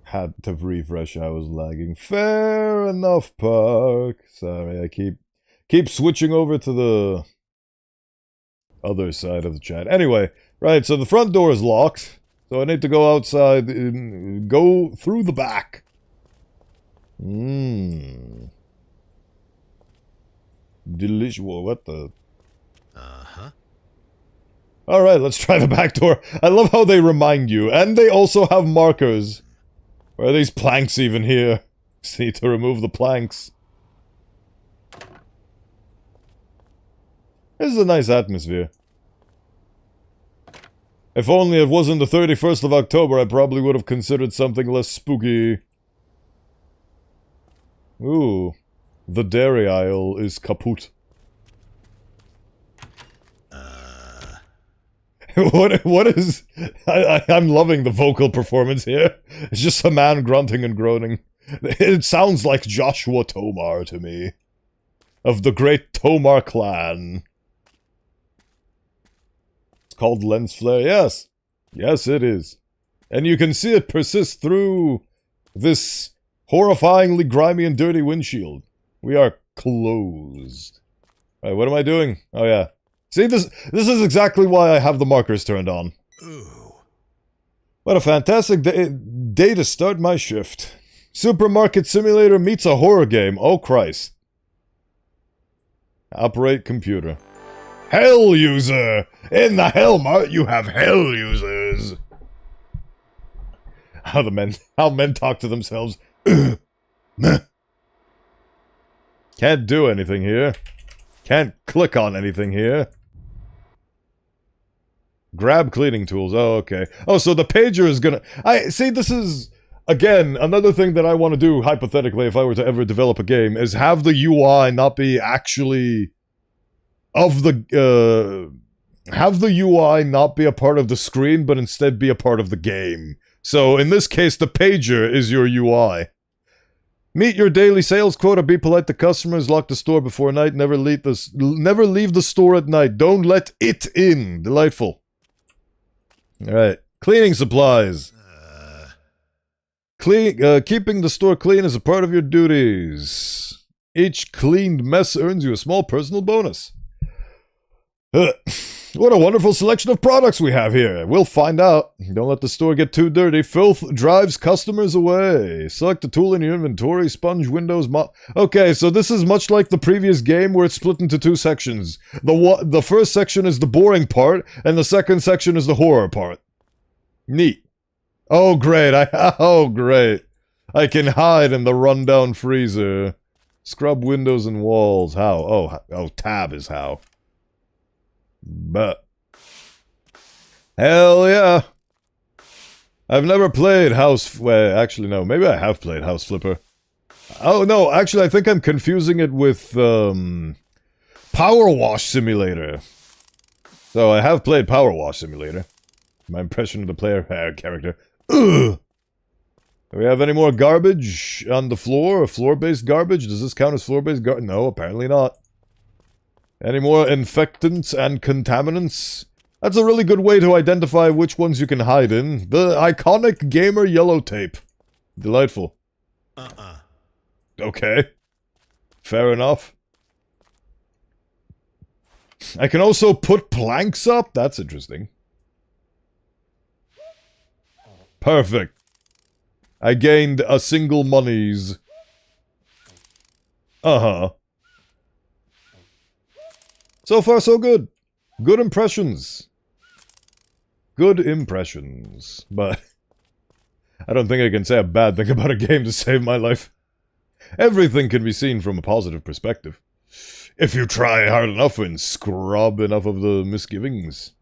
Had to refresh, I was lagging. Fair enough, Park. Sorry, I keep switching over to the other side of the chat. Anyway, right, so the front door is locked. So I need to go outside and go through the back. Delicious. What the? Alright, let's try the back door. I love how they remind you. And they also have markers. Where are these planks even here? Just need to remove the planks. This is a nice atmosphere. If only it wasn't the 31st of October, I probably would have considered something less spooky. Ooh. The dairy aisle is kaput. What is... I'm loving the vocal performance here. It's just a man grunting and groaning. It sounds like Joshua Tomar to me. Of the great Tomar clan. It's called lens flare, yes. Yes, it is. And you can see it persist through this horrifyingly grimy and dirty windshield. We are closed. Alright, what am I doing? Oh yeah. See, this is exactly why I have the markers turned on. Ooh. What a fantastic day to start my shift. Supermarket simulator meets a horror game. Oh Christ. Operate computer. Hell user! In the Hell Mart you have hell users! How men talk to themselves. Meh. Can't do anything here. Can't click on anything here. Grab cleaning tools. Oh, okay. Oh, so the pager is gonna... See, this is... Again, another thing that I want to do, hypothetically, if I were to ever develop a game, is have the UI not be actually... Have the UI not be a part of the screen, but instead be a part of the game. So, in this case, the pager is your UI. Meet your daily sales quota, be polite to customers, lock the store before night, never leave the store at night, don't let it in. Delightful. Alright, cleaning supplies. Keeping the store clean is a part of your duties. Each cleaned mess earns you a small personal bonus. What a wonderful selection of products we have here. We'll find out. Don't let the store get too dirty. Filth drives customers away. Select a tool in your inventory. Sponge, windows, Okay, so this is much like the previous game where it's split into two sections. The first section is the boring part, and the second section is the horror part. Neat. Oh, great. Oh, great. I can hide in the rundown freezer. Scrub windows and walls. How? Oh, tab is how. But hell yeah. I've never played House... Well, actually, no. Maybe I have played House Flipper. Oh, no. Actually, I think I'm confusing it with, Power Wash Simulator. So, I have played Power Wash Simulator. My impression of the player character. Ugh! Do we have any more garbage on the floor? Floor-based garbage? Does this count as floor-based garbage? No, apparently not. Any more infectants and contaminants? That's a really good way to identify which ones you can hide in. The iconic gamer yellow tape. Delightful. Okay. Fair enough. I can also put planks up? That's interesting. Perfect. I gained a single monies. Uh-huh. So far, so good. Good impressions. Good impressions. But I don't think I can say a bad thing about a game to save my life. Everything can be seen from a positive perspective. If you try hard enough and scrub enough of the misgivings.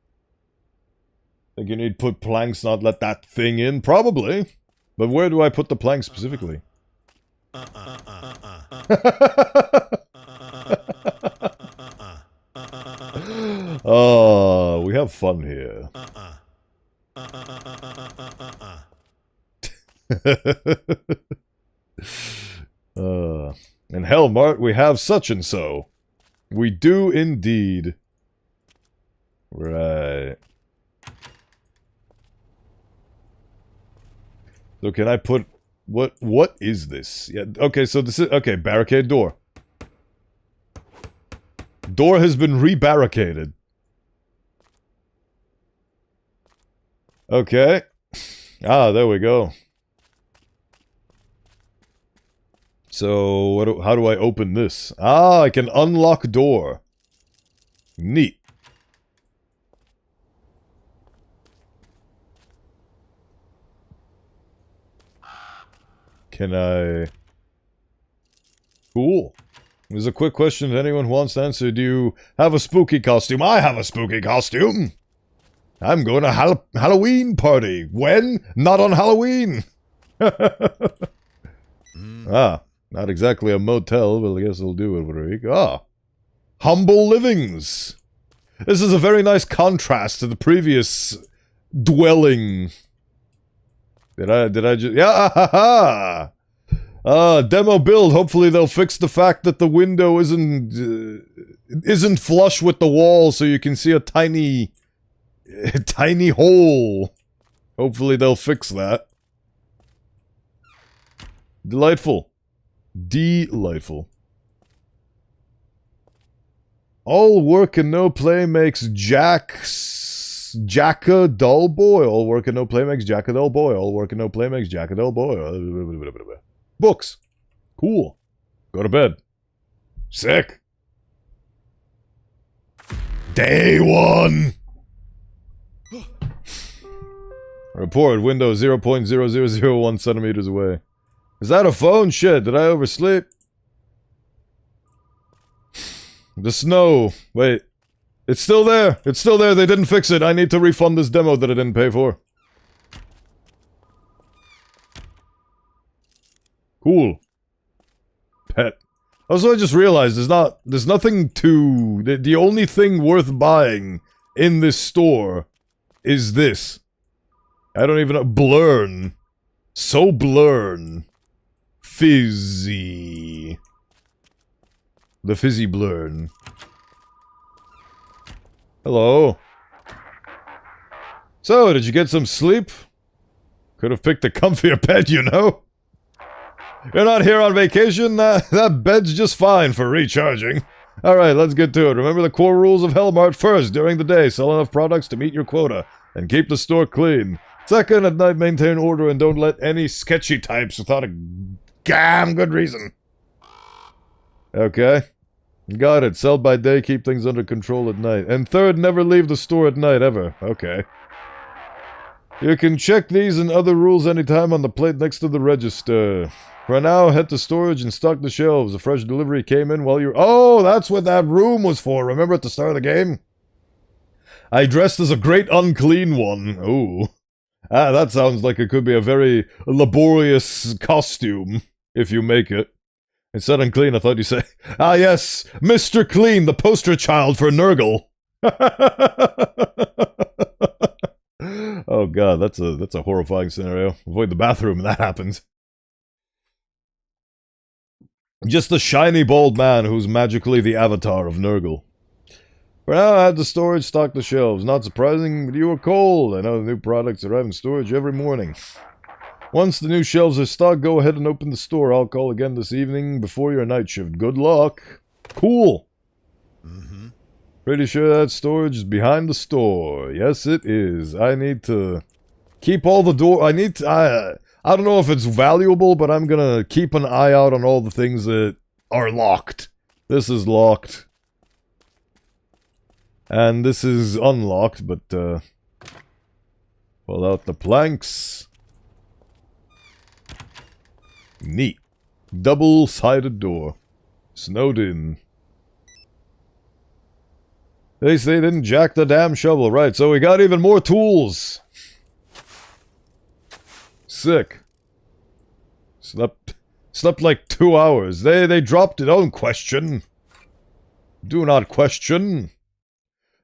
Think you need put planks, not let that thing in? Probably. But where do I put the planks specifically? Oh, we have fun here. In Hell Mart, we have such and so. We do indeed. Right. So can I put... What is this? Yeah, okay, so this is... Okay, barricade door. Door has been re-barricaded. Okay. Ah, there we go. So, how do I open this? Ah, I can unlock door. Neat. Can I... Cool. There's a quick question to anyone who wants to answer. Do you have a spooky costume? I have a spooky costume! I'm going to Halloween party. When? Not on Halloween! Ah, not exactly a motel, but I guess I'll do it for a week. Ah. Humble Livings! This is a very nice contrast to the previous dwelling. Did I just... Yeah, ha ha! Demo build. Hopefully they'll fix the fact that the window isn't flush with the wall, so you can see a tiny hole. Hopefully they'll fix that. Delightful. Delightful. All work and no play makes Jack a dull boy. All work and no play makes Jack a dull boy. All work and no play makes Jack a dull boy. Books. Cool. Go to bed. Sick. Day 1. Report. Window 0.0001 centimeters away. Is that a phone? Shit, did I oversleep? The snow. Wait. It's still there. It's still there. They didn't fix it. I need to refund this demo that I didn't pay for. Cool. Pet. Also, I just realized there's nothing to... The only thing worth buying in this store is this. I don't even know. Blurn. So blurn. Fizzy. The fizzy blurn. Hello. So, did you get some sleep? Could have picked a comfier bed, you know? You're not here on vacation? That bed's just fine for recharging. Alright, let's get to it. Remember the core rules of Hellmart. First, during the day, sell enough products to meet your quota, and keep the store clean. Second, at night, maintain order and don't let any sketchy types without a damn good reason. Okay. Got it. Sell by day, keep things under control at night. And third, never leave the store at night, ever. Okay. You can check these and other rules anytime on the plate next to the register. For now, head to storage and stock the shelves. A fresh delivery came in while you're... Oh, that's what that room was for. Remember at the start of the game? I dressed as a great unclean one. Ooh. Ah, that sounds like it could be a very laborious costume, if you make it. Instead of unclean, I thought you say, ah yes, Mr. Clean, the poster child for Nurgle. Oh god, that's a horrifying scenario. Avoid the bathroom when that happens. Just a shiny bald man who's magically the avatar of Nurgle. For now, add the storage, stock the shelves. Not surprising, but you are cold. I know the new products arrive in storage every morning. Once the new shelves are stocked, go ahead and open the store. I'll call again this evening before your night shift. Good luck. Cool. Pretty sure that storage is behind the store. Yes, it is. I need to keep all the door... I need to... I don't know if it's valuable, but I'm gonna keep an eye out on all the things that are locked. This is locked. And this is unlocked, but, pull out the planks. Neat. Double-sided door. Snowed in. They say they didn't jack the damn shovel. Right, so we got even more tools. Sick. Slept like 2 hours. They dropped it. Don't question. Do not question.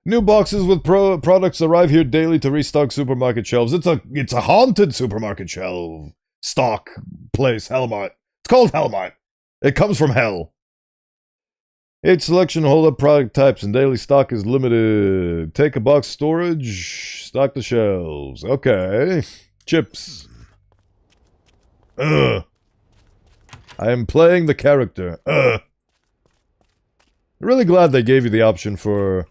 New boxes with products arrive here daily to restock supermarket shelves. It's a haunted supermarket shelf stock place, Hellmart. It's called Hellmart. It comes from hell. 8 selection hold up product types and daily stock is limited. Take a box storage, stock the shelves. Okay. Chips. I am playing the character. I'm really glad they gave you the option for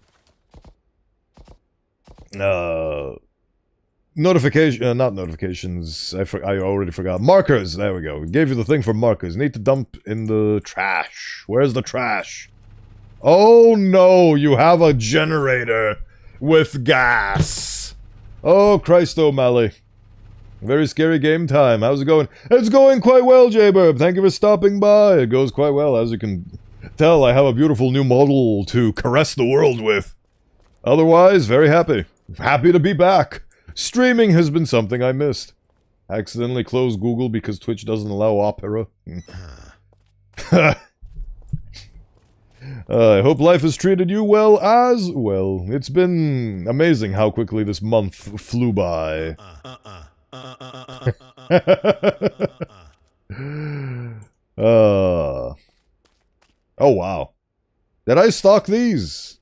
notification, not notifications, I already forgot. Markers, there we go. We gave you the thing for markers. Need to dump in the trash. Where's the trash? Oh no, you have a generator with gas. Oh, Christ O'Malley. Very scary game time. How's it going? It's going quite well, J-Burb. Thank you for stopping by. It goes quite well. As you can tell, I have a beautiful new model to caress the world with. Otherwise, very happy. Happy to be back. Streaming has been something I missed. Accidentally closed Google because Twitch doesn't allow Opera. I hope life has treated you well as well. It's been amazing how quickly this month flew by. Oh, wow. Did I stock these?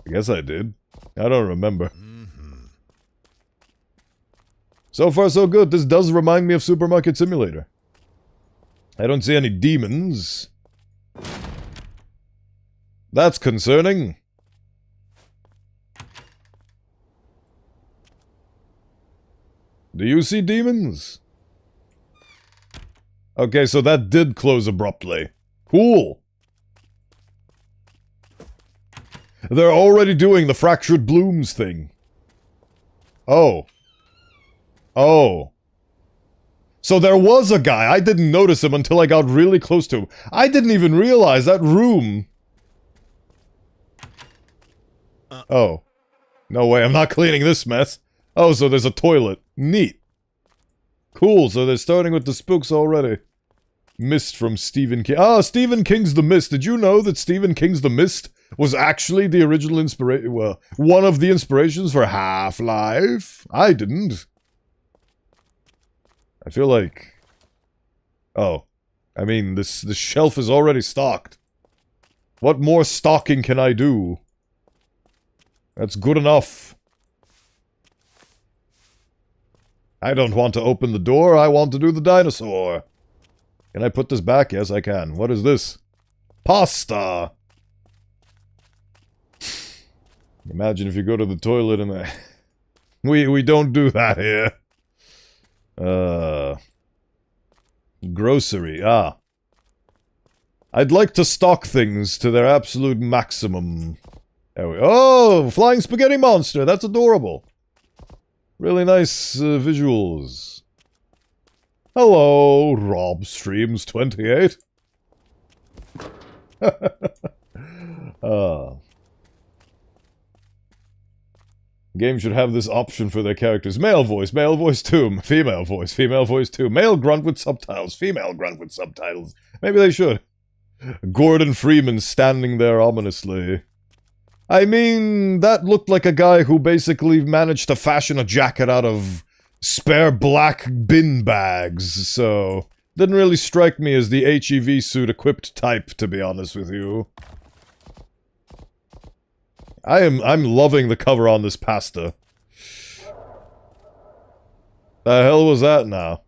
I guess I did. I don't remember. So far, so good. This does remind me of Supermarket Simulator. I don't see any demons. That's concerning. Do you see demons? Okay, so that did close abruptly. Cool. They're already doing the fractured blooms thing. Oh. Oh. So there was a guy. I didn't notice him until I got really close to him. I didn't even realize that room. Oh. No way, I'm not cleaning this mess. Oh, so there's a toilet. Neat. Cool, so they're starting with the spooks already. Mist from Stephen King. Ah, Stephen King's The Mist. Did you know that Stephen King's The Mist was actually the original inspiration? Well, one of the inspirations for Half-Life? I didn't. I feel like... Oh. I mean, this shelf is already stocked. What more stocking can I do? That's good enough. I don't want to open the door, I want to do the dinosaur. Can I put this back? Yes, I can. What is this? Pasta! Imagine if you go to the toilet and... We don't do that here. Grocery, ah. I'd like to stock things to their absolute maximum. There we go. Oh, flying spaghetti monster, that's adorable. Really nice visuals. Hello, Rob Streams 28. Game should have this option for their characters. Male voice 2, female voice 2, male grunt with subtitles, female grunt with subtitles. Maybe they should. Gordon Freeman standing there ominously. I mean, that looked like a guy who basically managed to fashion a jacket out of spare black bin bags, so... Didn't really strike me as the HEV suit-equipped type, to be honest with you. I'm loving the cover on this pasta. The hell was that now?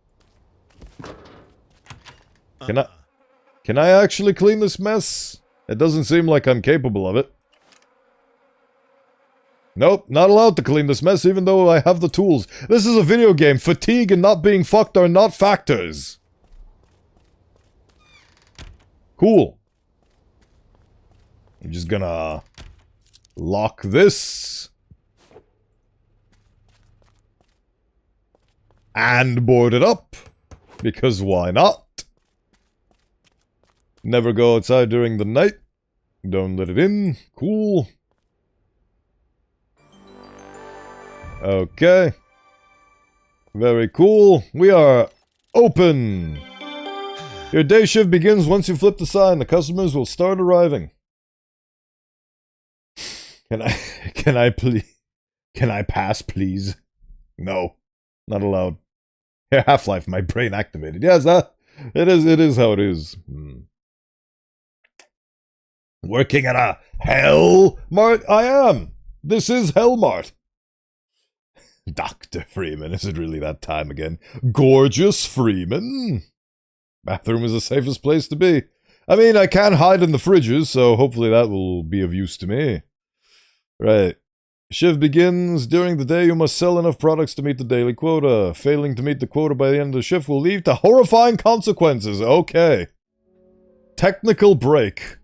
Can I actually clean this mess? It doesn't seem like I'm capable of it. Nope, not allowed to clean this mess even though I have the tools. This is a video game. Fatigue and not being fucked are not factors. Cool. I'm just gonna lock this. And board it up. Because why not? Never go outside during the night. Don't let it in. Cool. Okay. Very cool. We are open. Your day shift begins once you flip the sign. The customers will start arriving. Can I pass, please? No. Not allowed. Here, Half-Life, my brain activated. Yes, it is how it is. Working at a Hell Mart? I am. This is Hell Mart. Dr. Freeman, is it really that time again? Gorgeous Freeman? Bathroom is the safest place to be. I mean, I can hide in the fridges, so hopefully that will be of use to me. Right. Shift begins. During the day, you must sell enough products to meet the daily quota. Failing to meet the quota by the end of the shift will lead to horrifying consequences. Okay. Technical break.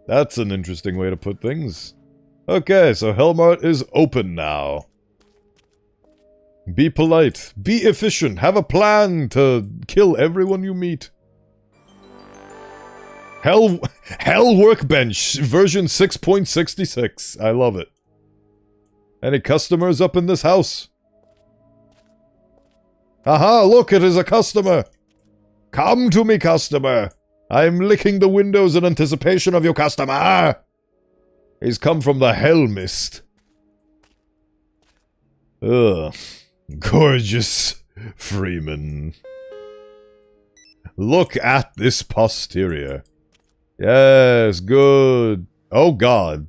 That's an interesting way to put things. Okay, so Hellmart is open now. Be polite. Be efficient. Have a plan to kill everyone you meet. Hell Workbench, version 6.66. I love it. Any customers up in this house? Aha, look, it is a customer. Come to me, customer. I'm licking the windows in anticipation of you, customer. He's come from the hell mist. Ugh. Gorgeous Freeman. Look at this posterior. Yes, good. Oh god.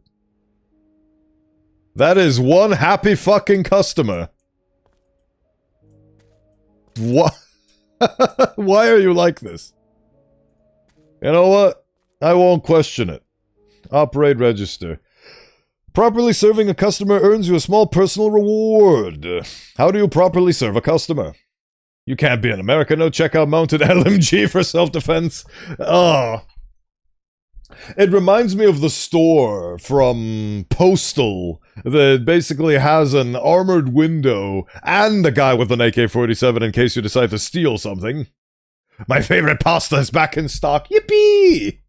That is one happy fucking customer. What? Why are you like this? You know what? I won't question it. Operate register. Properly serving a customer earns you a small personal reward. How do you properly serve a customer? You can't be in America, no checkout mounted LMG for self-defense. Oh. It reminds me of the store from Postal that basically has an armored window and a guy with an AK-47 in case you decide to steal something. My favorite pasta is back in stock. Yippee!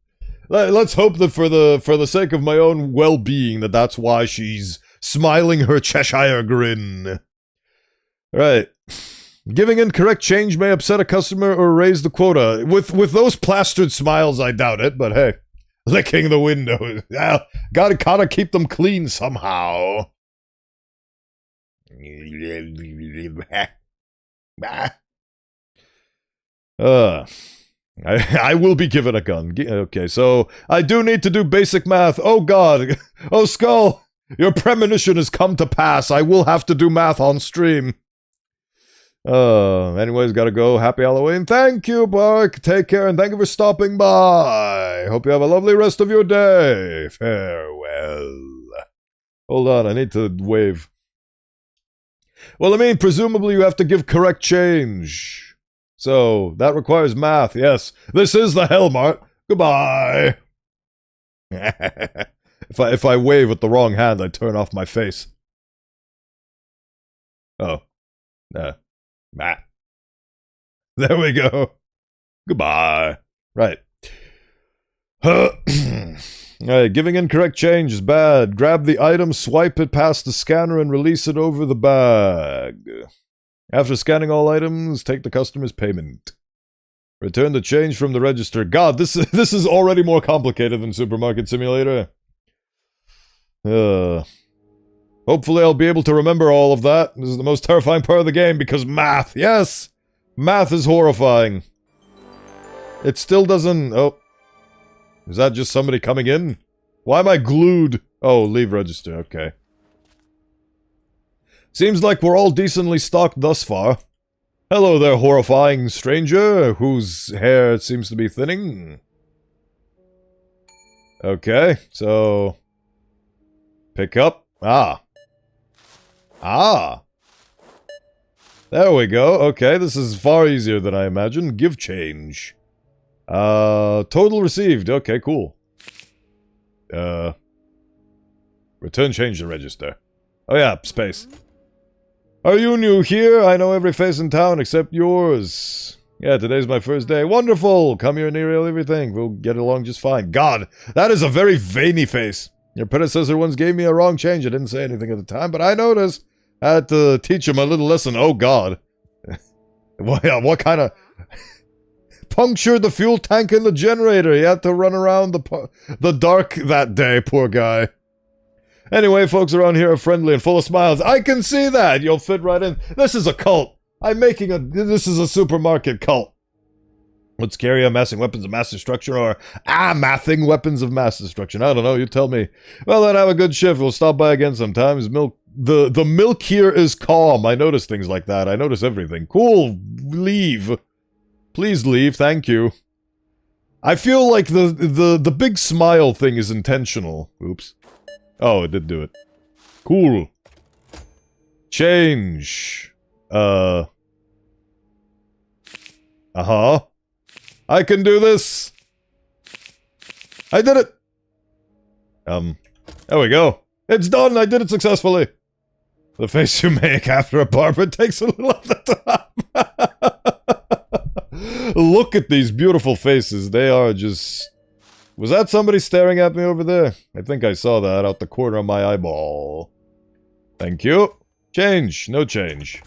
Let's hope that for the sake of my own well-being that's why she's smiling her Cheshire grin. Right. Giving incorrect change may upset a customer or raise the quota. With those plastered smiles, I doubt it, but hey. Licking the windows. Gotta keep them clean somehow. I will be given a gun. Okay, so I do need to do basic math. Oh god. Oh Skull, your premonition has come to pass. I will have to do math on stream. Anyways, gotta go. Happy Halloween. Thank you, Bark. Take care and thank you for stopping by. Hope you have a lovely rest of your day. Farewell. Hold on, I need to wave. Well, I mean, presumably you have to give correct change. So, that requires math, yes. This is the Hellmart. Goodbye. If I wave with the wrong hand, I turn off my face. Oh. Nah. There we go. Goodbye. Right. Alright, giving incorrect change is bad. Grab the item, swipe it past the scanner, and release it over the bag. After scanning all items, take the customer's payment. Return the change from the register. God, this is already more complicated than Supermarket Simulator. Hopefully I'll be able to remember all of that. This is the most terrifying part of the game because math. Yes! Math is horrifying. It still doesn't... Oh. Is that just somebody coming in? Why am I glued? Oh, leave register. Okay. Seems like we're all decently stocked thus far. Hello there, horrifying stranger, whose hair seems to be thinning. Okay, so... Pick up. There we go. Okay, this is far easier than I imagined. Give change. Total received. Okay, cool. Return change to register. Oh yeah, space. Are you new here? I know every face in town except yours. Yeah, today's my first day. Wonderful! Come here near everything. We'll get along just fine. God, that is a very veiny face. Your predecessor once gave me a wrong change. I didn't say anything at the time, but I noticed. I had to teach him a little lesson. Oh, God. What kind of... Punctured the fuel tank in the generator. He had to run around the dark that day, poor guy. Anyway, folks around here are friendly and full of smiles. I can see that. You'll fit right in. This is a cult. This is a supermarket cult. Would scary amassing weapons of mass destruction or mathing weapons of mass destruction? I don't know, you tell me. Well, then have a good shift. We'll stop by again sometimes. The milk here is calm. I notice things like that. I notice everything. Cool. Leave. Please leave. Thank you. I feel like the big smile thing is intentional. Oops. Oh, it did do it. Cool. Change. Uh-huh. I can do this! I did it! There we go. It's done! I did it successfully! The face you make after a barber takes a little off the top. Look at these beautiful faces. They are just... Was that somebody staring at me over there? I think I saw that out the corner of my eyeball. Thank you. Change. No change.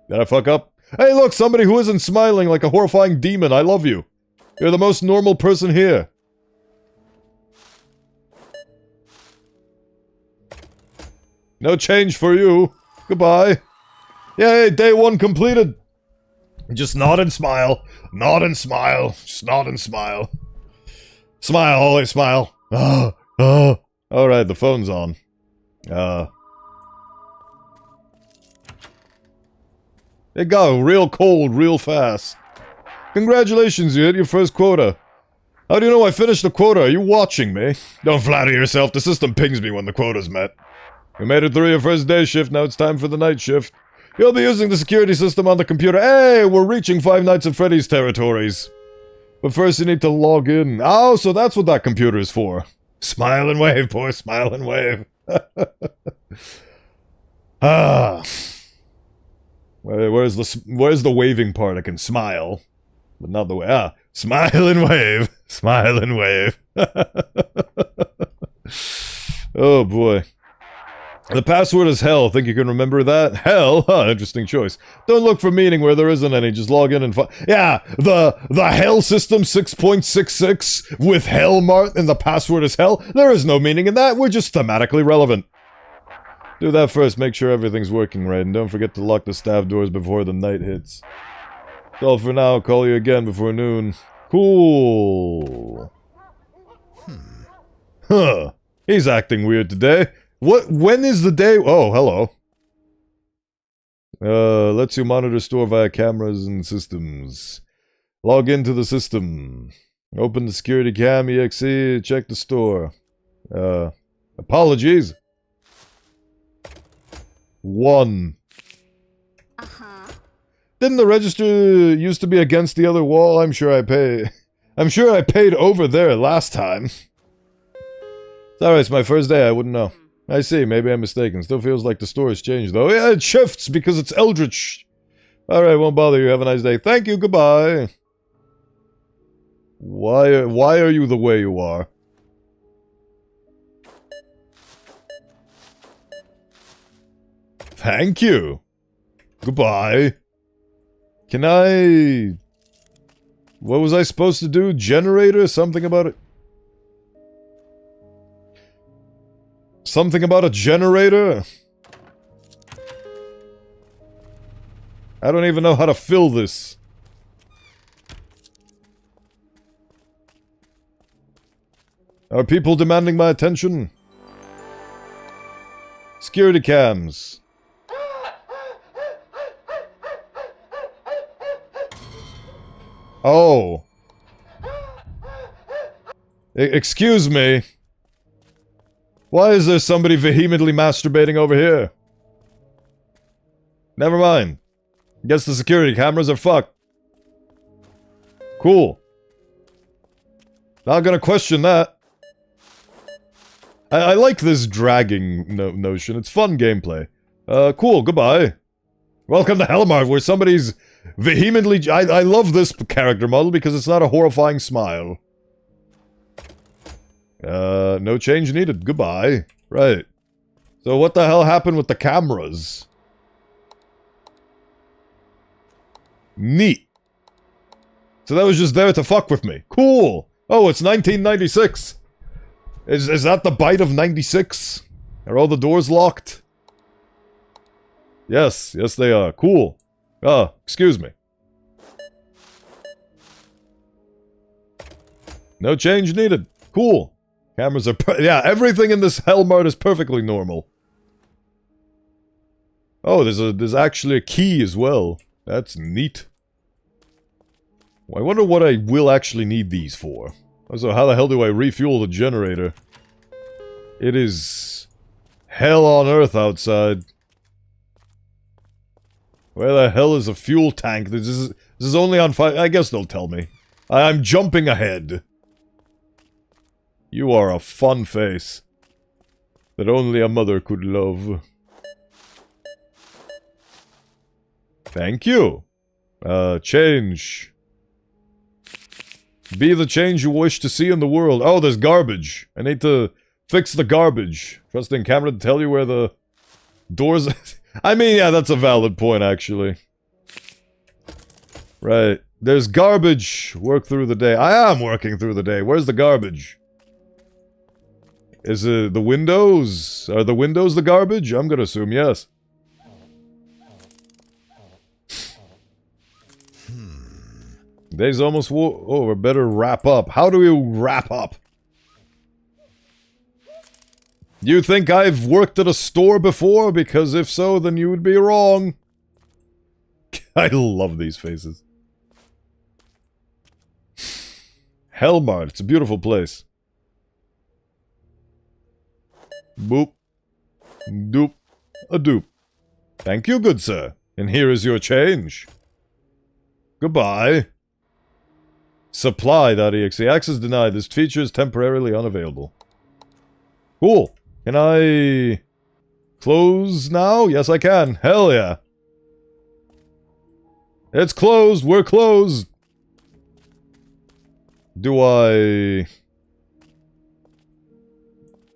Did I fuck up? Hey, look, somebody who isn't smiling like a horrifying demon. I love you. You're the most normal person here. No change for you. Goodbye. Yay, day 1 completed. Just nod and smile. Nod and smile. Just nod and smile. Smile, always smile. Alright, the phone's on. It got real cold real fast. Congratulations, you hit your first quota. How do you know I finished the quota? Are you watching me? Don't flatter yourself, the system pings me when the quota's met. You made it through your first day shift, now it's time for the night shift. You'll be using the security system on the computer. Hey, we're reaching Five Nights at Freddy's territories. But first you need to log in. Oh, so that's what that computer is for. Smile and wave, boy, smile and wave. Where's the waving part? I can smile. But not the way. Smile and wave. Smile and wave. Oh boy. The password is hell. Think you can remember that? Hell? Huh, interesting choice. Don't look for meaning where there isn't any. Just log in and yeah, the hell system 6.66 with hell marked and the password is hell. There is no meaning in that. We're just thematically relevant. Do that first. Make sure everything's working right. And don't forget to lock the staff doors before the night hits. That's all for now. I'll call you again before noon. Cool. Huh. He's acting weird today. When is the day? Oh, hello. Lets you monitor store via cameras and systems. Log into the system. Open the security cam, exe, check the store. Apologies. 1. Didn't the register used to be against the other wall? I'm sure I paid over there last time. It's alright, it's my first day, I wouldn't know. I see, maybe I'm mistaken. Still feels like the store has changed, though. Yeah, it shifts because it's Eldritch. Alright, won't bother you. Have a nice day. Thank you, goodbye. Why are you the way you are? Thank you. Goodbye. Can I... What was I supposed to do? Generator? Something about it? Something about a generator? I don't even know how to fill this. Are people demanding my attention? Security cams. Oh. Excuse me. Why is there somebody vehemently masturbating over here? Never mind. Guess the security cameras are fucked. Cool. Not gonna question that. I like this dragging notion. It's fun gameplay. Cool, goodbye. Welcome to Hellmart, where somebody's vehemently... I love this character model because it's not a horrifying smile. No change needed. Goodbye. Right. So what the hell happened with the cameras? Neat. So that was just there to fuck with me. Cool. Oh, it's 1996. Is that the bite of 96? Are all the doors locked? Yes. Yes, they are. Cool. Excuse me. No change needed. Cool. Cameras are yeah, everything in this Hellmart is perfectly normal. Oh, there's actually a key as well. That's neat. I wonder what I will actually need these for. Also, how the hell do I refuel the generator? It is hell on earth outside. Where the hell is a fuel tank? This is only on fire. I guess they'll tell me. I'm jumping ahead. You are a fun face that only a mother could love. Thank you. Change. Be the change you wish to see in the world. Oh, there's garbage. I need to fix the garbage. Trusting camera to tell you where the doors... I mean, yeah, that's a valid point, actually. Right. There's garbage. Work through the day. I am working through the day. Where's the garbage? Is it the windows? Are the windows the garbage? I'm gonna assume yes. Day's almost over. Better wrap up. How do we wrap up? You think I've worked at a store before? Because if so, then you would be wrong. I love these faces. Hellmart. It's a beautiful place. Boop. Doop. A doop. Thank you, good sir. And here is your change. Goodbye. Supply.exe. Access denied. This feature is temporarily unavailable. Cool. Can I close now? Yes, I can. Hell yeah. It's closed. We're closed. Do I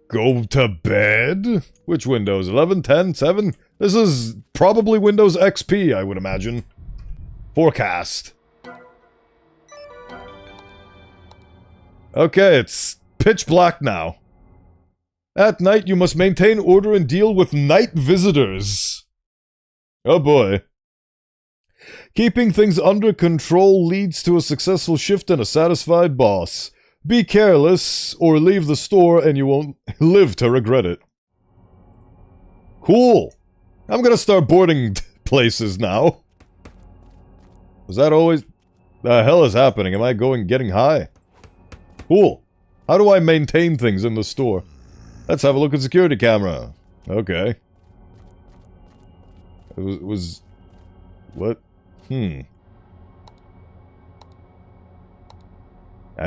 go to bed? Which Windows? 11, 10, 7? This is probably Windows XP, I would imagine. Forecast. Okay, it's pitch black now. At night, you must maintain order and deal with night visitors. Oh boy. Keeping things under control leads to a successful shift and a satisfied boss. Be careless, or leave the store and you won't live to regret it. Cool. I'm gonna start boarding places now. Was that always... The hell is happening? Am I getting high? Cool. How do I maintain things in the store? Let's have a look at security camera. Okay. It was... What? I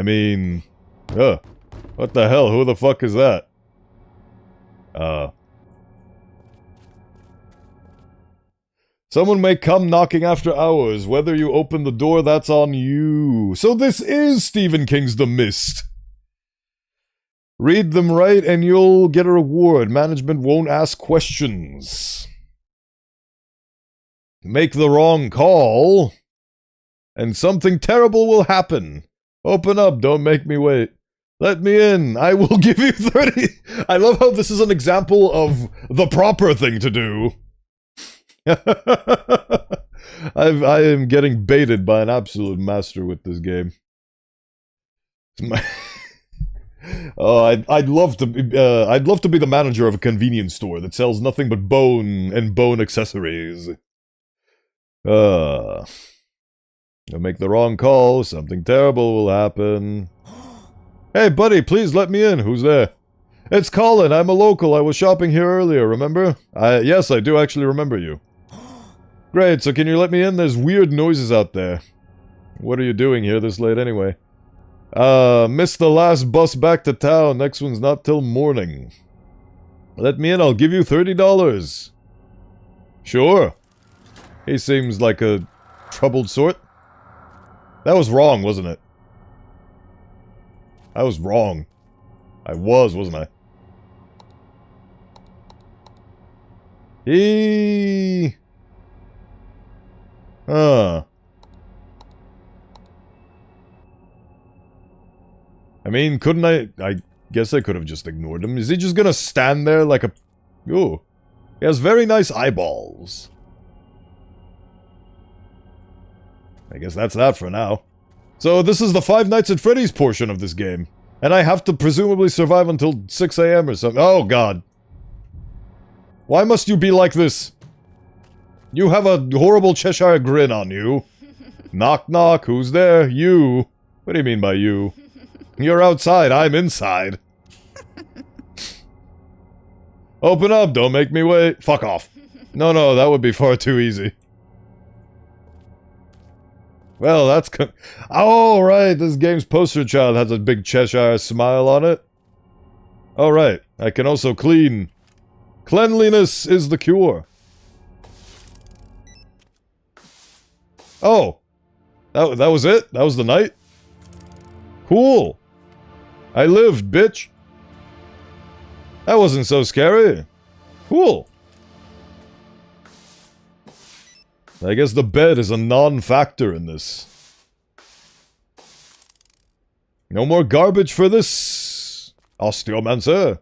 mean... what the hell? Who the fuck is that? Someone may come knocking after hours. Whether you open the door, that's on you. So this is Stephen King's The Mist. Read them right and you'll get a reward. Management won't ask questions. Make the wrong call, and something terrible will happen. Open up, don't make me wait. Let me in, I will give you 30... I love how this is an example of the proper thing to do. I am getting baited by an absolute master with this game. Oh, I'd love to be the manager of a convenience store that sells nothing but bone and bone accessories. You'll make the wrong call, something terrible will happen. Hey buddy, please let me in. Who's there? It's Colin, I'm a local. I was shopping here earlier, remember? Yes, I do actually remember you. Great, so can you let me in? There's weird noises out there. What are you doing here this late anyway? Missed the last bus back to town. Next one's not till morning. Let me in, I'll give you $30. Sure. He seems like a troubled sort. That was wrong, wasn't it? I was wrong. I was, wasn't I? I mean, couldn't I guess I could have just ignored him. Is he just gonna stand there like a... Ooh. He has very nice eyeballs. I guess that's that for now. So this is the Five Nights at Freddy's portion of this game. And I have to presumably survive until 6 AM or something. Oh god. Why must you be like this? You have a horrible Cheshire grin on you. Knock knock, who's there? You. What do you mean by you? You're outside, I'm inside. Open up, don't make me wait. Fuck off. No, that would be far too easy. Well, that's oh, right, this game's poster child has a big Cheshire smile on it. Oh, right, I can also clean. Cleanliness is the cure. Oh. That was it? That was the night? Cool. I lived, bitch. That wasn't so scary. Cool. I guess the bed is a non-factor in this. No more garbage for this Osteomancer.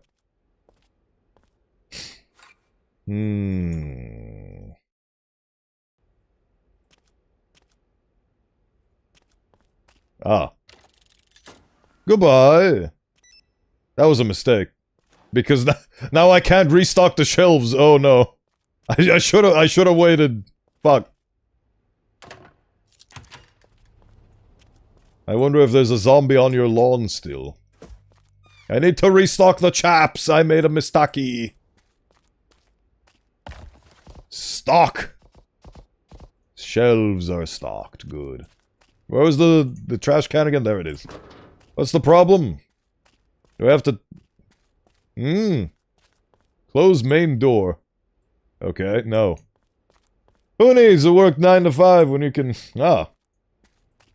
Ah. Goodbye. That was a mistake. Because now I can't restock the shelves. Oh no. I should have waited. Fuck. I wonder if there's a zombie on your lawn still. I need to restock the chaps. I made a mistake. Stock. Shelves are stocked. Good. Where was the trash can again? There it is. What's the problem? Do I have to... Close main door. Okay, no. Who needs to work 9 to 5 when you can... Ah.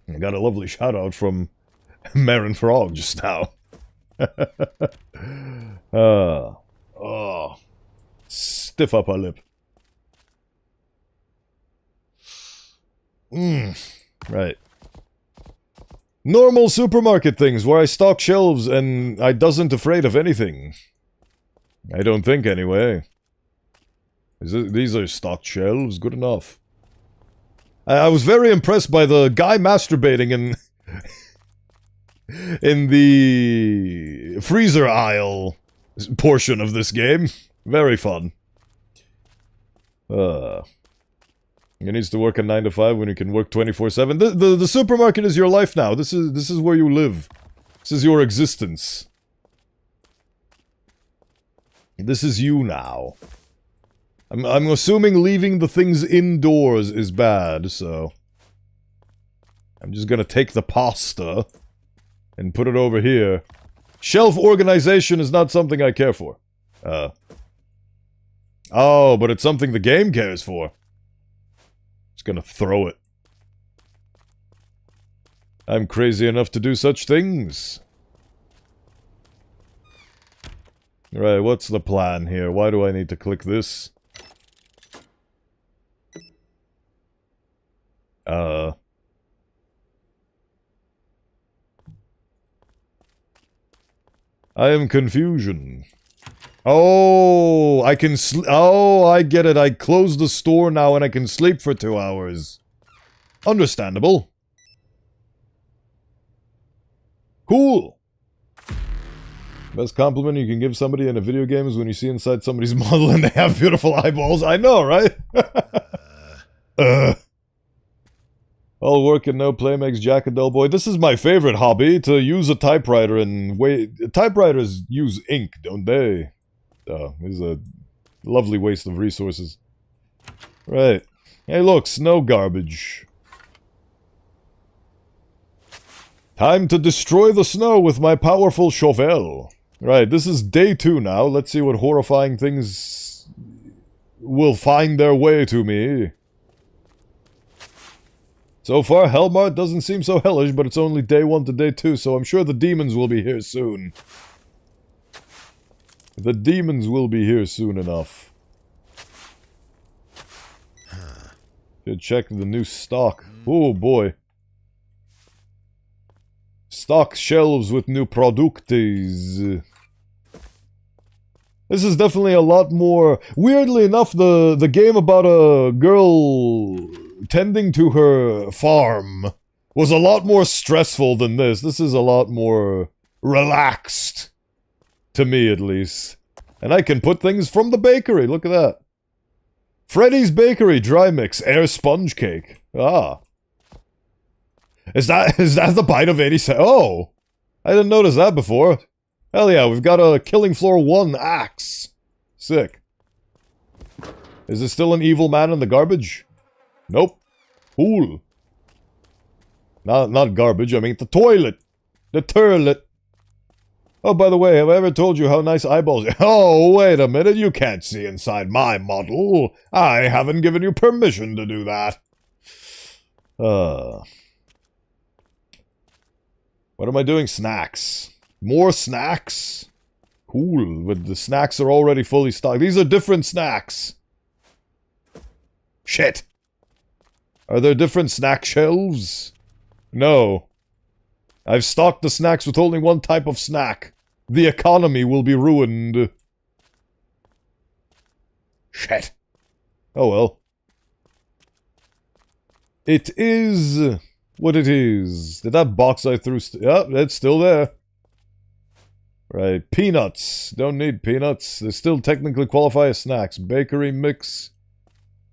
I got a lovely shout out from Marin Frog just now. Oh. Stiff upper lip. Right. Normal supermarket things where I stock shelves and I doesn't afraid of anything. I don't think anyway. These are stocked shelves, good enough. I was very impressed by the guy masturbating in the freezer aisle portion of this game. Very fun. He needs to work a 9 to 5 when he can work 24/7. The supermarket is your life now. This is where you live. This is your existence. This is you now. I'm assuming leaving the things indoors is bad, so... I'm just gonna take the pasta and put it over here. Shelf organization is not something I care for. Oh, but it's something the game cares for. Just gonna throw it. I'm crazy enough to do such things. Right, what's the plan here? Why do I need to click this? I am confusion. Oh, I can oh, I get it. I close the store now and I can sleep for 2 hours. Understandable. Cool. Best compliment you can give somebody in a video game is when you see inside somebody's model and they have beautiful eyeballs. I know, right? All work and no play makes Jack a dull boy. This is my favorite hobby, to use a typewriter and wait. Typewriters use ink, don't they? This is a lovely waste of resources. Right. Hey look, snow garbage. Time to destroy the snow with my powerful shovel. Right, this is day 2 now. Let's see what horrifying things will find their way to me. So far, Hellmart doesn't seem so hellish, but it's only day 1 to day 2, so I'm sure the demons will be here soon. The demons will be here soon enough. Should check the new stock. Oh boy. Stock shelves with new productes. This is definitely a lot more... Weirdly enough, the game about a girl tending to her farm was a lot more stressful than this. This is a lot more relaxed. To me, at least. And I can put things from the bakery. Look at that. Freddy's Bakery Dry Mix Air Sponge Cake. Ah. Is that the bite of 87? Oh! I didn't notice that before. Hell yeah, we've got a Killing Floor 1 axe. Sick. Is there still an evil man in the garbage? Nope. Cool. Not garbage, I mean the toilet. The toilet. Oh, by the way, have I ever told you how nice eyeballs... Oh, wait a minute, you can't see inside my model. I haven't given you permission to do that. What am I doing? Snacks. More snacks? Cool, but the snacks are already fully stocked. These are different snacks. Shit. Are there different snack shelves? No. I've stocked the snacks with only one type of snack. The economy will be ruined. Shit. Oh well. It is what it is. Did that box I threw... yeah, it's still there. Right. Peanuts. Don't need peanuts. They still technically qualify as snacks. Bakery mix.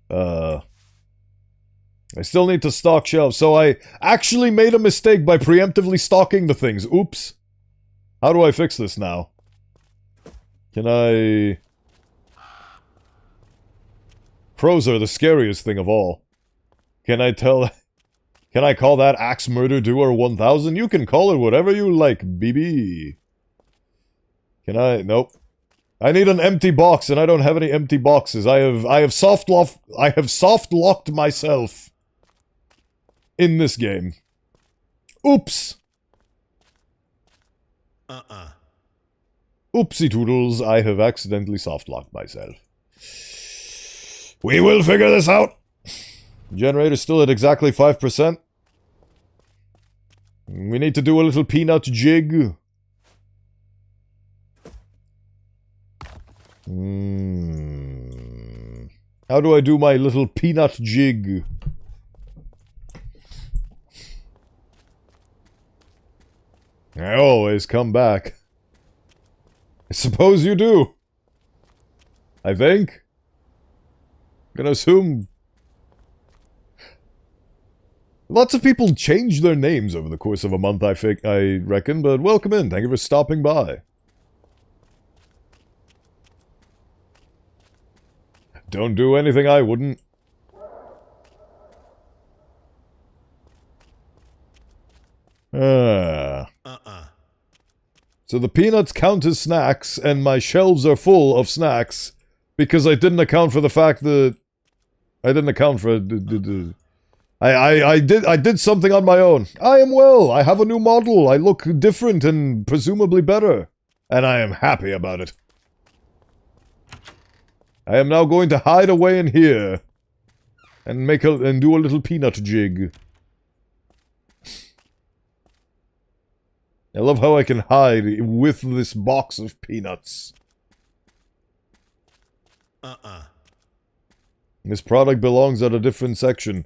I still need to stock shelves. So I actually made a mistake by preemptively stocking the things. Oops. How do I fix this now? Can I... Crows are the scariest thing of all. Can I tell... Can I call that Axe Murder Doer 1000? You can call it whatever you like, BB. Can I... Nope. I need an empty box, and I don't have any empty boxes. I have soft locked myself in this game. Oops. Oopsie toodles, I have accidentally soft locked myself. We will figure this out. Generator's still at exactly 5%. We need to do a little peanut jig. How do I do my little peanut jig? I always come back. I suppose you do. I think. I'm gonna assume... Lots of people change their names over the course of a month, I reckon, but welcome in. Thank you for stopping by. Don't do anything I wouldn't. So the peanuts count as snacks, and my shelves are full of snacks, because I didn't account for the fact that... I didn't account for... I did something on my own. I am well. I have a new model. I look different and presumably better. And I am happy about it. I am now going to hide away in here. And do a little peanut jig. I love how I can hide with this box of peanuts. This product belongs at a different section.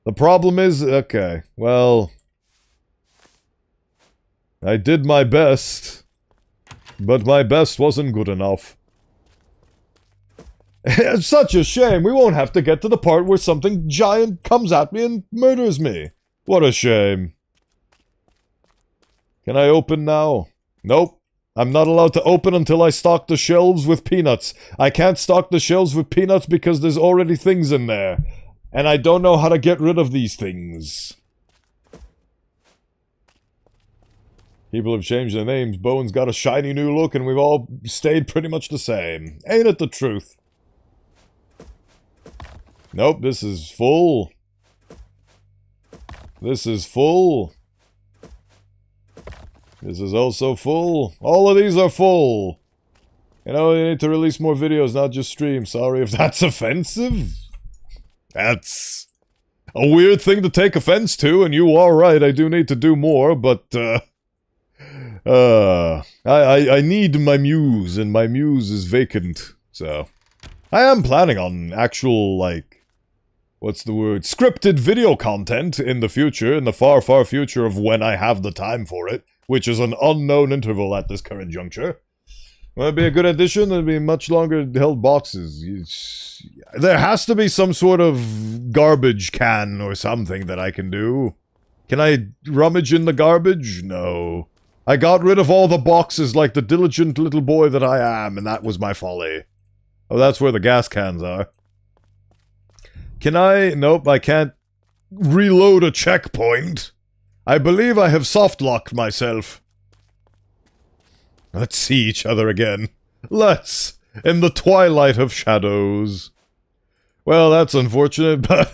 The problem is... Okay, well... I did my best. But my best wasn't good enough. It's such a shame. We won't have to get to the part where something giant comes at me and murders me. What a shame. Can I open now? Nope. I'm not allowed to open until I stock the shelves with peanuts. I can't stock the shelves with peanuts because there's already things in there. And I don't know how to get rid of these things. People have changed their names. Bowen's got a shiny new look and we've all stayed pretty much the same. Ain't it the truth? Nope, this is full. This is full. This is also full. All of these are full. You know, you need to release more videos, not just stream. Sorry if that's offensive. That's a weird thing to take offense to, and you are right, I do need to do more, but, I need my muse, and my muse is vacant, so... I am planning on actual, like... What's the word? Scripted video content in the future, in the far, far future of when I have the time for it, which is an unknown interval at this current juncture. Well, it'd be a good addition. It'd be much longer held boxes. There has to be some sort of garbage can or something that I can do. Can I rummage in the garbage? No. I got rid of all the boxes like the diligent little boy that I am, and that was my folly. Oh, that's where the gas cans are. Can I? Nope, I can't reload a checkpoint. I believe I have soft-locked myself. Let's see each other again. Let's, in the twilight of shadows. Well, that's unfortunate, but...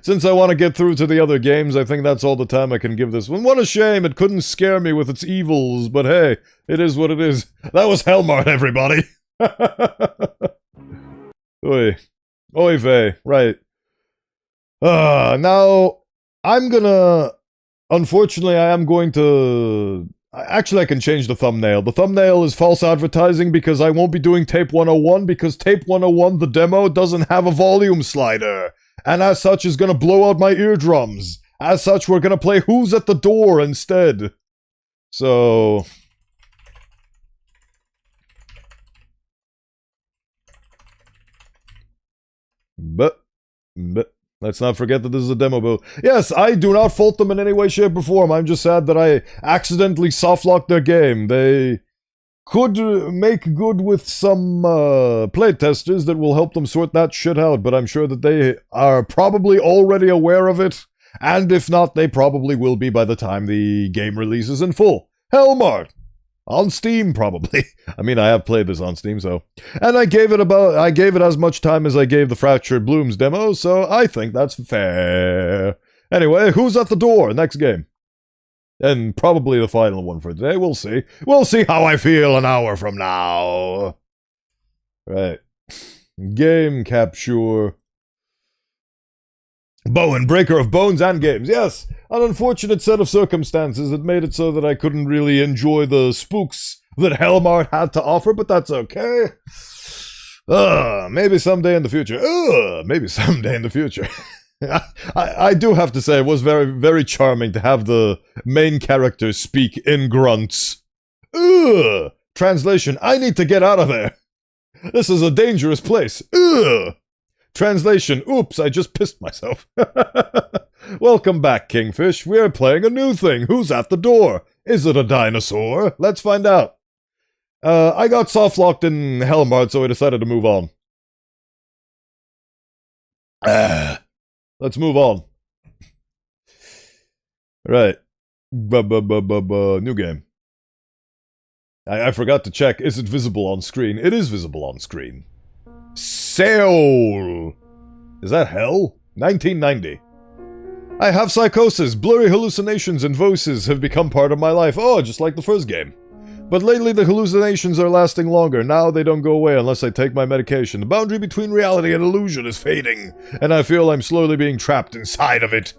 Since I want to get through to the other games, I think that's all the time I can give this one. What a shame, it couldn't scare me with its evils, but hey, it is what it is. That was Hellmart, everybody! Oy. Oy vey, right. Now, I'm gonna... unfortunately, I am going to... Actually, I can change the thumbnail. The thumbnail is false advertising because I won't be doing Tape 101 because Tape 101, the demo, doesn't have a volume slider. And as such is going to blow out my eardrums. As such, we're going to play Who's at the Door instead. So... But let's not forget that this is a demo build. Yes, I do not fault them in any way, shape, or form. I'm just sad that I accidentally softlocked their game. They could make good with some playtesters that will help them sort that shit out, but I'm sure that they are probably already aware of it, and if not, they probably will be by the time the game releases in full. Hellmart! On Steam, probably. I mean, I have played this on Steam, so... And I gave it as much time as I gave the Fractured Blooms demo, so I think that's fair. Anyway, Who's at the Door? Next game. And probably the final one for today, we'll see. We'll see how I feel an hour from now. Right. Game capture. Bowen, breaker of bones and games. Yes, an unfortunate set of circumstances that made it so that I couldn't really enjoy the spooks that Hellmart had to offer, but that's okay. Maybe someday in the future. Maybe someday in the future. I do have to say, it was very, very charming to have the main character speak in grunts. Translation, I need to get out of there. This is a dangerous place. Translation, oops, I just pissed myself. Welcome back, Kingfish. We're playing a new thing. Who's at the door? Is it a dinosaur? Let's find out. I got softlocked in Hellmart, so I decided to move on. Let's move on. Right. New game. I forgot to check. Is it visible on screen? It is visible on screen. Seoul! Is that hell? 1990. I have psychosis. Blurry hallucinations and voices have become part of my life. Oh, just like the first game. But lately the hallucinations are lasting longer. Now they don't go away unless I take my medication. The boundary between reality and illusion is fading, and I feel I'm slowly being trapped inside of it.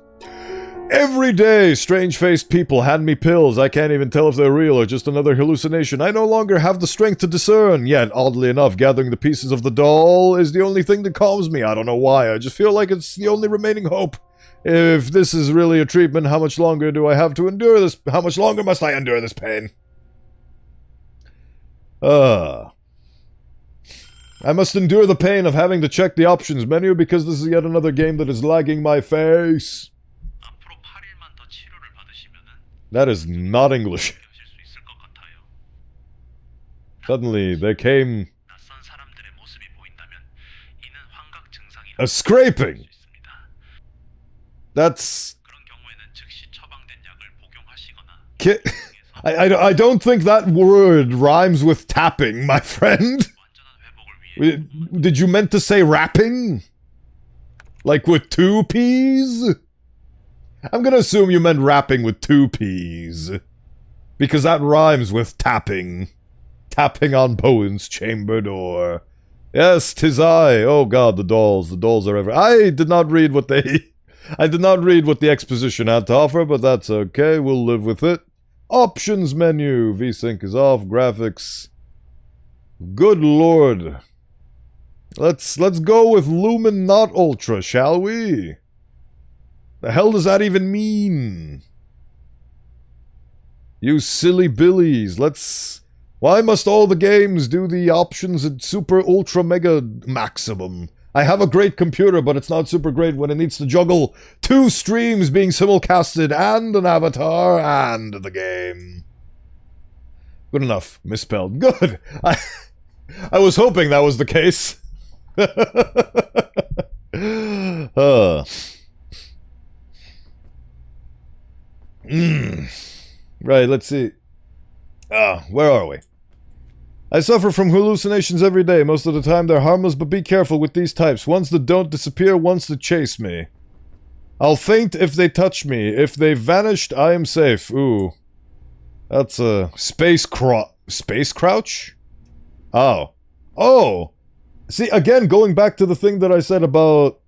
Every day, strange-faced people hand me pills. I can't even tell if they're real or just another hallucination. I no longer have the strength to discern. Yet, oddly enough, gathering the pieces of the doll is the only thing that calms me. I don't know why. I just feel like it's the only remaining hope. If this is really a treatment, how much longer do I have to endure this? How much longer must I endure this pain? I must endure the pain of having to check the options menu because this is yet another game that is lagging my face. That is not English. Suddenly, there came a scraping. That's... I don't think that word rhymes with tapping, my friend. Did you meant to say rapping? Like with two P's? I'm gonna assume you meant rapping with two P's. Because that rhymes with tapping. Tapping on Bowen's chamber door. Yes, 'tis I. Oh god, the dolls. The dolls are ever... I did not read what they... I did not read what the exposition had to offer, but that's okay. We'll live with it. Options menu. VSync is off. Graphics. Good lord. Let's go with Lumen not Ultra, shall we? The hell does that even mean? You silly billies, let's... Why must all the games do the options at super ultra mega maximum? I have a great computer, but it's not super great when it needs to juggle 2 streams being simulcasted and an avatar and the game. Good enough. Misspelled. Good. I was hoping that was the case. Right, let's see. Where are we? I suffer from hallucinations every day. Most of the time they're harmless, but be careful with these types. Ones that don't disappear, ones that chase me. I'll faint if they touch me. If they've vanished, I am safe. Ooh. That's a space crouch? Oh. Oh! See, again, going back to the thing that I said about...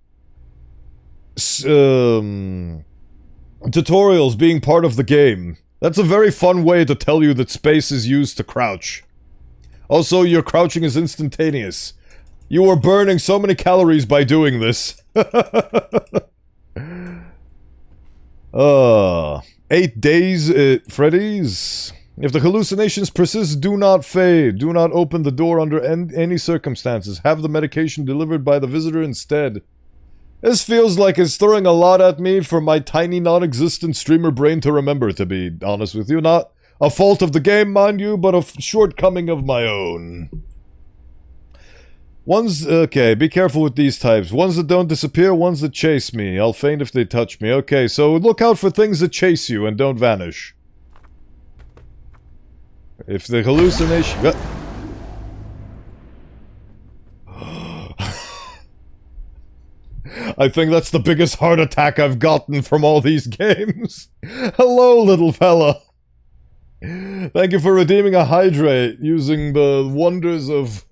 Tutorials being part of the game. That's a very fun way to tell you that space is used to crouch. Also, your crouching is instantaneous. You are burning so many calories by doing this. 8 days at Freddy's. If the hallucinations persist, do not fade. Do not open the door under any circumstances. Have the medication delivered by the visitor instead. This feels like it's throwing a lot at me for my tiny non-existent streamer brain to remember, to be honest with you. Not a fault of the game, mind you, but a shortcoming of my own. Okay, be careful with these types. Ones that don't disappear, ones that chase me. I'll faint if they touch me. Okay, so look out for things that chase you and don't vanish. If the hallucination... I think that's the biggest heart attack I've gotten from all these games. Hello, little fella. Thank you for redeeming a hydrate using the wonders of...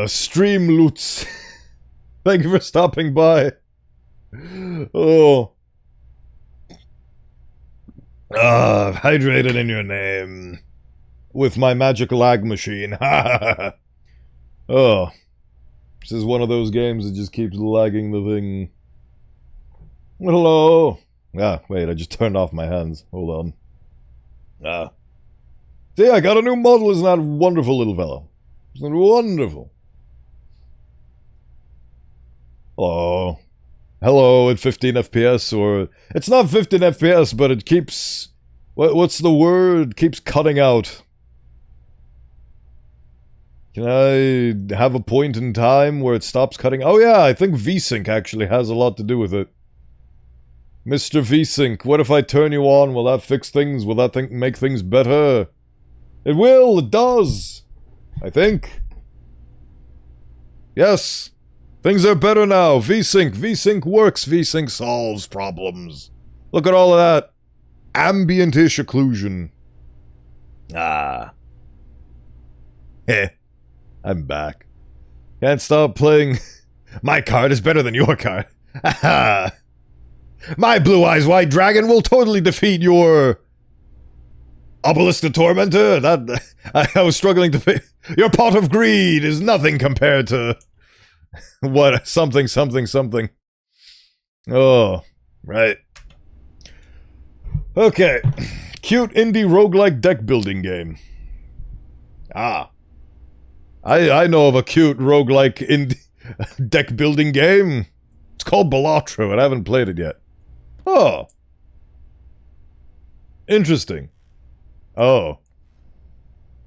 stream loots. Thank you for stopping by. Oh. Hydrated in your name. With my magic lag machine. Oh. This is one of those games that just keeps lagging the thing. Hello. Wait, I just turned off my hands. Hold on. See, I got a new model. Isn't that wonderful, little fellow? Isn't it wonderful? Hello. Hello at 15 FPS, or... It's not 15 FPS, but it keeps... What's the word? Keeps cutting out. Can I have a point in time where it stops cutting? Oh yeah, I think VSync actually has a lot to do with it. Mr. VSync, what if I turn you on? Will that fix things? Will that make things better? It will! It does! I think. Yes! Things are better now! VSync! VSync works! VSync solves problems! Look at all of that! Ambient-ish occlusion. Heh. I'm back. Can't stop playing. My card is better than your card. Haha. My blue eyes white dragon will totally defeat your... Obelisk the Tormentor? I was struggling to... Your pot of greed is nothing compared to... What? Something. Oh, right. Okay. Cute indie roguelike deck building game. I know of a cute roguelike indie deck building game. It's called Balatro, and I haven't played it yet. Oh. Interesting. Oh.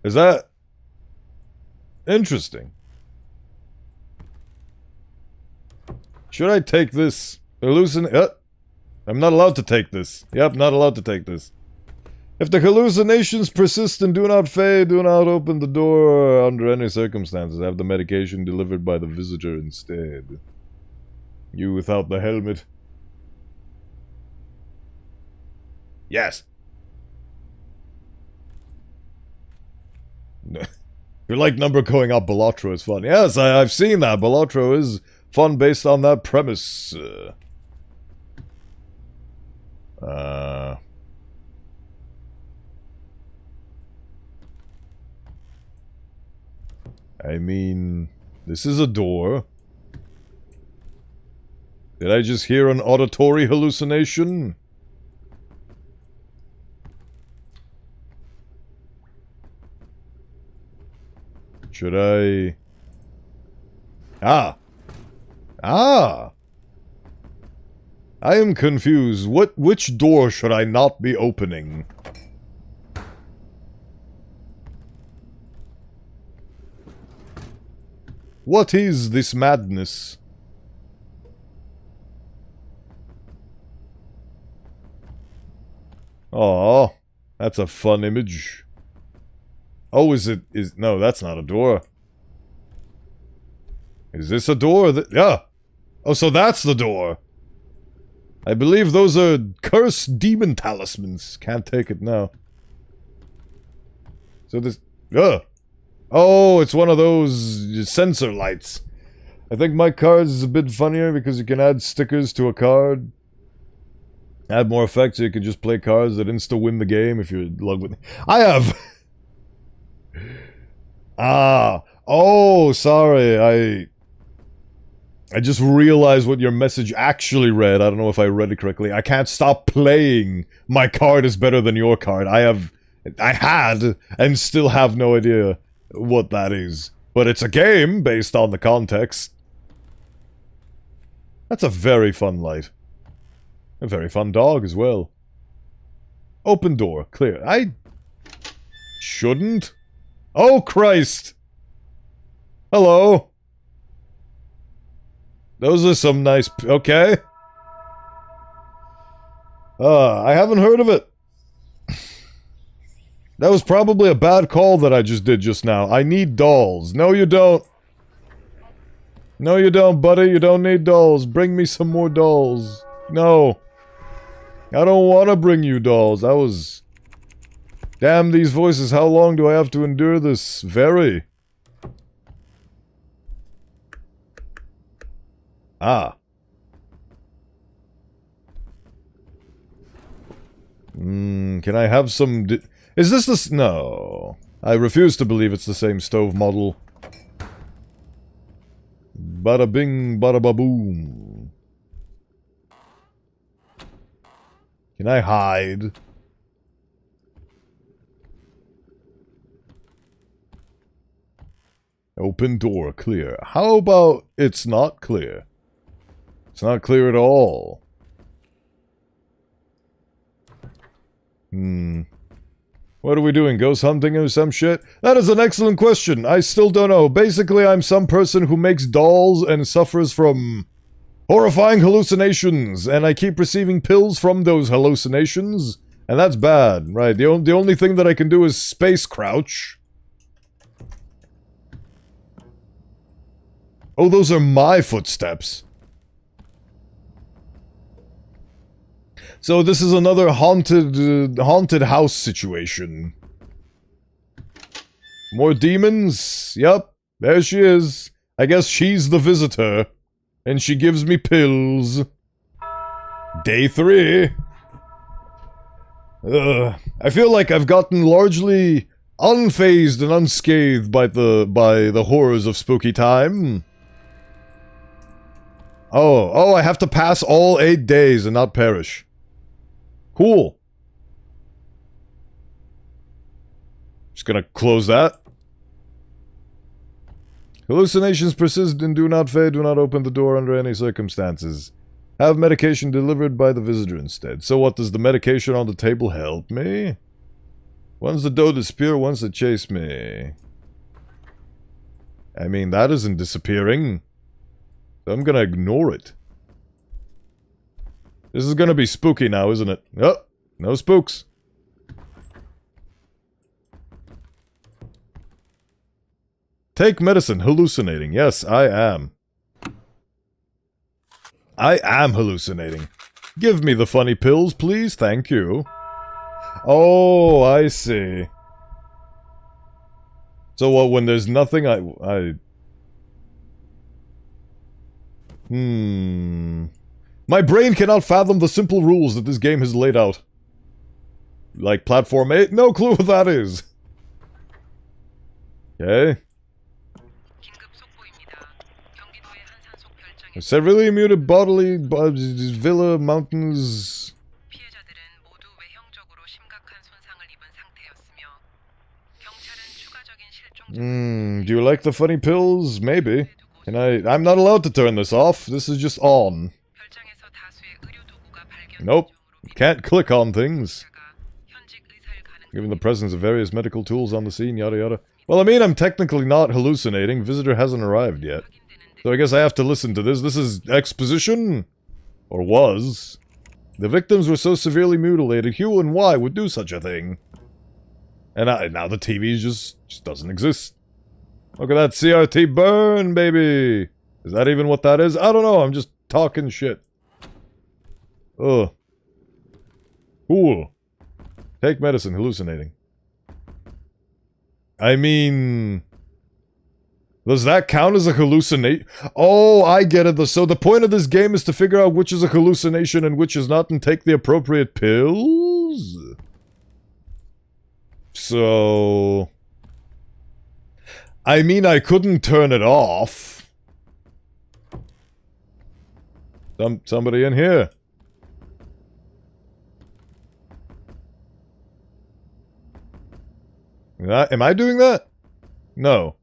Is that... Interesting. Should I take this? I'm not allowed to take this. Yep, not allowed to take this. If the hallucinations persist and do not fade, do not open the door under any circumstances. Have the medication delivered by the visitor instead. You without the helmet. Yes. Your like number going up, Balatro is fun. Yes, I've seen that. Balatro is fun based on that premise. I mean, this is a door. Did I just hear an auditory hallucination? Should I... I am confused. Which door should I not be opening? What is this madness? Oh, that's a fun image. Oh, no, that's not a door. Is this a door? Yeah. Oh, so that's the door. I believe those are cursed demon talismans. Can't take it now. So this... Oh, it's one of those sensor lights. I think my card is a bit funnier because you can add stickers to a card. Add more effects so you can just play cards that insta-win the game if you're in love with... I have... Oh, sorry, I just realized what your message actually read. I don't know if I read it correctly. I can't stop playing. My card is better than your card. I had, and still have no idea what that is. But it's a game, based on the context. That's a very fun light. A very fun dog as well. Open door, clear. I shouldn't. Oh, Christ! Hello. Those are some nice... Okay. I haven't heard of it. That was probably a bad call that I just did just now. I need dolls. No, you don't. No, you don't, buddy. You don't need dolls. Bring me some more dolls. No. I don't want to bring you dolls. I was... Damn these voices. How long do I have to endure this? Very. Ah. Can I have some... Is this the... No. I refuse to believe it's the same stove model. Bada bing, bada ba-boom. Can I hide? Open door, clear. How about it's not clear? It's not clear at all. What are we doing? Ghost hunting or some shit? That is an excellent question. I still don't know. Basically, I'm some person who makes dolls and suffers from horrifying hallucinations, and I keep receiving pills from those hallucinations, and that's bad, right? The only thing that I can do is space crouch. Oh, those are my footsteps. So this is another haunted house situation. More demons? Yep, there she is. I guess she's the visitor. And she gives me pills. Day 3. I feel like I've gotten largely unfazed and unscathed by the horrors of spooky time. Oh, I have to pass all 8 days and not perish. Cool. Just gonna close that. Hallucinations persist and do not fade. Do not open the door under any circumstances. Have medication delivered by the visitor instead. So what, does the medication on the table help me? Once the dough disappear, once they chase me. I mean, that isn't disappearing. So I'm gonna ignore it. This is gonna be spooky now, isn't it? Oh, no spooks. Take medicine, hallucinating. Yes, I am. I am hallucinating. Give me the funny pills, please. Thank you. Oh, I see. So what, when there's nothing, My brain cannot fathom the simple rules that this game has laid out. Like Platform 8? No clue what that is. Okay. Severely muted bodily villa mountains. Do you like the funny pills? Maybe. I'm not allowed to turn this off. This is just on. Nope. Can't click on things. Given the presence of various medical tools on the scene, yada yada. Well, I mean, I'm technically not hallucinating. Visitor hasn't arrived yet. So I guess I have to listen to this. This is exposition? Or was. The victims were so severely mutilated, who and why would do such a thing? And now the TV just doesn't exist. Look at that CRT burn, baby! Is that even what that is? I don't know, I'm just talking shit. Ugh. Cool. Take medicine, hallucinating. I mean... Does that count as a hallucination? Oh, I get it. So the point of this game is to figure out which is a hallucination and which is not and take the appropriate pills? So... I mean, I couldn't turn it off. Somebody in here. Am I doing that? No.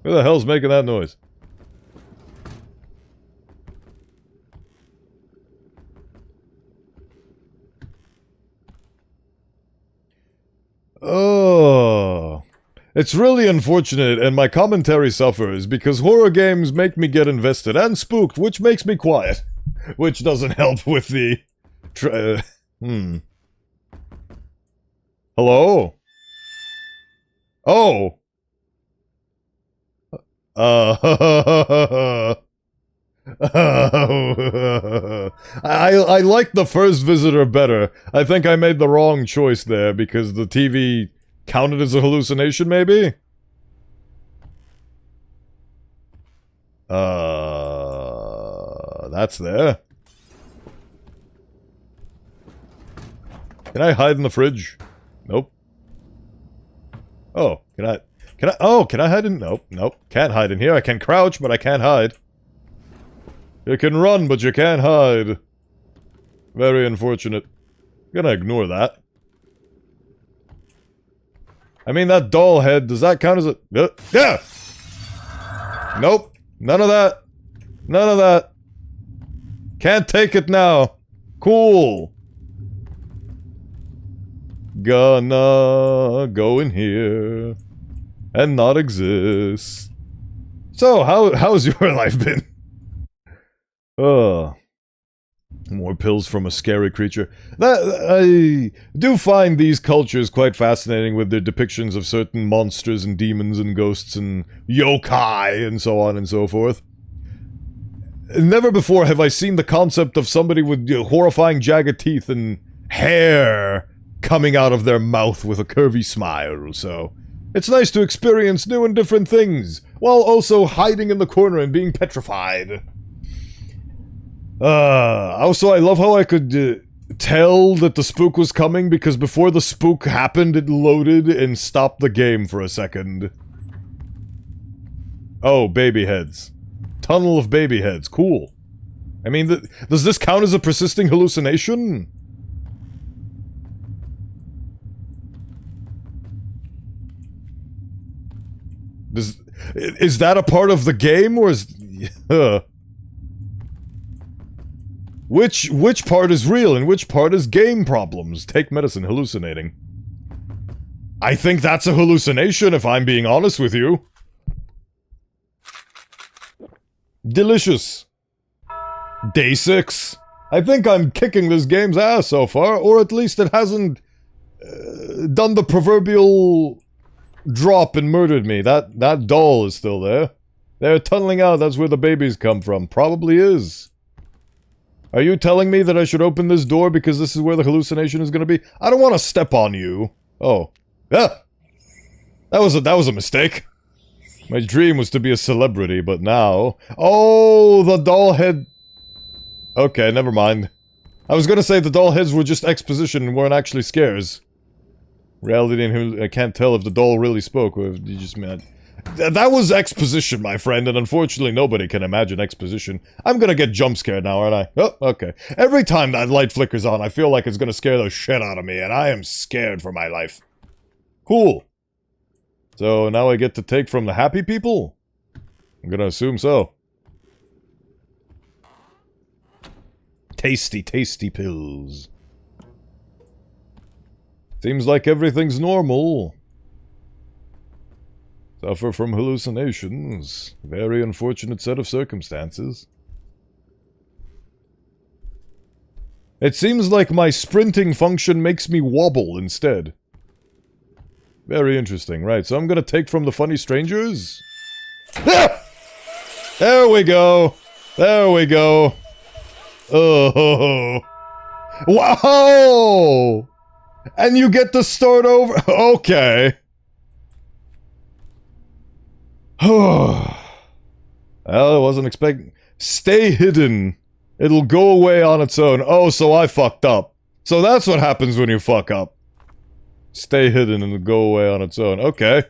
Who the hell's making that noise? Oh. It's really unfortunate, and my commentary suffers, because horror games make me get invested and spooked, which makes me quiet. Which doesn't help with the... Hello? Oh! I like the first visitor better. I think I made the wrong choice there, because the TV counted as a hallucination, maybe? That's there. Can I hide in the fridge? Nope. Oh, can I hide in... Nope, nope. Can't hide in here. I can crouch, but I can't hide. You can run, but you can't hide. Very unfortunate. I'm gonna ignore that. I mean, that doll head, does that count as a... yeah! Nope. None of that. None of that. Can't take it now. Cool. Gonna go in here and not exist. So, how's your life been? More pills from a scary creature. I do find these cultures quite fascinating with their depictions of certain monsters and demons and ghosts and yokai and so on and so forth. Never before have I seen the concept of somebody with horrifying jagged teeth and hair coming out of their mouth with a curvy smile, so... It's nice to experience new and different things, while also hiding in the corner and being petrified. Also, I love how I could tell that the spook was coming, because before the spook happened, it loaded and stopped the game for a second. Oh, baby heads. Tunnel of baby heads. Cool. I mean, does this count as a persisting hallucination? Is that a part of the game, or is... Which part is real and which part is game problems? Take medicine, hallucinating. I think that's a hallucination, if I'm being honest with you. Delicious. Day 6. I think I'm kicking this game's ass so far, or at least it hasn't done the proverbial drop and murdered me. That doll is still there. They're tunneling out, that's where the babies come from. Probably is. Are you telling me that I should open this door because this is where the hallucination is going to be? I don't want to step on you. Oh. Yeah. That was a mistake. My dream was to be a celebrity, but now... Oh, the doll head... Okay, never mind. I was gonna say the doll heads were just exposition and weren't actually scares. Reality and I can't tell if the doll really spoke or if you just meant... That was exposition, my friend, and unfortunately nobody can imagine exposition. I'm gonna get jump scared now, aren't I? Oh, okay. Every time that light flickers on, I feel like it's gonna scare the shit out of me, and I am scared for my life. Cool. So now I get to take from the happy people? I'm gonna assume so. Tasty, tasty pills. Seems like everything's normal. Suffer from hallucinations. Very unfortunate set of circumstances. It seems like my sprinting function makes me wobble instead. Very interesting. Right, so I'm gonna take from the funny strangers. Ah! There we go. There we go. Oh. Wow! And you get to start over? Okay. Well, I wasn't expecting... Stay hidden. It'll go away on its own. Oh, so I fucked up. So that's what happens when you fuck up. Stay hidden and it'll go away on its own. Okay.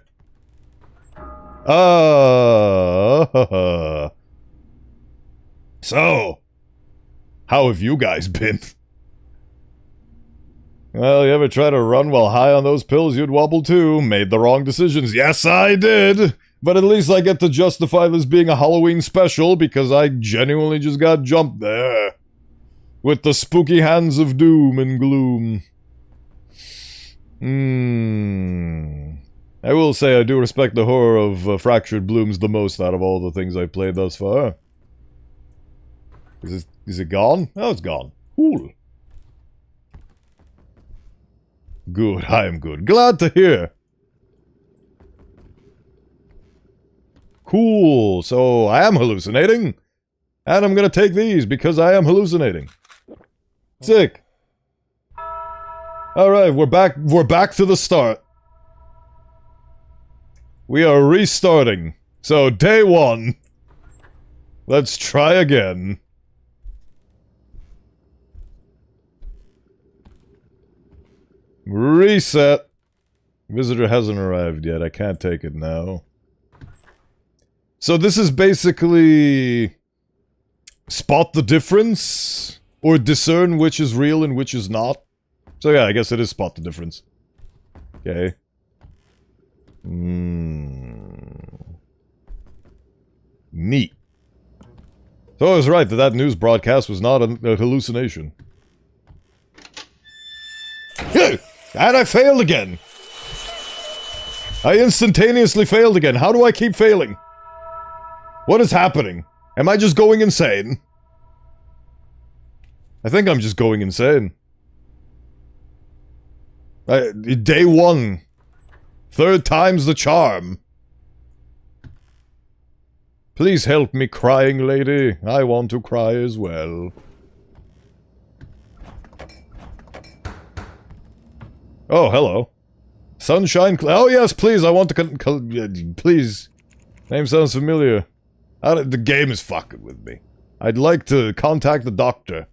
So, how have you guys been? Well, you ever try to run while high on those pills? You'd wobble too. Made the wrong decisions. Yes, I did. But at least I get to justify this being a Halloween special because I genuinely just got jumped there. With the spooky hands of doom and gloom. I will say I do respect the horror of Fractured Blooms the most out of all the things I've played thus far. Is it gone? Oh, it's gone. Cool. Good, I am good. Glad to hear. Cool, so I am hallucinating. And I'm gonna take these because I am hallucinating. Sick. Alright, we're back to the start. We are restarting. So, day 1. Let's try again. Reset. Visitor hasn't arrived yet. I can't take it now. So this is basically... spot the difference? Or discern which is real and which is not? So yeah, I guess it is spot the difference. Okay. Neat. So I was right that news broadcast was not a hallucination. And I failed again! I instantaneously failed again. How do I keep failing? What is happening? Am I just going insane? I think I'm just going insane. Day 1. 3rd time's the charm. Please help me, crying lady. I want to cry as well. Oh, hello. Sunshine oh yes, please, I want to please. Name sounds familiar. The game is fucking with me. I'd like to contact the doctor.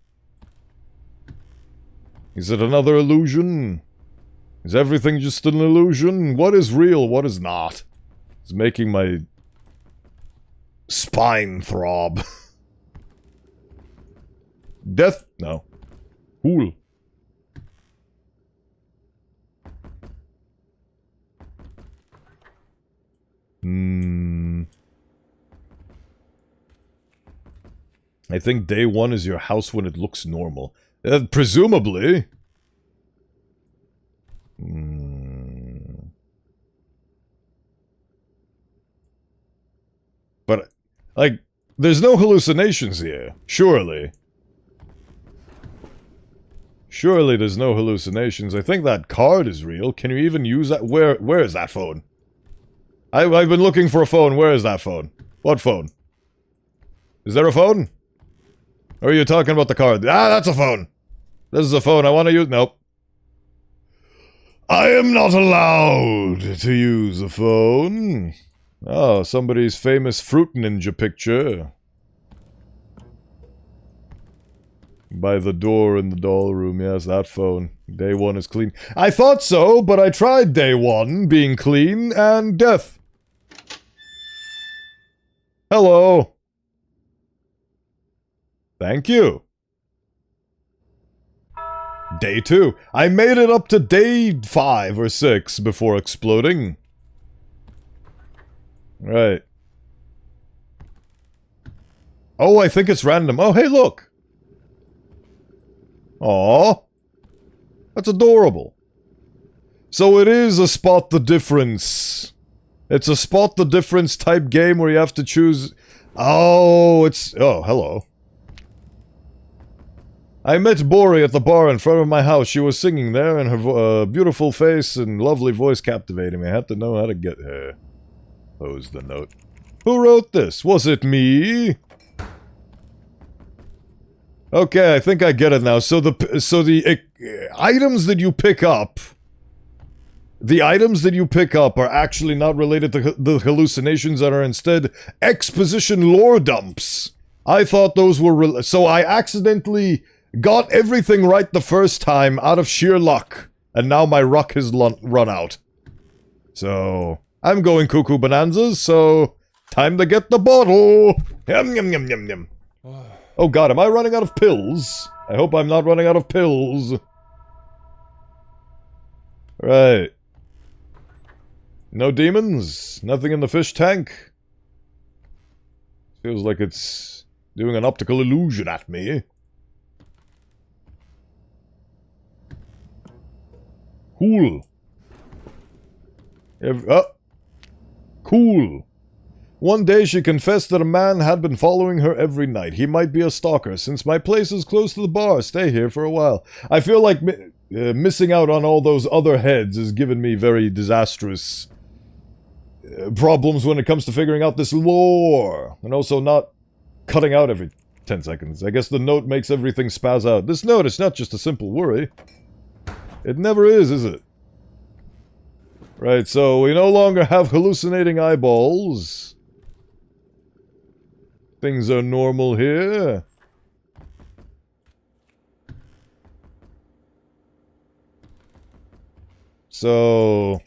Is it another illusion? Is everything just an illusion? What is real, what is not? It's making my spine throb. Death? No. Cool. I think day 1 is your house when it looks normal. Presumably. But, like, there's no hallucinations here. Surely. Surely there's no hallucinations. I think that card is real. Can you even use that? Where is that phone? I've been looking for a phone. Where is that phone? What phone? Is there a phone? Or are you talking about the card? Ah, that's a phone! This is a phone I want to use. Nope. I am not allowed to use a phone. Oh, somebody's famous fruit ninja picture. By the door in the doll room. Yes, that phone. Day 1 is clean. I thought so, but I tried day 1 being clean and death. Hello. Thank you. Day 2. I made it up to day 5 or 6 before exploding. Right. Oh, I think it's random. Oh, hey, look. Aww. That's adorable. So it is a spot the difference. It's a spot the difference type game where you have to choose... Oh, it's... Oh, hello. I met Bori at the bar in front of my house. She was singing there, and her beautiful face and lovely voice captivated me. I had to know how to get her. Pose the note. Who wrote this? Was it me? Okay, I think I get it now. So the items that you pick up, are actually not related to the hallucinations that are instead exposition lore dumps. I thought those were so I accidentally got everything right the first time out of sheer luck, and now my luck has run out. So I'm going cuckoo bonanzas. So time to get the bottle. Yum yum yum yum yum. Oh god, am I running out of pills? I hope I'm not running out of pills. Right. No demons? Nothing in the fish tank? Feels like it's doing an optical illusion at me. Cool. Cool. One day she confessed that a man had been following her every night. He might be a stalker. Since my place is close to the bar, stay here for a while. I feel like missing out on all those other heads has given me very disastrous problems when it comes to figuring out this lore. And also not cutting out every 10 seconds. I guess the note makes everything spaz out. This note is not just a simple worry. It never is it? Right, so we no longer have hallucinating eyeballs. Things are normal here. So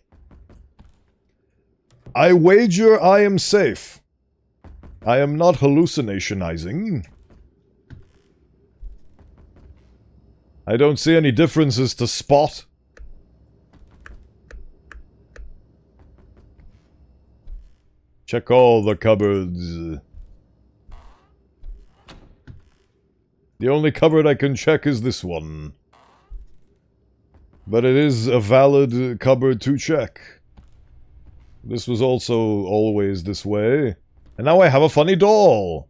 I wager I am safe. I am not hallucinationizing. I don't see any differences to spot. Check all the cupboards. The only cupboard I can check is this one. But it is a valid cupboard to check. This was also always this way. And now I have a funny doll.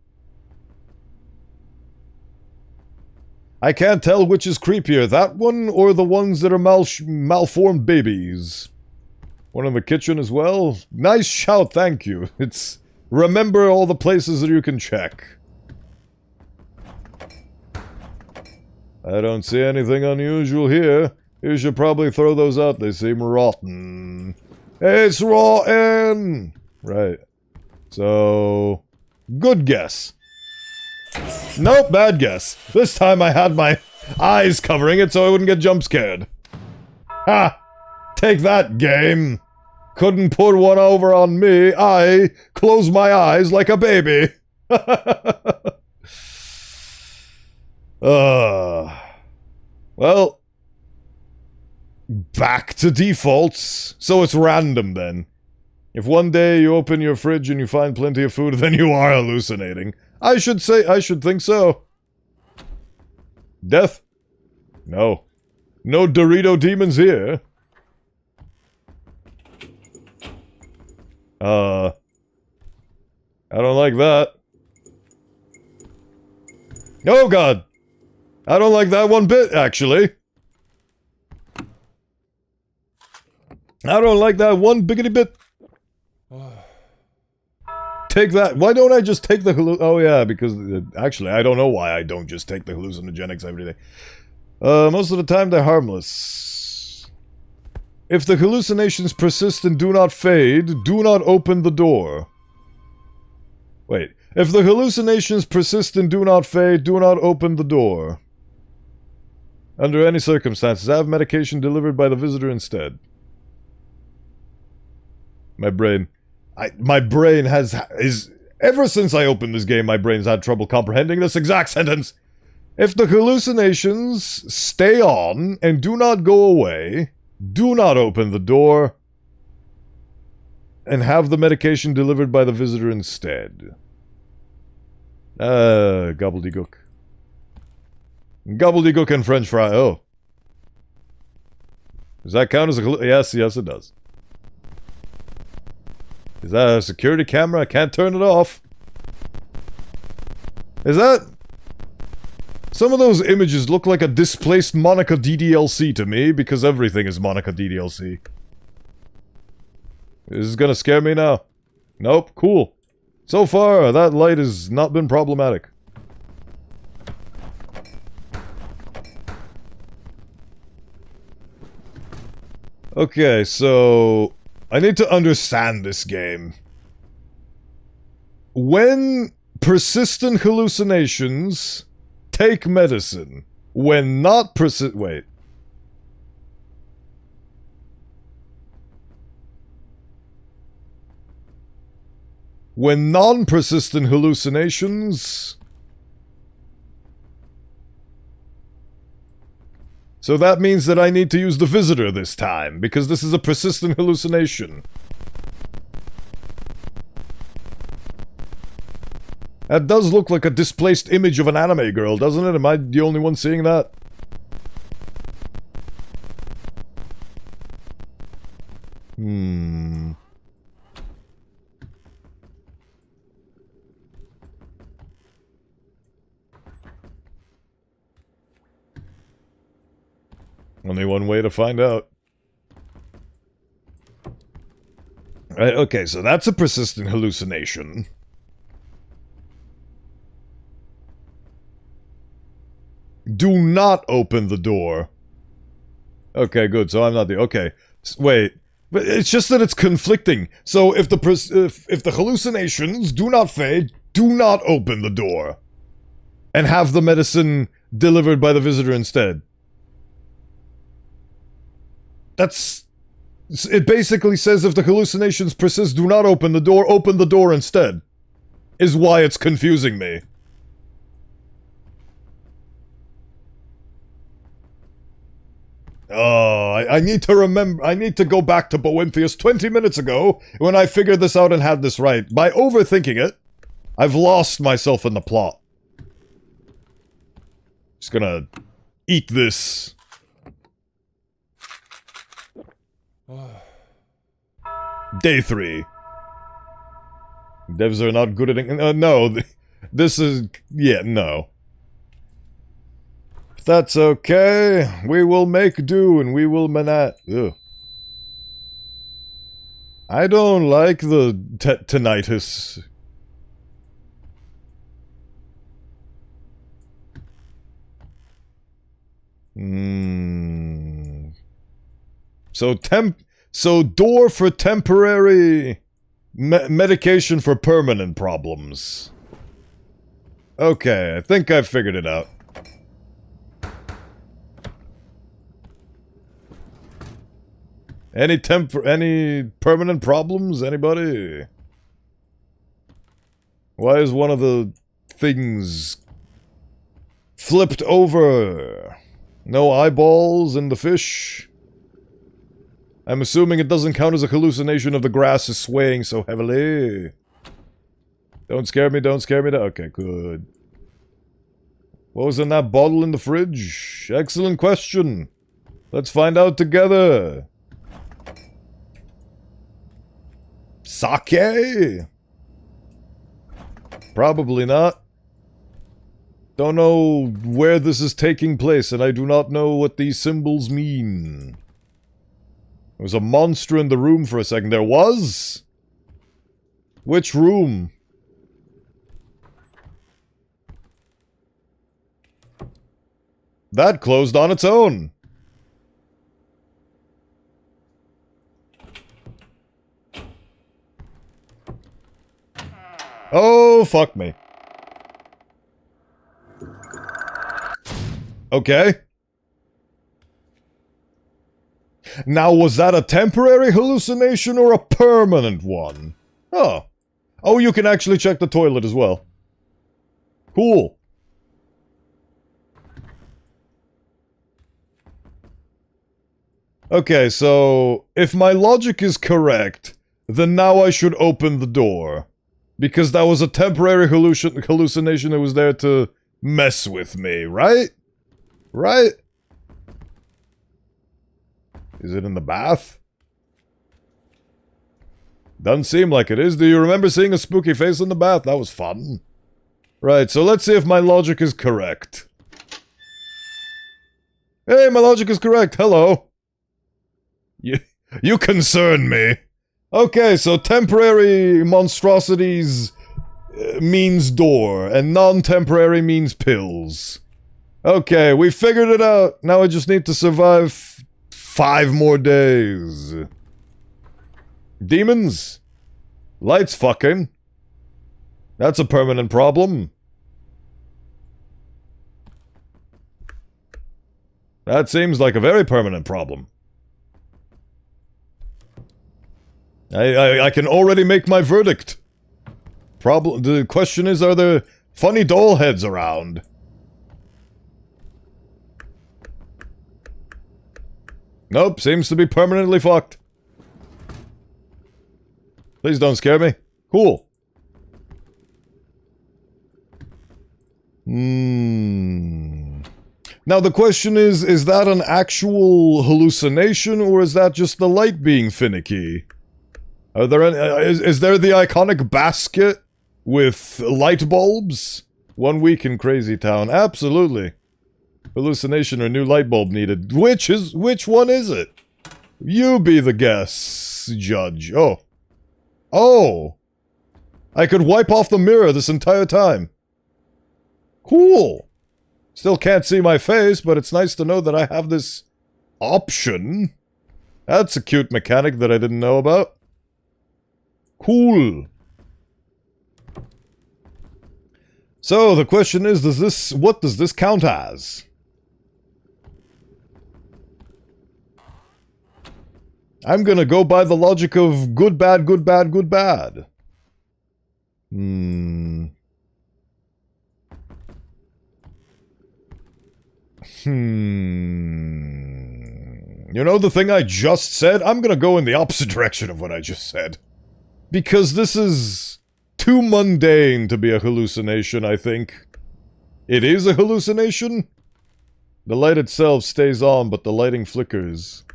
I can't tell which is creepier, that one or the ones that are malformed babies. One in the kitchen as well. Nice shout, thank you. It's... remember all the places that you can check. I don't see anything unusual here. You should probably throw those out. They seem rotten. It's rotten! Right. So... good guess. Nope, bad guess. This time I had my eyes covering it so I wouldn't get jump scared. Ha! Take that, game. Couldn't put one over on me. I close my eyes like a baby. Well, back to defaults. So it's random then. If one day you open your fridge and you find plenty of food, then you are hallucinating. I should think so. Death? No. No Dorito demons here. I don't like that. Oh god! I don't like that one bit, actually. I don't like that one biggity bit. Take that. Why don't I just take the oh yeah, because actually I don't know why I don't just take the hallucinogenics every day. Most of the time they're harmless. If the hallucinations persist and do not fade, do not open the door. Wait. If the hallucinations persist and do not fade, do not open the door. Under any circumstances, have medication delivered by the visitor instead. My brain is ever since I opened this game, my brain's had trouble comprehending this exact sentence. If the hallucinations stay on and do not go away, do not open the door and have the medication delivered by the visitor instead. Gobbledygook. Gobbledygook and French fry. Oh. Does that count as a yes, it does. Is that a security camera? I can't turn it off. Is that... Some of those images look like a displaced Monica DDLC to me, because everything is Monica DDLC. This is gonna scare me now. Nope, cool. So far, that light has not been problematic. Okay, so I need to understand this game. When persistent hallucinations, take medicine. When not wait. When non-persistent hallucinations... So that means that I need to use the visitor this time, because this is a persistent hallucination. That does look like a displaced image of an anime girl, doesn't it? Am I the only one seeing that? Only one way to find out. Right, okay, so that's a persistent hallucination. Do not open the door. Okay, good, so I'm not the... Okay, wait. But it's just that it's conflicting. So if the hallucinations do not fade, do not open the door. And have the medicine delivered by the visitor instead. That's... It basically says if the hallucinations persist, do not open the door instead. Is why it's confusing me. Oh, I need to remember... I need to go back to Bowenthius 20 minutes ago when I figured this out and had this right. By overthinking it, I've lost myself in the plot. Just gonna eat this. Day 3. Devs are not good at... no, this is... Yeah, no. That's okay. We will make do and we will manat... Ugh. I don't like the tinnitus. So door for temporary, medication for permanent problems. Okay, I think I figured it out. Any permanent problems? Anybody? Why is one of the things flipped over? No eyeballs in the fish? I'm assuming it doesn't count as a hallucination if the grass is swaying so heavily. Don't scare me, don't scare me. Okay, good. What was in that bottle in the fridge? Excellent question. Let's find out together. Sake? Probably not. Don't know where this is taking place, and I do not know what these symbols mean. There was a monster in the room for a second. There was? Which room? That closed on its own. Oh, fuck me. Okay. Now, was that a temporary hallucination or a permanent one? Oh. Oh, you can actually check the toilet as well. Cool. Okay, so if my logic is correct, then now I should open the door. Because that was a temporary hallucination that was there to mess with me, right? Right? Is it in the bath? Doesn't seem like it is. Do you remember seeing a spooky face in the bath? That was fun. Right, so let's see if my logic is correct. Hey, my logic is correct. Hello. You concern me. Okay, so temporary monstrosities means door, and non-temporary means pills. Okay, we figured it out. Now I just need to survive 5 more days. Demons? Lights fucking. That's a permanent problem. That seems like a very permanent problem. I can already make my verdict. The question is, are there funny doll heads around? Nope, seems to be permanently fucked. Please don't scare me. Cool. Now the question is that an actual hallucination, or is that just the light being finicky? Are there any, is there the iconic basket with light bulbs? 1 week in Crazy Town. Absolutely. Hallucination or new light bulb needed. Which one is it? You be the guess, judge. Oh. Oh! I could wipe off the mirror this entire time. Cool! Still can't see my face, but it's nice to know that I have this option. That's a cute mechanic that I didn't know about. Cool. So, the question is, what does this count as? I'm gonna go by the logic of good, bad, good, bad, good, bad. You know the thing I just said? I'm gonna go in the opposite direction of what I just said. Because this is too mundane to be a hallucination, I think. It is a hallucination? The light itself stays on, but the lighting flickers.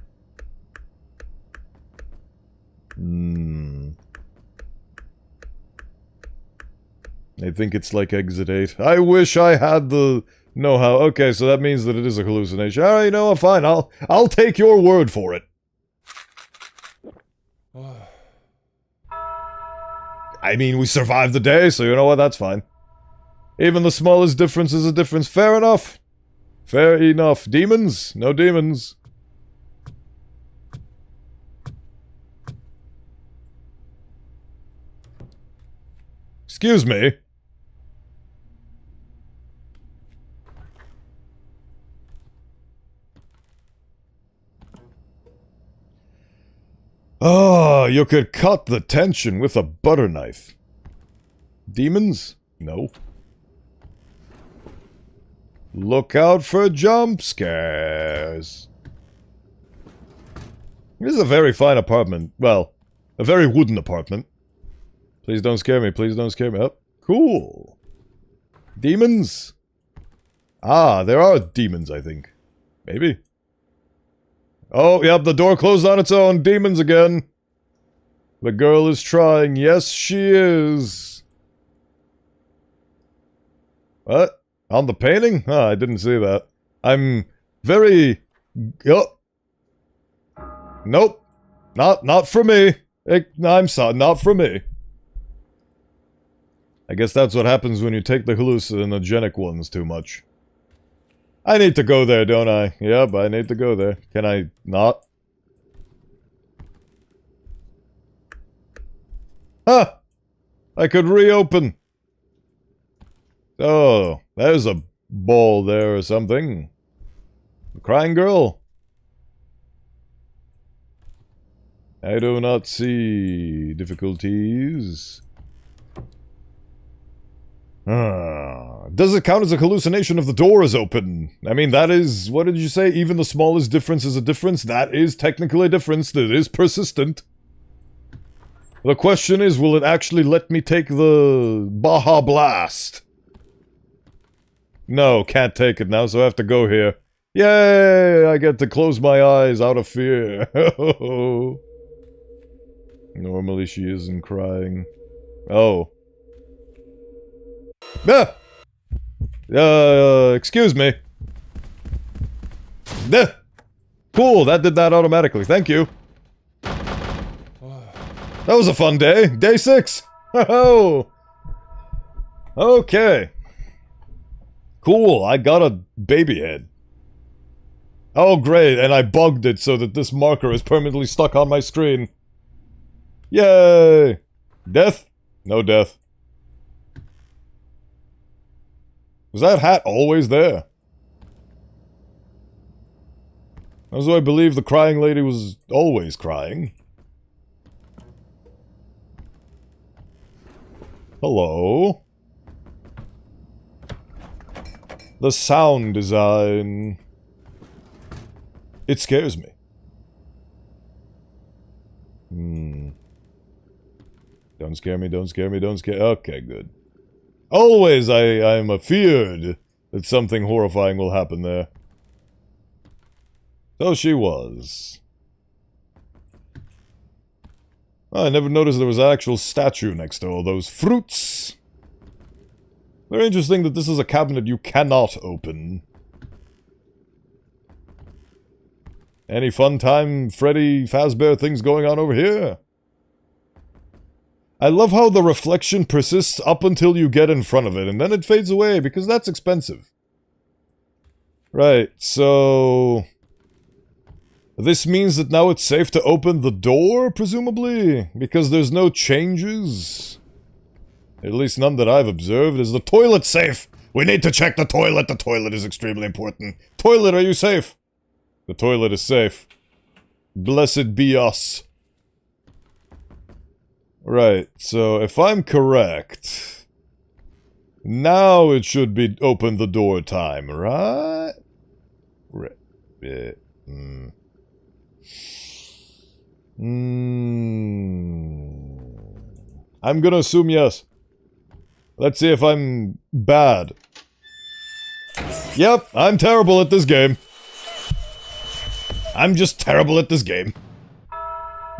I think it's like Exit 8. I wish I had the know-how. Okay, so that means that it is a hallucination. Alright, you know what, fine. I'll take your word for it. I mean, we survived the day, so you know what, that's fine. Even the smallest difference is a difference. Fair enough. Fair enough. Demons? No demons. Excuse me. Oh, you could cut the tension with a butter knife. Demons? No. Look out for jump scares. This is a very fine apartment. Well, a very wooden apartment. Please don't scare me, please don't scare me. Oh, cool. Demons? Ah, there are demons, I think. Maybe. Oh, yep, the door closed on its own. Demons again. The girl is trying. Yes, she is. What? On the painting? Huh, I didn't see that. I'm very... Oh. Nope. Not for me. I'm sorry, not for me. I guess that's what happens when you take the hallucinogenic ones too much. I need to go there, don't I? Yep, I need to go there. Can I not? Huh! I could reopen. Oh, there's a ball there or something. Crying girl. I do not see difficulties. Does it count as a hallucination if the door is open? I mean, that is... What did you say? Even the smallest difference is a difference? That is technically a difference that is persistent. The question is, will it actually let me take the Baja Blast? No, can't take it now, so I have to go here. Yay! I get to close my eyes out of fear. Normally she isn't crying. Oh. Ah! Excuse me. Cool, that did that automatically. Thank you. That was a fun day. Day 6. Oh. Okay. Cool, I got a baby head. Oh, great, and I bugged it so that this marker is permanently stuck on my screen. Yay! Death? No death. Was that hat always there? Also, I believe the crying lady was always crying. Hello? The sound design. It scares me. Don't scare me, don't scare me, don't scare... Okay, good. Always I'm afeared that something horrifying will happen there. So she was. Oh, I never noticed there was an actual statue next to all those fruits. Very interesting that this is a cabinet you cannot open. Any fun time Freddy Fazbear things going on over here? I love how the reflection persists up until you get in front of it, and then it fades away, because that's expensive. Right, so... This means that now it's safe to open the door, presumably? Because there's no changes? At least none that I've observed. Is the toilet safe? We need to check the toilet. The toilet is extremely important. Toilet, are you safe? The toilet is safe. Blessed be us. Right, so if I'm correct... Now it should be open the door time, right? Right. I'm gonna assume yes. Let's see if I'm bad. Yep, I'm terrible at this game. I'm just terrible at this game.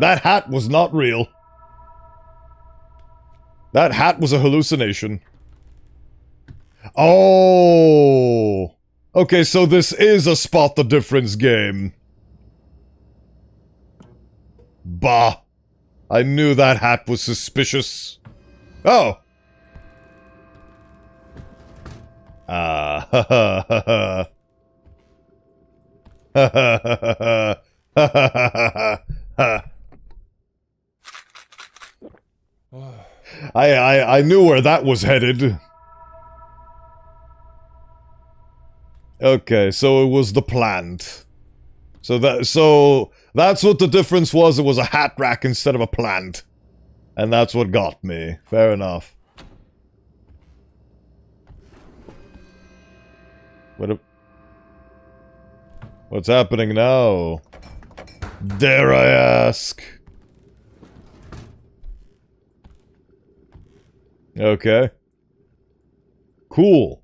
That hat was not real. That hat was a hallucination. Oh! Okay, so this is a spot the difference game. Bah. I knew that hat was suspicious. Oh! Ah, ha ha ha ha. Ha ha ha ha ha ha ha ha. I knew where that was headed. Okay, so it was the plant. So that's what the difference was. It was a hat rack instead of a plant. And that's what got me. Fair enough. What's happening now? Dare I ask? Okay. Cool.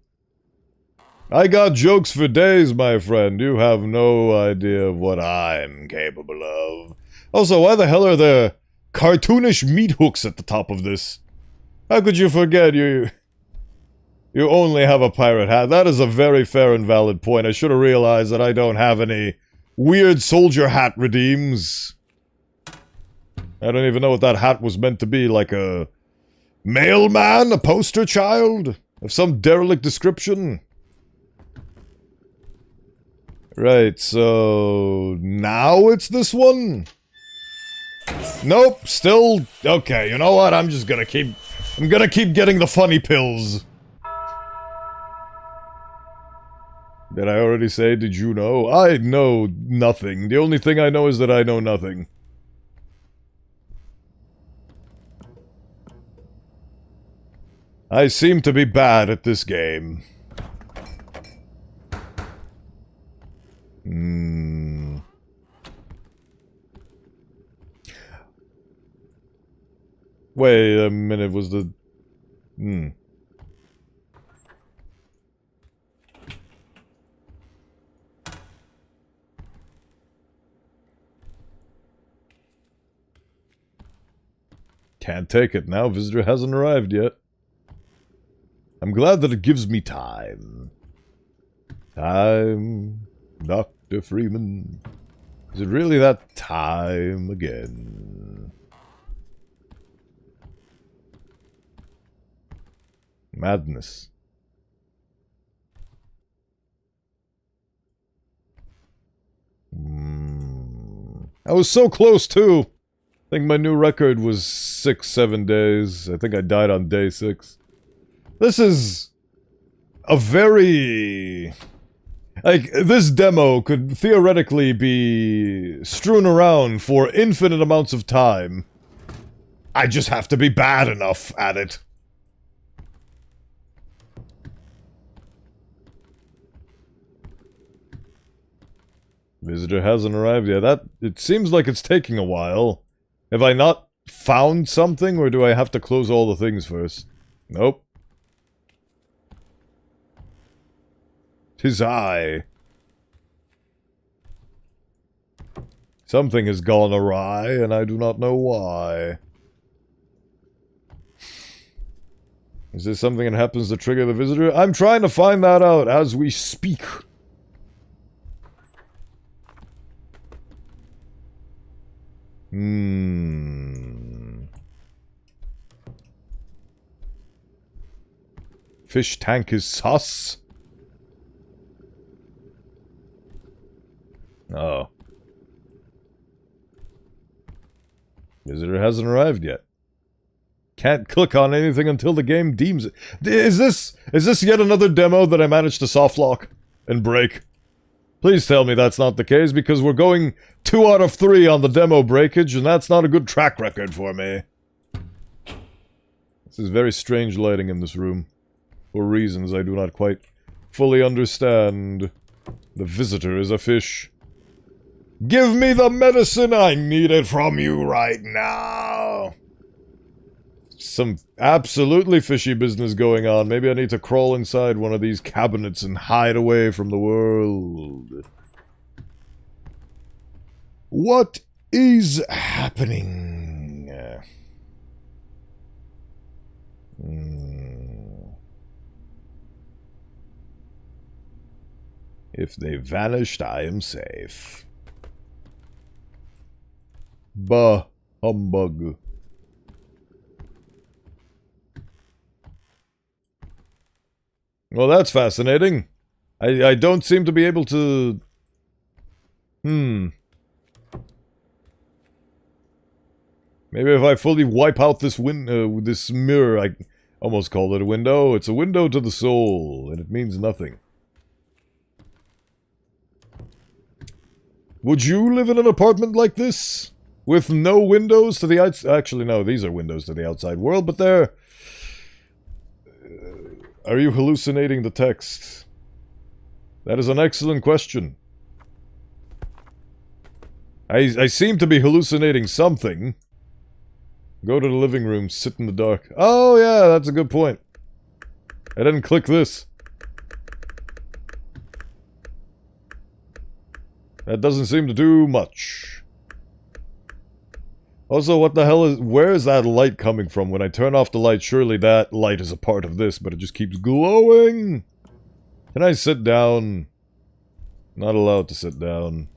I got jokes for days, my friend. You have no idea of what I'm capable of. Also, why the hell are there cartoonish meat hooks at the top of this? How could you forget you only have a pirate hat? That is a very fair and valid point. I should have realized that I don't have any weird soldier hat redeems. I don't even know what that hat was meant to be, like a mailman? A poster child? Of some derelict description? Right, so... now it's this one? Nope, still... Okay, you know what? I'm gonna keep getting the funny pills. Did I already say, did you know? I know nothing. The only thing I know is that I know nothing. I seem to be bad at this game. Wait a minute, was the... Can't take it now, visitor hasn't arrived yet. I'm glad that it gives me time. Time, Dr. Freeman. Is it really that time again? Madness. I was so close, too. I think my new record was 6-7 days. I think I died on day 6. This is a very... Like, this demo could theoretically be strewn around for infinite amounts of time. I just have to be bad enough at it. Visitor hasn't arrived yet. It seems like it's taking a while. Have I not found something, or do I have to close all the things first? Nope. 'Tis I. Something has gone awry, and I do not know why. Is there something that happens to trigger the visitor? I'm trying to find that out as we speak. Fish tank is sus. Oh. Visitor hasn't arrived yet. Can't click on anything until the game deems it. Is this yet another demo that I managed to softlock and break? Please tell me that's not the case, because we're going 2 out of 3 on the demo breakage, and that's not a good track record for me. This is very strange lighting in this room, for reasons I do not quite fully understand. The visitor is a fish. Give me the medicine! I need it from you right now! Some absolutely fishy business going on. Maybe I need to crawl inside one of these cabinets and hide away from the world. What is happening? If they vanished, I am safe. Bah, humbug. Well, that's fascinating. I don't seem to be able to... Maybe if I fully wipe out this this mirror, I almost called it a window. It's a window to the soul, and it means nothing. Would you live in an apartment like this? With no windows to the outside? Actually, no, these are windows to the outside world, but they're... Are you hallucinating the text? That is an excellent question. I seem to be hallucinating something. Go to the living room, sit in the dark. Oh yeah, that's a good point. I didn't click this. That doesn't seem to do much. Also, what the hell is... Where is that light coming from? When I turn off the light, surely that light is a part of this, but it just keeps glowing. Can I sit down? Not allowed to sit down.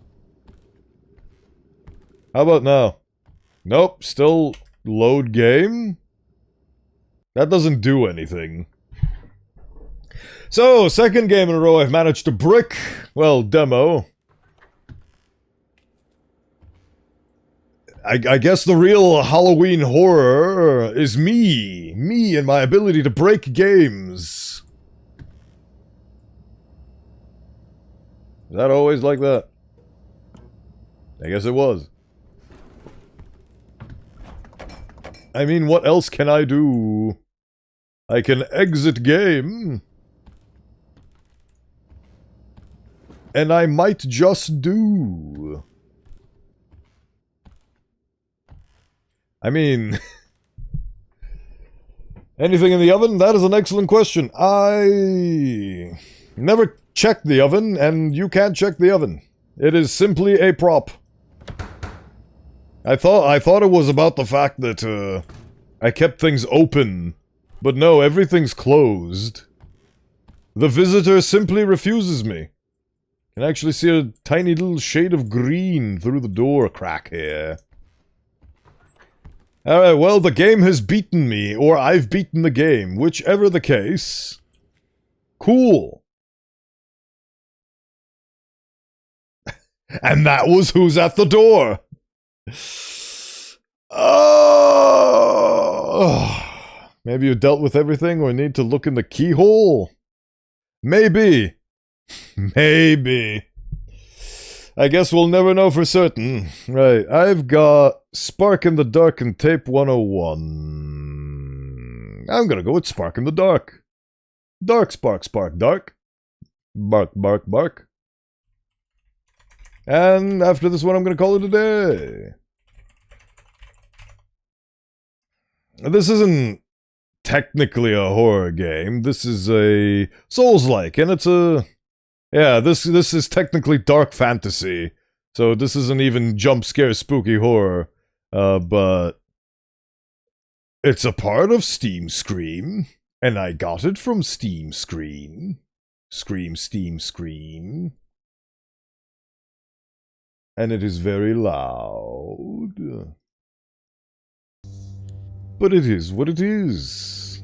How about now? Nope, still load game? That doesn't do anything. So, second game in a row I've managed to brick. Well, demo. I guess the real Halloween horror is me. Me and my ability to break games. Is that always like that? I guess it was. I mean, what else can I do? I can exit game. And I might just do... I mean... Anything in the oven? That is an excellent question. I... never checked the oven, and you can't check the oven. It is simply a prop. I thought it was about the fact that, I kept things open. But no, everything's closed. The visitor simply refuses me. Can actually see a tiny little shade of green through the door crack here. Alright, well, the game has beaten me, or I've beaten the game. Whichever the case. Cool. And that was who's at the door. Oh, maybe you dealt with everything or need to look in the keyhole? Maybe. Maybe. I guess we'll never know for certain. Right, I've got Spark in the Dark and Tape 101. I'm gonna go with Spark in the Dark. Dark, spark, spark, dark. Bark, bark, bark. And after this one, I'm gonna call it a day. This isn't technically a horror game. This is a Souls-like, and it's a... Yeah, this is technically dark fantasy. So this isn't even jump scare spooky horror. But... It's a part of Steam Scream. And I got it from Steam Scream. Scream, Steam Scream. And it is very loud. But it is what it is.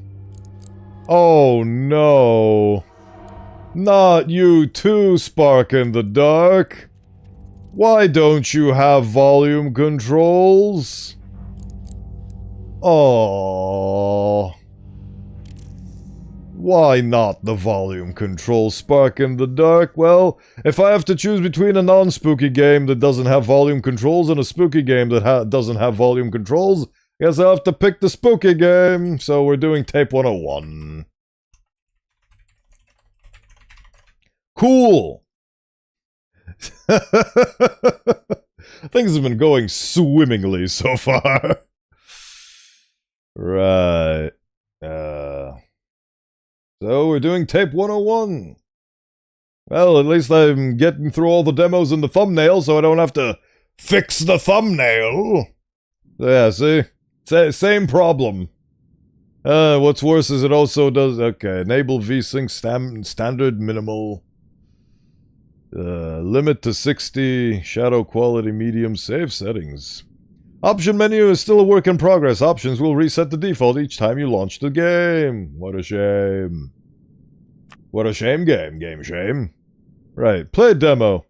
Oh no. Not you too, Spark in the Dark. Why don't you have volume controls? Oh. Why not the volume control, Spark in the Dark? Well, if I have to choose between a non-spooky game that doesn't have volume controls and a spooky game that doesn't have volume controls, I guess I'll have to pick the spooky game. So we're doing Tape 101. Cool! Things have been going swimmingly so far. Right. So we're doing Tape 101. Well, at least I'm getting through all the demos in the thumbnail so I don't have to fix the thumbnail. Yeah, see? Same problem. What's worse is it also does... Okay, enable VSync standard minimal. Limit to 60, shadow quality medium, save settings. Option menu is still a work in progress. Options will reset the default each time you launch the game. What a shame. What a shame game shame. Right, play demo.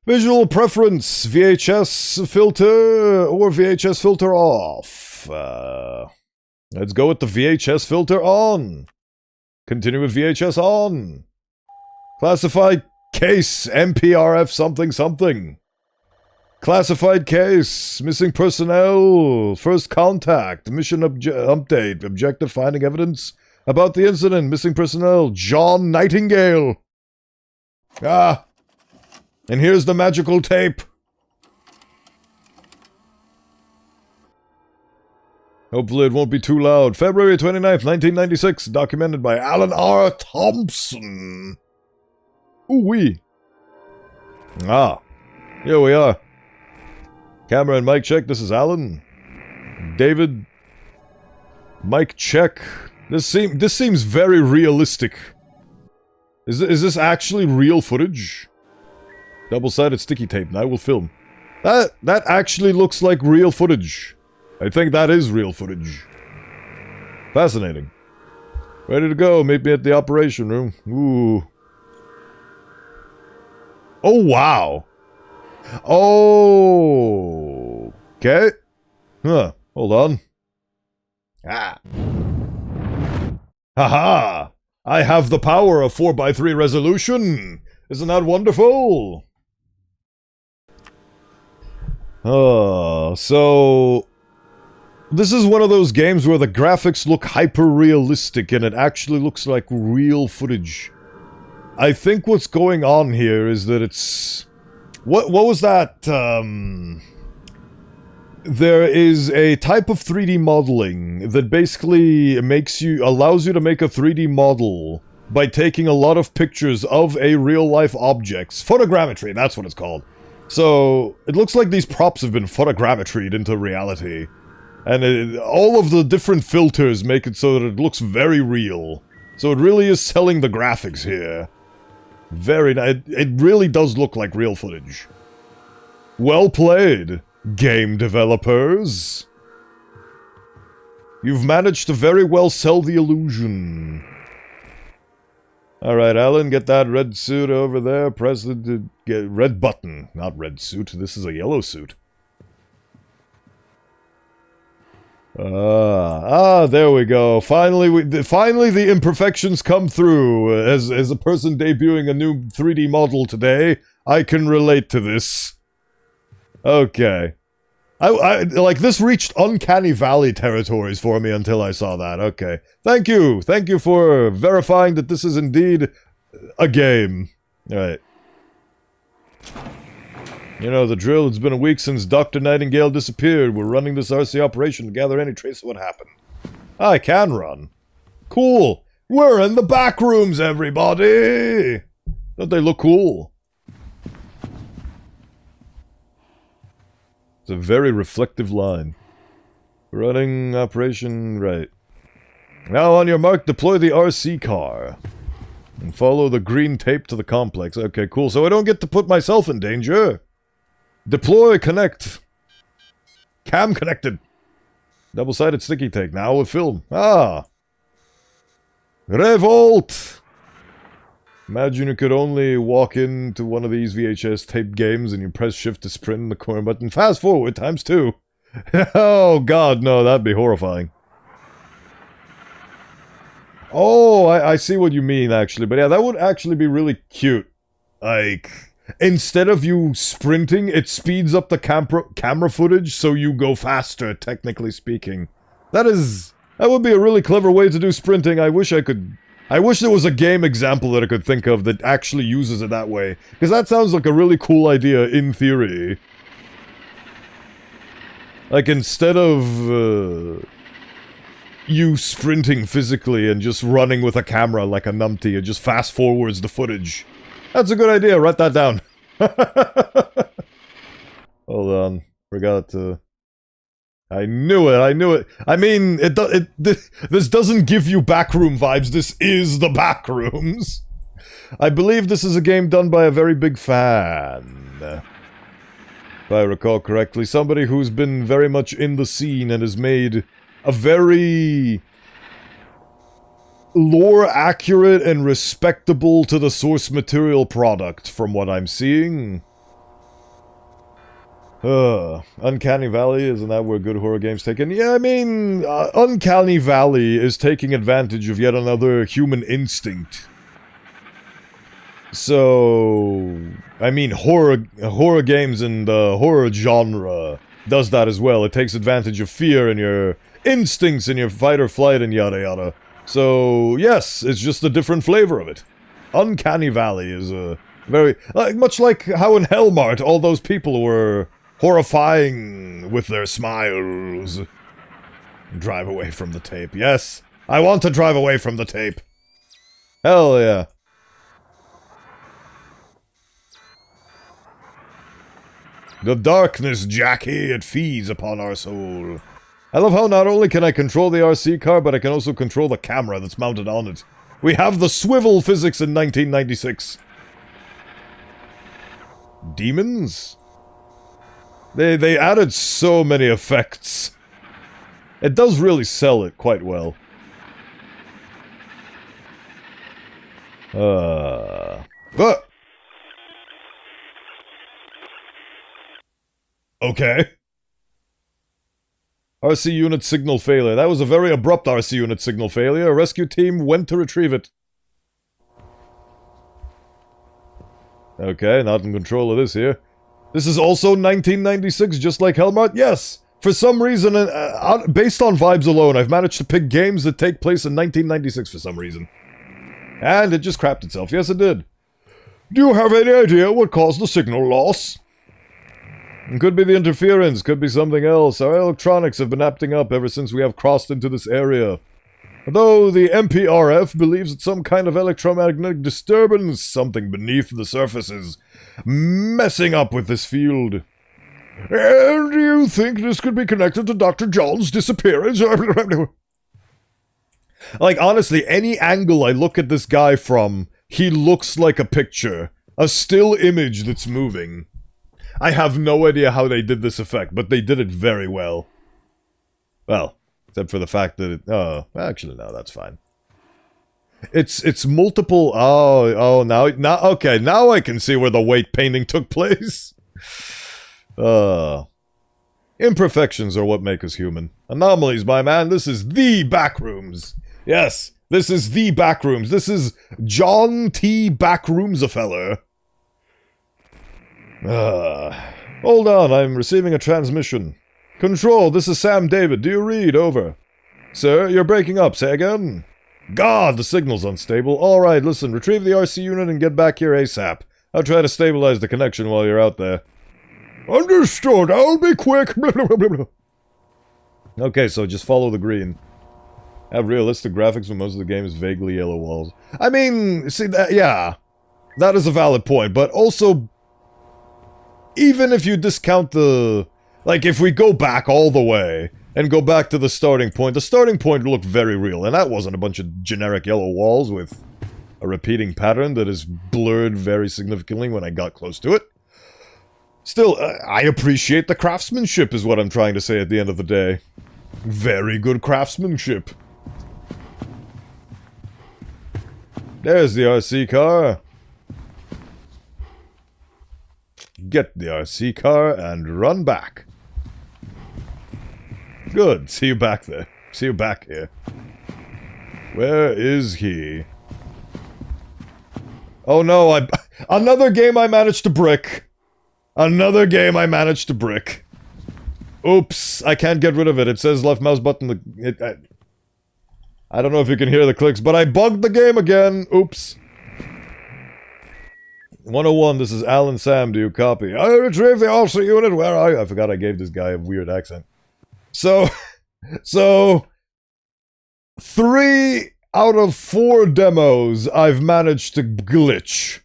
Visual preference, VHS filter or VHS filter off. Let's go with the VHS filter on. Continue with VHS on. Classified case, MPRF something something. Classified case, missing personnel, first contact, mission update, objective finding evidence about the incident, missing personnel, John Nightingale. Ah, and here's the magical tape. Hopefully it won't be too loud. February 29th, 1996, documented by Alan R. Thompson. Ooh-wee. Ah, here we are. Camera and mic check, this is Alan. David. Mic check. This seems very realistic. Is this actually real footage? Double-sided sticky tape, and I will film. That actually looks like real footage. I think that is real footage. Fascinating. Ready to go, meet me at the operation room. Ooh. Oh, wow. Oh. Okay. Huh. Hold on. Ah. Haha! I have the power of 4x3 resolution! Isn't that wonderful? So... This is one of those games where the graphics look hyper-realistic and it actually looks like real footage. I think what's going on here is that it's... What was that, There is a type of 3D modeling that basically allows you to make a 3D model by taking a lot of pictures of a real-life objects. Photogrammetry, that's what it's called. So, it looks like these props have been photogrammetried into reality. And all of the different filters make it so that it looks very real. So it really is selling the graphics here. Very nice. It really does look like real footage. Well played, game developers. You've managed to very well sell the illusion. Alright, Alan, get that red suit over there. Press the get red button. Not red suit. This is a yellow suit. There we go. Finally, finally the imperfections come through. As a person debuting a new 3D model today, I can relate to this. Okay. I like, this reached Uncanny Valley territories for me until I saw that. Okay. Thank you. Thank you for verifying that this is indeed a game. Alright. You know the drill. It's been a week since Dr. Nightingale disappeared. We're running this RC operation to gather any trace of what happened. I can run. Cool. We're in the back rooms, everybody. Don't they look cool? It's a very reflective line. Running operation right. Now on your mark, deploy the RC car. And follow the green tape to the complex. Okay, cool. So I don't get to put myself in danger. Deploy, connect. Cam connected. Double-sided sticky tape. Now with film. Ah. Revolt! Imagine you could only walk into one of these VHS tape games and you press shift to sprint in the corner button. Fast forward ×2. Oh god, no, that'd be horrifying. Oh, I see what you mean, actually. But yeah, that would actually be really cute. Like, instead of you sprinting, it speeds up the camera footage so you go faster, technically speaking. That would be a really clever way to do sprinting. I wish there was a game example that I could think of that actually uses it that way. Because that sounds like a really cool idea in theory. Like, instead of you sprinting physically and just running with a camera like a numpty, it just fast forwards the footage. That's a good idea, write that down. Hold on, forgot to... I knew it. I mean, this doesn't give you backroom vibes, this is the backrooms. I believe this is a game done by a very big fan. If I recall correctly, somebody who's been very much in the scene and has made a very lore-accurate and respectable to the source material product, from what I'm seeing. Uncanny Valley, isn't that where good horror games taken? Yeah, I mean, Uncanny Valley is taking advantage of yet another human instinct. So, I mean, horror games and the horror genre does that as well. It takes advantage of fear and your instincts and your fight or flight and yada yada. So, yes, it's just a different flavor of it. Uncanny Valley is a very... much like how in Hellmart all those people were horrifying with their smiles. Drive away from the tape. Yes, I want to drive away from the tape. Hell yeah. The darkness, Jackie, it feeds upon our soul. I love how not only can I control the RC car, but I can also control the camera that's mounted on it. We have the swivel physics in 1996. Demons? They added so many effects. It does really sell it quite well. Okay. RC unit signal failure. That was a very abrupt RC unit signal failure. A rescue team went to retrieve it. Okay, not in control of this here. This is also 1996, just like Hellmart? Yes! For some reason, based on vibes alone, I've managed to pick games that take place in 1996 for some reason. And it just crapped itself. Yes, it did. Do you have any idea what caused the signal loss? It could be the interference, could be something else. Our electronics have been acting up ever since we have crossed into this area. Though the MPRF believes it's some kind of electromagnetic disturbance, something beneath the surface is messing up with this field. And do you think this could be connected to Dr. John's disappearance? Like, honestly, any angle I look at this guy from, he looks like a picture. A still image that's moving. I have no idea how they did this effect, but they did it very well. Well, except for the fact that it... Oh, actually, no, that's fine. It's multiple. Oh, now, okay, now I can see where the weight painting took place. Imperfections are what make us human. Anomalies, my man. This is the backrooms. Yes, this is the backrooms. This is John T. Backroomsafeller. Hold on, I'm receiving a transmission. Control, this is Sam David. Do you read? Over. Sir, you're breaking up. Say again. God, the signal's unstable. Alright, listen, retrieve the RC unit and get back here ASAP. I'll try to stabilize the connection while you're out there. Understood, I'll be quick. Okay, so just follow the green. Have realistic graphics when most of the game is vaguely yellow walls. I mean, see, that, yeah. That is a valid point, but also... Even if you discount the... Like, if we go back all the way, and go back to the starting point looked very real, and that wasn't a bunch of generic yellow walls with a repeating pattern that is blurred very significantly when I got close to it. Still, I appreciate the craftsmanship is what I'm trying to say at the end of the day. Very good craftsmanship. There's the RC car. Get the RC car and run back. Good, see you back there. See you back here. Where is he? Oh no, another game I managed to brick. Another game I managed to brick. Oops, I can't get rid of it. It says left mouse button. I don't know if you can hear the clicks, but I bugged the game again. Oops. 101, this is Alan Sam. Do you copy? I retrieve the RC unit. Where are you? I forgot I gave this guy a weird accent. So 3 out of 4 demos I've managed to glitch.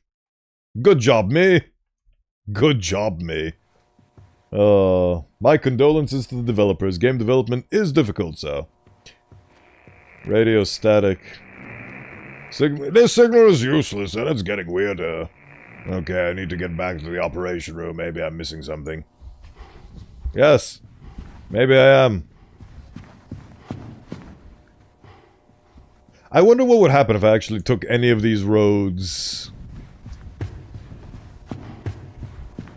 Good job, me. Good job, me. My condolences to the developers. Game development is difficult, so. Radio static. This signal is useless, and it's getting weirder. Okay, I need to get back to the operation room. Maybe I'm missing something. Yes. Maybe I am. I wonder what would happen if I actually took any of these roads.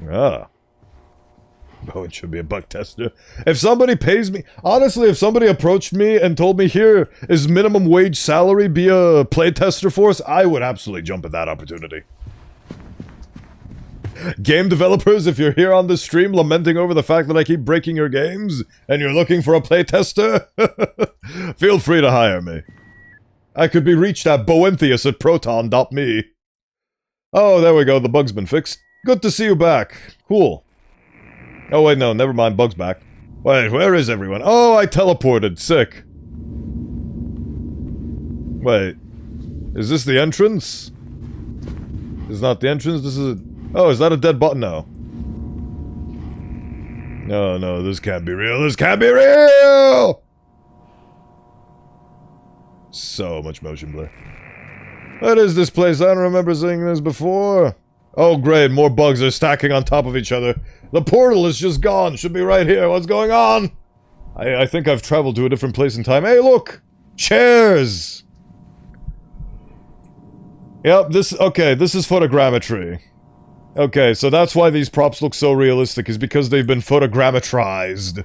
Ah. Oh, it should be a bug tester. If somebody pays me... Honestly, if somebody approached me and told me, here is minimum wage salary, be a playtester for us, I would absolutely jump at that opportunity. Game developers, if you're here on this stream lamenting over the fact that I keep breaking your games, and you're looking for a playtester, feel free to hire me. I could be reached at Bowenthius at proton.me. Oh, there we go, the bug's been fixed. Good to see you back. Cool. Oh wait, no, never mind, bug's back. Wait, where is everyone? Oh, I teleported, sick. Wait. Is this the entrance? This is not the entrance, this is a... Oh, is that a dead button? No. No, no, this can't be real. This can't be real! So much motion blur. What is this place? I don't remember seeing this before. Oh, great. More bugs are stacking on top of each other. The portal is just gone. Should be right here. What's going on? I think I've traveled to a different place in time. Hey, look! Chairs! Yep, okay, this is photogrammetry. Okay, so that's why these props look so realistic, is because they've been photogrammetrized.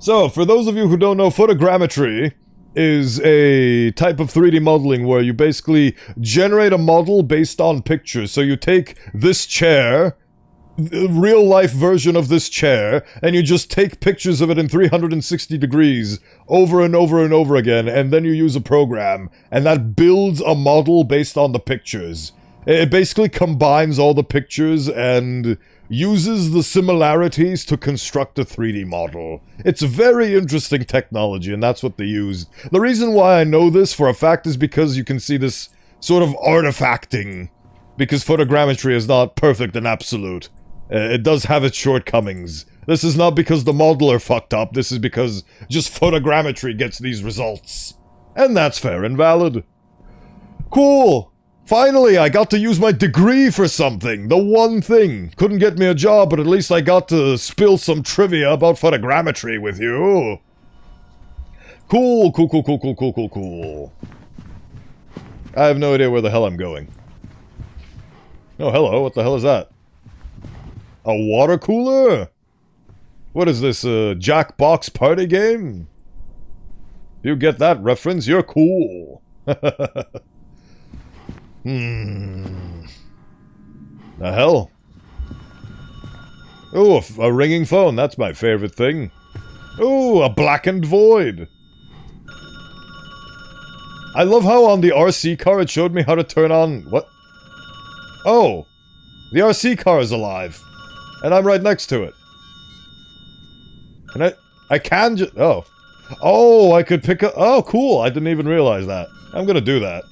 So, for those of you who don't know, photogrammetry is a type of 3D modeling where you basically generate a model based on pictures. So you take this chair, the real-life version of this chair, and you just take pictures of it in 360 degrees over and over and over again, and then you use a program, and that builds a model based on the pictures. It basically combines all the pictures and uses the similarities to construct a 3D model. It's very interesting technology, and that's what they use. The reason why I know this for a fact is because you can see this sort of artifacting, because photogrammetry is not perfect and absolute. It does have its shortcomings. This is not because the modeler fucked up, this is because just photogrammetry gets these results. And that's fair and valid. Cool! Finally, I got to use my degree for something. The one thing. Couldn't get me a job, but at least I got to spill some trivia about photogrammetry with you. Cool, cool, cool, cool, cool, cool, cool, cool. I have no idea where the hell I'm going. Oh, hello. What the hell is that? A water cooler? What is this, a Jackbox party game? If you get that reference, you're cool. The hell? Oh, a ringing phone. That's my favorite thing. Oh, a blackened void. I love how on the RC car it showed me how to turn on... What? Oh! The RC car is alive. And I'm right next to it. And I can just... Oh. Oh, I could pick up... Oh, cool. I didn't even realize that. I'm gonna do that.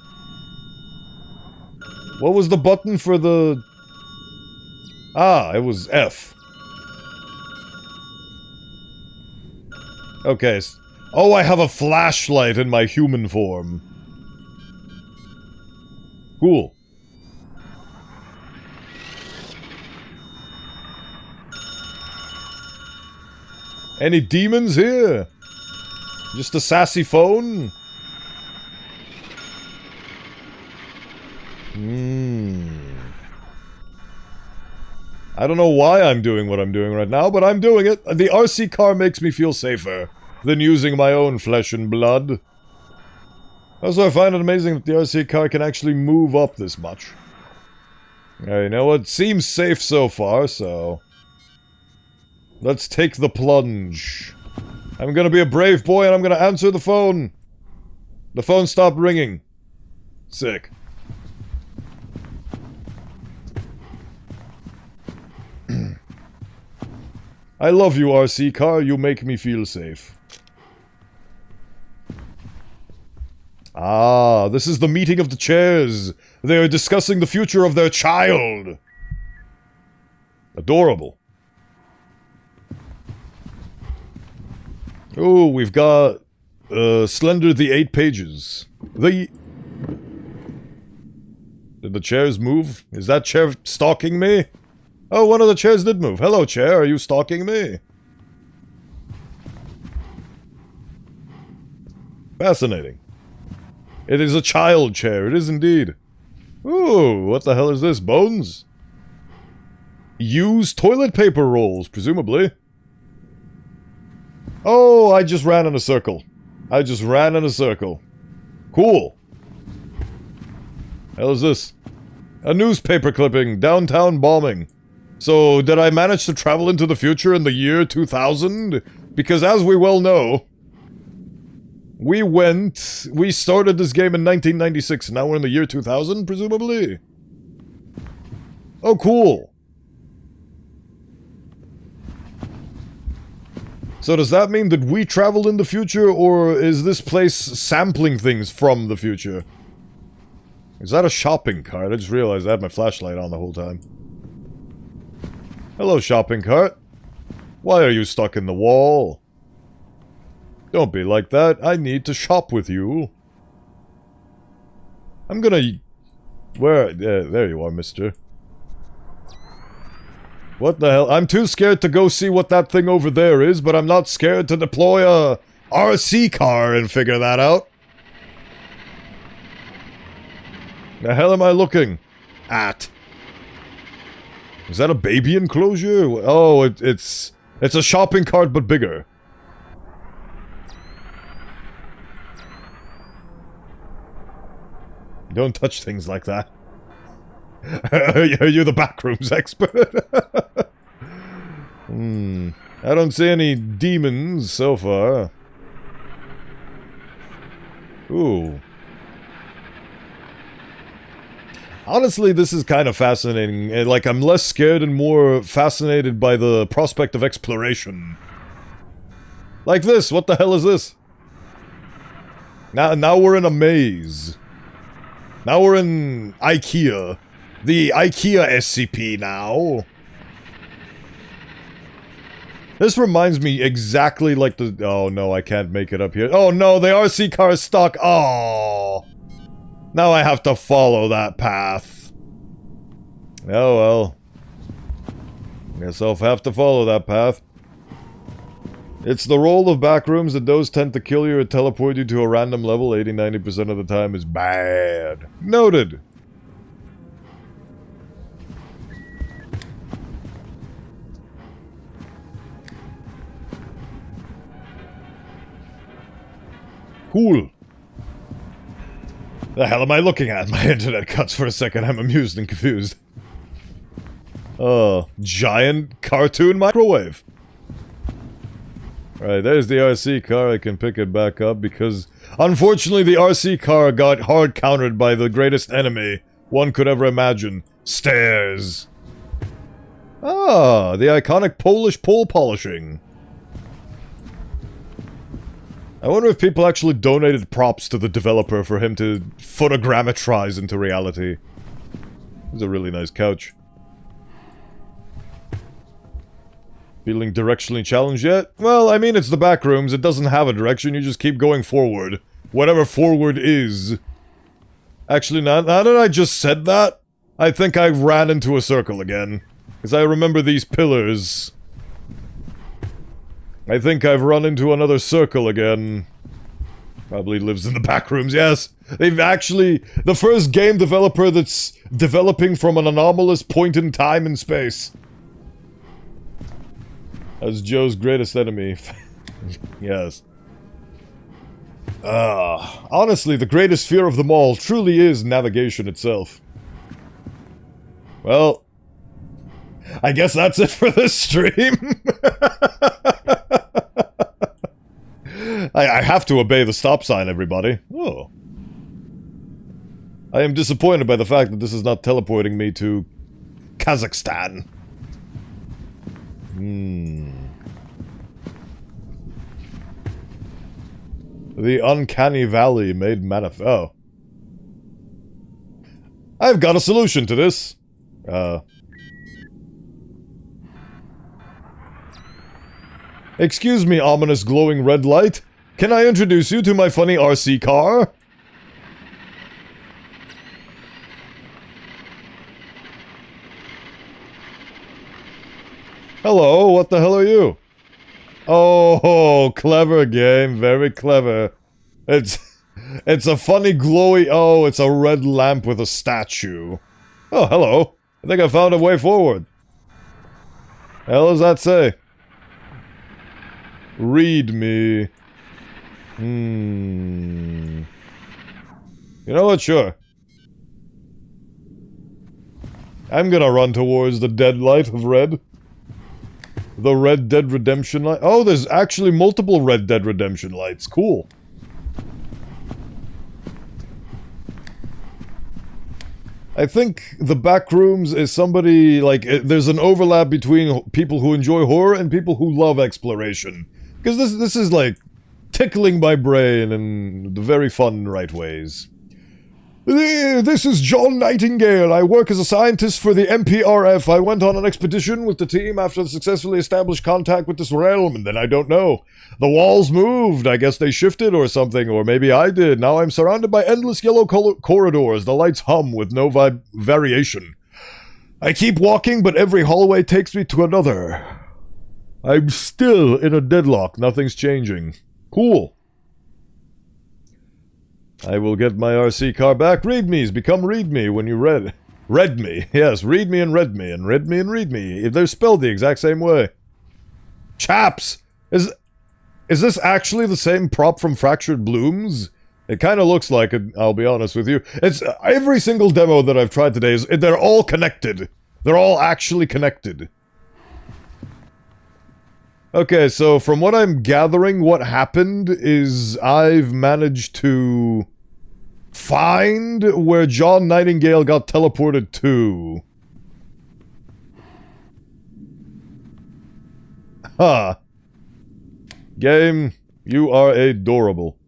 What was the button for the... Ah, it was F. Okay. Oh, I have a flashlight in my human form. Cool. Any demons here? Just a sassy phone? I don't know why I'm doing what I'm doing right now, but I'm doing it. The RC car makes me feel safer than using my own flesh and blood. Also, I find it amazing that the RC car can actually move up this much. You know what? Seems safe so far, so... Let's take the plunge. I'm gonna be a brave boy and I'm gonna answer the phone. The phone stopped ringing. Sick. I love you, RC car. You make me feel safe. Ah, this is the meeting of the chairs. They are discussing the future of their child. Adorable. Oh, we've got Slender the 8 pages. Did the chairs move? Is that chair stalking me? Oh, one of the chairs did move. Hello, chair. Are you stalking me? Fascinating. It is a child chair. It is indeed. Ooh, what the hell is this? Bones? Use toilet paper rolls, presumably. Oh, I just ran in a circle. I just ran in a circle. Cool. Hell is this? A newspaper clipping. Downtown bombing. So, did I manage to travel into the future in the year 2000? Because as we well know, we started this game in 1996, now we're in the year 2000, presumably? Oh, cool. So does that mean that we traveled in the future, or is this place sampling things from the future? Is that a shopping cart? I just realized I had my flashlight on the whole time. Hello, shopping cart. Why are you stuck in the wall? Don't be like that. I need to shop with you. I'm gonna... Where... there you are, mister. What the hell? I'm too scared to go see what that thing over there is, but I'm not scared to deploy a RC car and figure that out. The hell am I looking at? Is that a baby enclosure? Oh, it's a shopping cart but bigger. Don't touch things like that. Are you the backrooms expert? I don't see any demons so far. Ooh. Honestly, this is kind of fascinating. Like, I'm less scared and more fascinated by the prospect of exploration. Like this, what the hell is this? Now we're in a maze. Now we're in IKEA. The IKEA SCP now. This reminds me exactly like the... Oh no, I can't make it up here. Oh no, the RC car is stuck. Oh. Now I have to follow that path. Oh well. Guess I'll have to follow that path. It's the role of backrooms that those tend to kill you or teleport you to a random level 80-90% of the time is bad. Noted. Cool. The hell am I looking at? My internet cuts for a second. I'm amused and confused. Giant cartoon microwave. Alright, there's the RC car. I can pick it back up because, unfortunately, the RC car got hard countered by the greatest enemy one could ever imagine. Stairs. Ah, the iconic Polish pole polishing. I wonder if people actually donated props to the developer for him to photogrammetrize into reality. It's a really nice couch. Feeling directionally challenged yet? Well, I mean, it's the back rooms. It doesn't have a direction. You just keep going forward. Whatever forward is. Actually, now that I just said that, I think I ran into a circle again. Because I remember these pillars. I think I've run into another circle again. Probably lives in the back rooms, yes. They've actually... The first game developer that's developing from an anomalous point in time and space. As Joe's greatest enemy. Yes. Honestly, the greatest fear of them all truly is navigation itself. Well, I guess that's it for this stream. I have to obey the stop sign, everybody. Oh. I am disappointed by the fact that this is not teleporting me to Kazakhstan. The uncanny valley made manifest. Oh. I've got a solution to this. Excuse me, ominous glowing red light. Can I introduce you to my funny RC car? Hello, what the hell are you? Oh, clever game, very clever. It's a funny glowy... Oh, it's a red lamp with a statue. Oh, hello. I think I found a way forward. Hell does that say? Read me. You know what? Sure. I'm gonna run towards the dead light of red. The Red Dead Redemption light. Oh, there's actually multiple Red Dead Redemption lights. Cool. I think the back rooms is somebody, like, there's an overlap between people who enjoy horror and people who love exploration. Because this is, like, tickling my brain in the very fun right ways. This is John Nightingale. I work as a scientist for the MPRF. I went on an expedition with the team after successfully established contact with this realm, and then I don't know. The walls moved. I guess they shifted or something, or maybe I did. Now I'm surrounded by endless yellow corridors. The lights hum with no variation. I keep walking, but every hallway takes me to another. I'm still in a deadlock. Nothing's changing. Cool. I will get my RC car back. Read me's become read me when you read me. Yes, read me and read me and read me and read me. They're spelled the exact same way. Chaps! Is this actually the same prop from Fractured Blooms? It kind of looks like it, I'll be honest with you. It's every single demo that I've tried today they're all connected. They're all actually connected. Okay, so from what I'm gathering, what happened is I've managed to find where John Nightingale got teleported to. Huh. Game, you are adorable.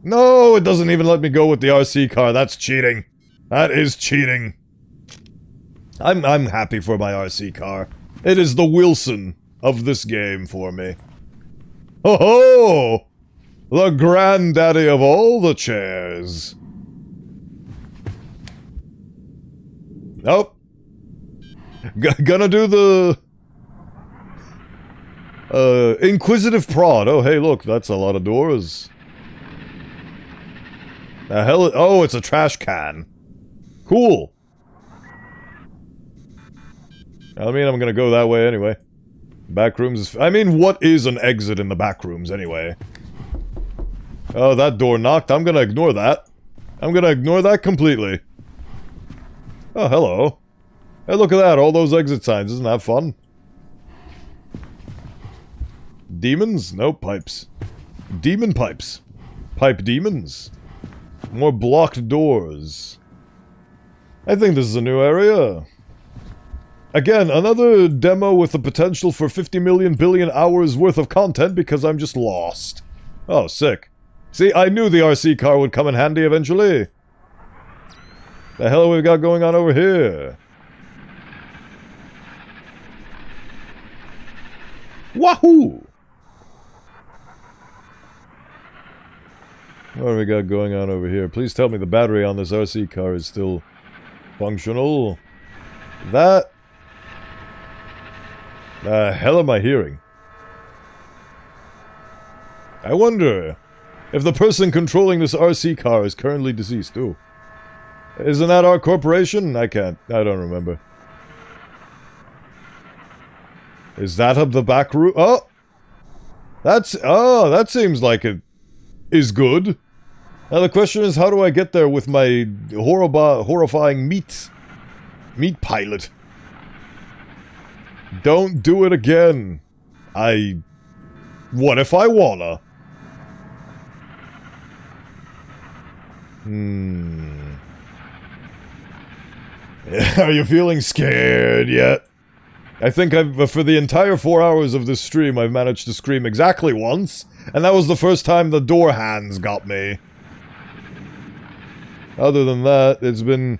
No, it doesn't even let me go with the RC car. That's cheating. That is cheating. I'm happy for my RC car. It is the Wilson of this game for me. Ho ho! The granddaddy of all the chairs. Nope. Gonna do the... Inquisitive prod. Oh, hey, look, that's a lot of doors. The hell? Oh, it's a trash can. Cool. I mean, I'm gonna go that way anyway. Back rooms. I mean, what is an exit in the back rooms anyway? Oh, that door knocked. I'm gonna ignore that. I'm gonna ignore that completely. Oh, hello. Hey, look at that. All those exit signs. Isn't that fun? Demons? No, pipes. Demon pipes. Pipe demons. More blocked doors. I think this is a new area. Again, another demo with the potential for 50 million billion hours worth of content because I'm just lost. Oh, sick. See, I knew the RC car would come in handy eventually. The hell have we got going on over here? Wahoo! What do we got going on over here? Please tell me the battery on this RC car is still functional. That... The hell am I hearing? I wonder if the person controlling this RC car is currently deceased too. Isn't that our corporation? I don't remember. Is that up the back room? Oh! That seems like it is good. Now the question is, how do I get there with my horrifying meat pilot? Don't do it again. What if I wanna? Are you feeling scared yet? I think for the entire 4 hours of this stream, I've managed to scream exactly once, and that was the first time the door hands got me. Other than that, it's been...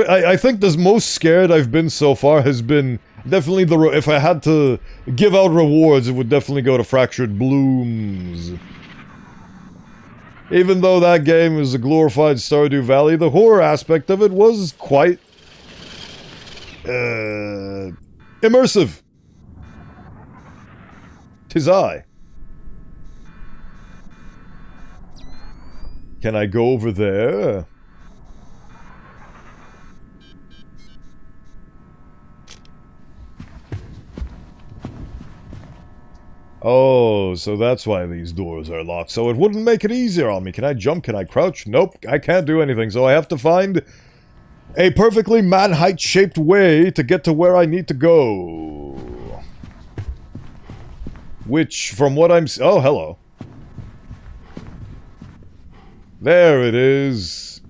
I think the most scared I've been so far has been definitely if I had to give out rewards, it would definitely go to Fractured Blooms. Even though that game is a glorified Stardew Valley, the horror aspect of it was quite... immersive. 'Tis I. Can I go over there? Oh, so that's why these doors are locked. So it wouldn't make it easier on me. Can I jump? Can I crouch? Nope, I can't do anything. So I have to find a perfectly man-height shaped way to get to where I need to go. Which, from what I'm... Oh, hello. There it is.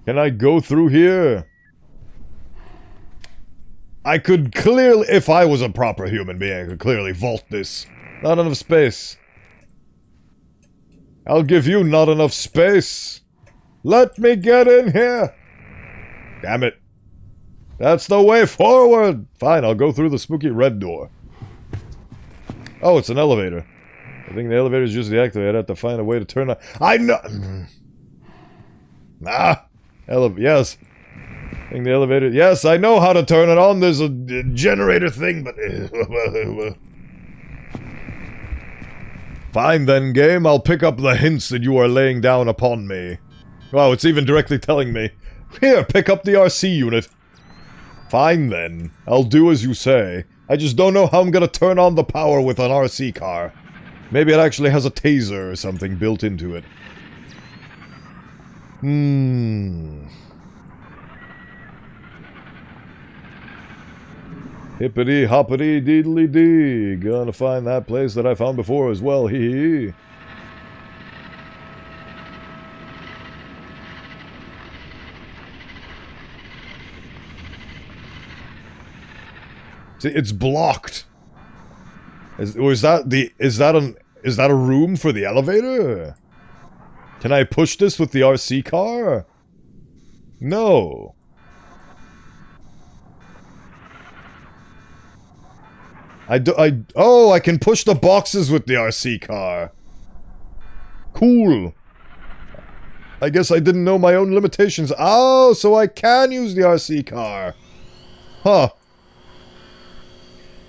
Can I go through here? I could clearly... If I was a proper human being, I could clearly vault this. Not enough space. I'll give you not enough space. Let me get in here! Damn it. That's the way forward! Fine, I'll go through the spooky red door. Oh, it's an elevator. I think the elevator's just deactivated. I'd have to find a way to turn on... I know... Yes. I think the elevator... Yes, I know how to turn it on. There's a generator thing, but... Fine then, game. I'll pick up the hints that you are laying down upon me. Wow, it's even directly telling me. Here, pick up the RC unit. Fine then. I'll do as you say. I just don't know how I'm gonna turn on the power with an RC car. Maybe it actually has a taser or something built into it. Hippity hoppity deedly dee. Gonna find that place that I found before as well, hee hee. See, it's blocked. Is that a room for the elevator? Can I push this with the RC car? No. Oh, I can push the boxes with the RC car. Cool. I guess I didn't know my own limitations. Oh, so I can use the RC car. Huh.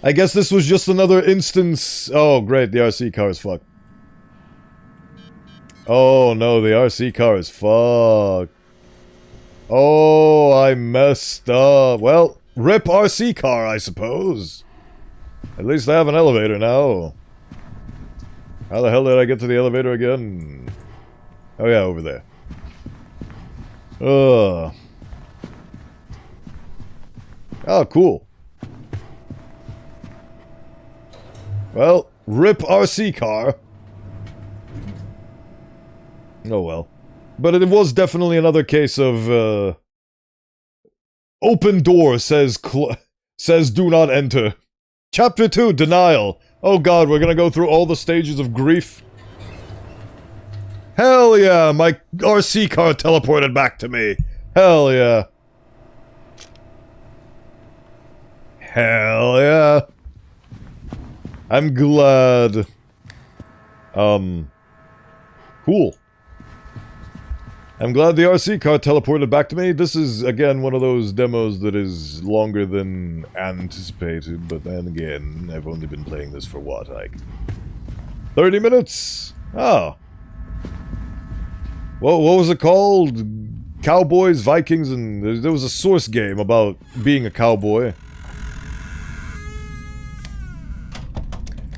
I guess this was just another instance... Oh, great, the RC car is fucked. Oh, no, the RC car is fucked. Oh, I messed up. Well, rip RC car, I suppose. At least I have an elevator now. How the hell did I get to the elevator again? Oh yeah, over there. Oh, cool. Well, rip RC car. Oh well. But it was definitely another case of, open door says do not enter. Chapter 2, denial. Oh god, we're gonna go through all the stages of grief. Hell yeah, my RC car teleported back to me. Hell yeah. Hell yeah. I'm glad. Cool. I'm glad the RC car teleported back to me. This is, again, one of those demos that is longer than anticipated, but then again, I've only been playing this for what, like... 30 minutes? Oh. What was it called? Cowboys, Vikings, and... There was a Source game about being a cowboy.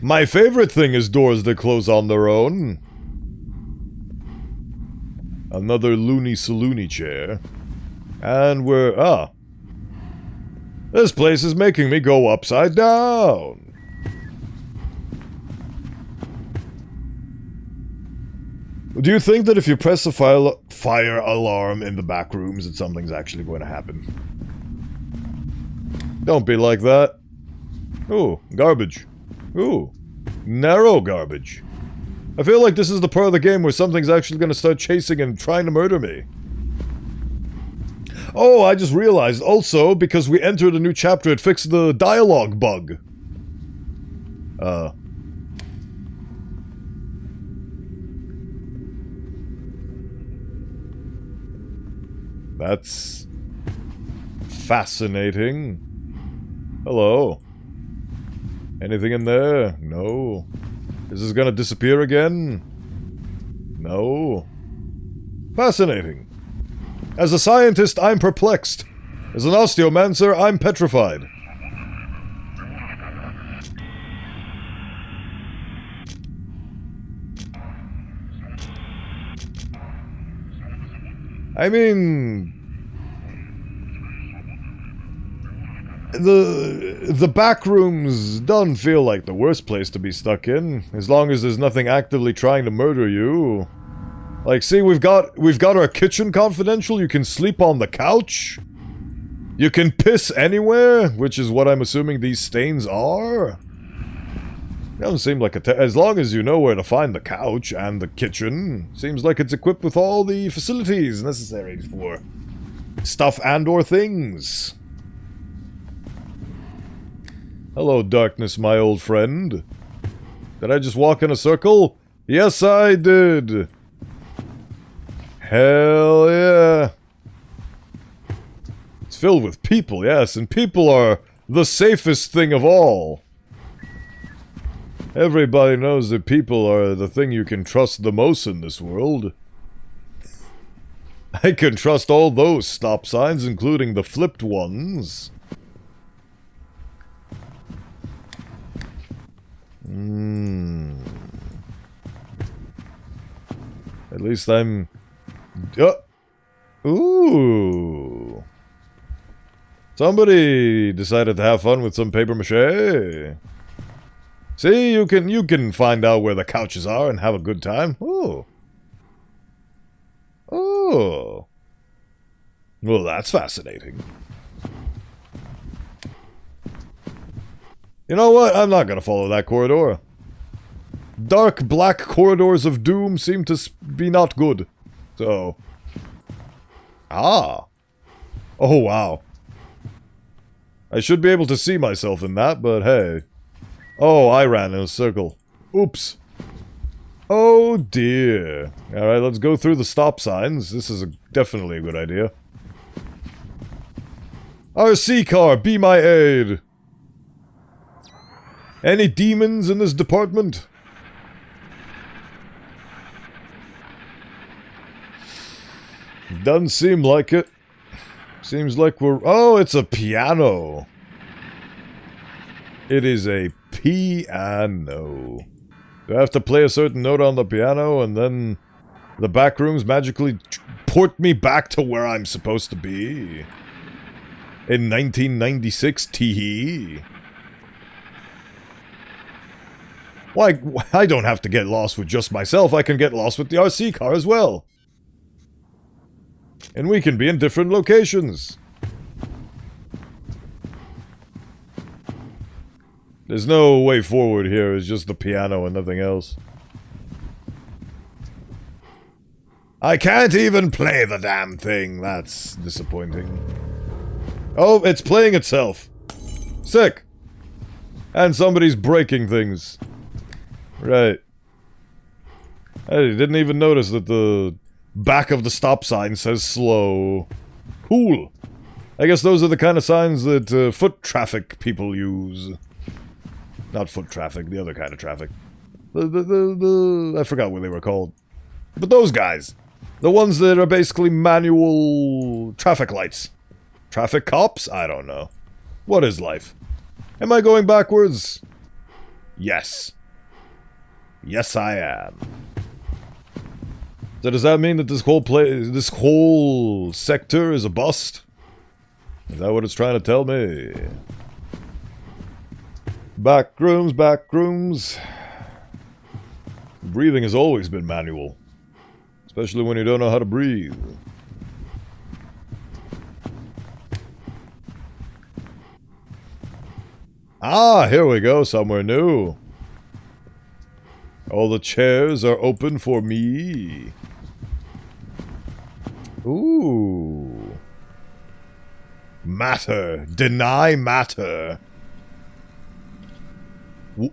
My favorite thing is doors that close on their own. Another loony saloony chair. And we're... This place is making me go upside down. Do you think that if you press the fire alarm in the back rooms that something's actually going to happen? Don't be like that. Ooh, garbage. Ooh, narrow garbage. I feel like this is the part of the game where something's actually going to start chasing and trying to murder me. Oh, I just realized, also, because we entered a new chapter, it fixed the dialogue bug. That's... fascinating. Hello. Anything in there? No. Is this gonna disappear again? No. Fascinating. As a scientist, I'm perplexed. As an Osteomancer, I'm petrified. I mean... The back rooms don't feel like the worst place to be stuck in, as long as there's nothing actively trying to murder you. Like, see, we've got our kitchen confidential, you can sleep on the couch. You can piss anywhere, which is what I'm assuming these stains are. Doesn't seem like as long as you know where to find the couch and the kitchen, seems like it's equipped with all the facilities necessary for stuff and or things. Hello, darkness, my old friend. Did I just walk in a circle? Yes, I did. Hell yeah. It's filled with people, yes, and people are the safest thing of all. Everybody knows that people are the thing you can trust the most in this world. I can trust all those stop signs, including the flipped ones. At least I'm... Ooh. Somebody decided to have fun with some paper mache. See, you can find out where the couches are and have a good time. Ooh. Oh. Well, that's fascinating. You know what? I'm not gonna follow that corridor. Dark black corridors of doom seem to be not good. So... Ah. Oh, wow. I should be able to see myself in that, but hey. Oh, I ran in a circle. Oops. Oh, dear. Alright, let's go through the stop signs. This is definitely a good idea. RC car, be my aid. Any demons in this department? Doesn't seem like it. Seems like we're... Oh, it's a piano. It is a piano. Do I have to play a certain note on the piano and then the back rooms magically port me back to where I'm supposed to be? In 1996, tee. Why, I don't have to get lost with just myself, I can get lost with the RC car as well. And we can be in different locations. There's no way forward here, it's just the piano and nothing else. I can't even play the damn thing, that's disappointing. Oh, it's playing itself. Sick. And somebody's breaking things. Right. I didn't even notice that the back of the stop sign says slow. Cool. I guess those are the kind of signs that foot traffic people use. Not foot traffic, the other kind of traffic. I forgot what they were called. But those guys. The ones that are basically manual traffic lights. Traffic cops? I don't know. What is life? Am I going backwards? Yes. Yes, I am. So does that mean that this whole sector is a bust? Is that what it's trying to tell me? Back rooms, back rooms. Breathing has always been manual. Especially when you don't know how to breathe. Ah, here we go, somewhere new. All the chairs are open for me. Ooh. Matter. Deny matter.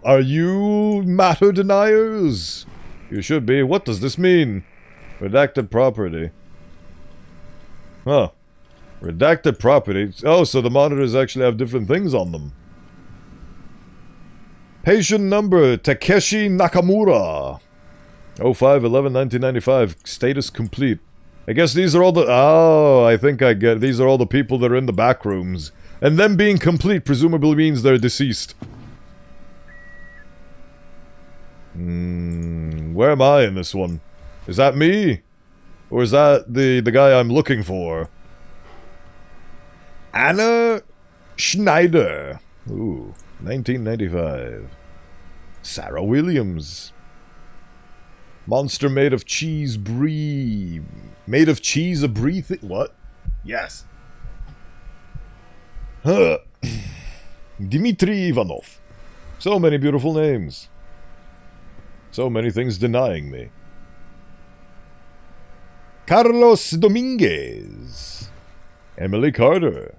Are you matter deniers? You should be. What does this mean? Redacted property. Huh. Redacted property. Oh, so the monitors actually have different things on them. Patient number, Takeshi Nakamura. 05/11/1995. Status complete. I guess these are all the... Oh, I think I get... These are all the people that are in the back rooms. And them being complete presumably means they're deceased. Where am I in this one? Is that me? Or is that the guy I'm looking for? Anna Schneider. Ooh, 1995. Sarah Williams. Monster made of cheese brie. Made of cheese a brie what? Yes. Huh. Dmitry Ivanov. So many beautiful names. So many things denying me. Carlos Dominguez. Emily Carter.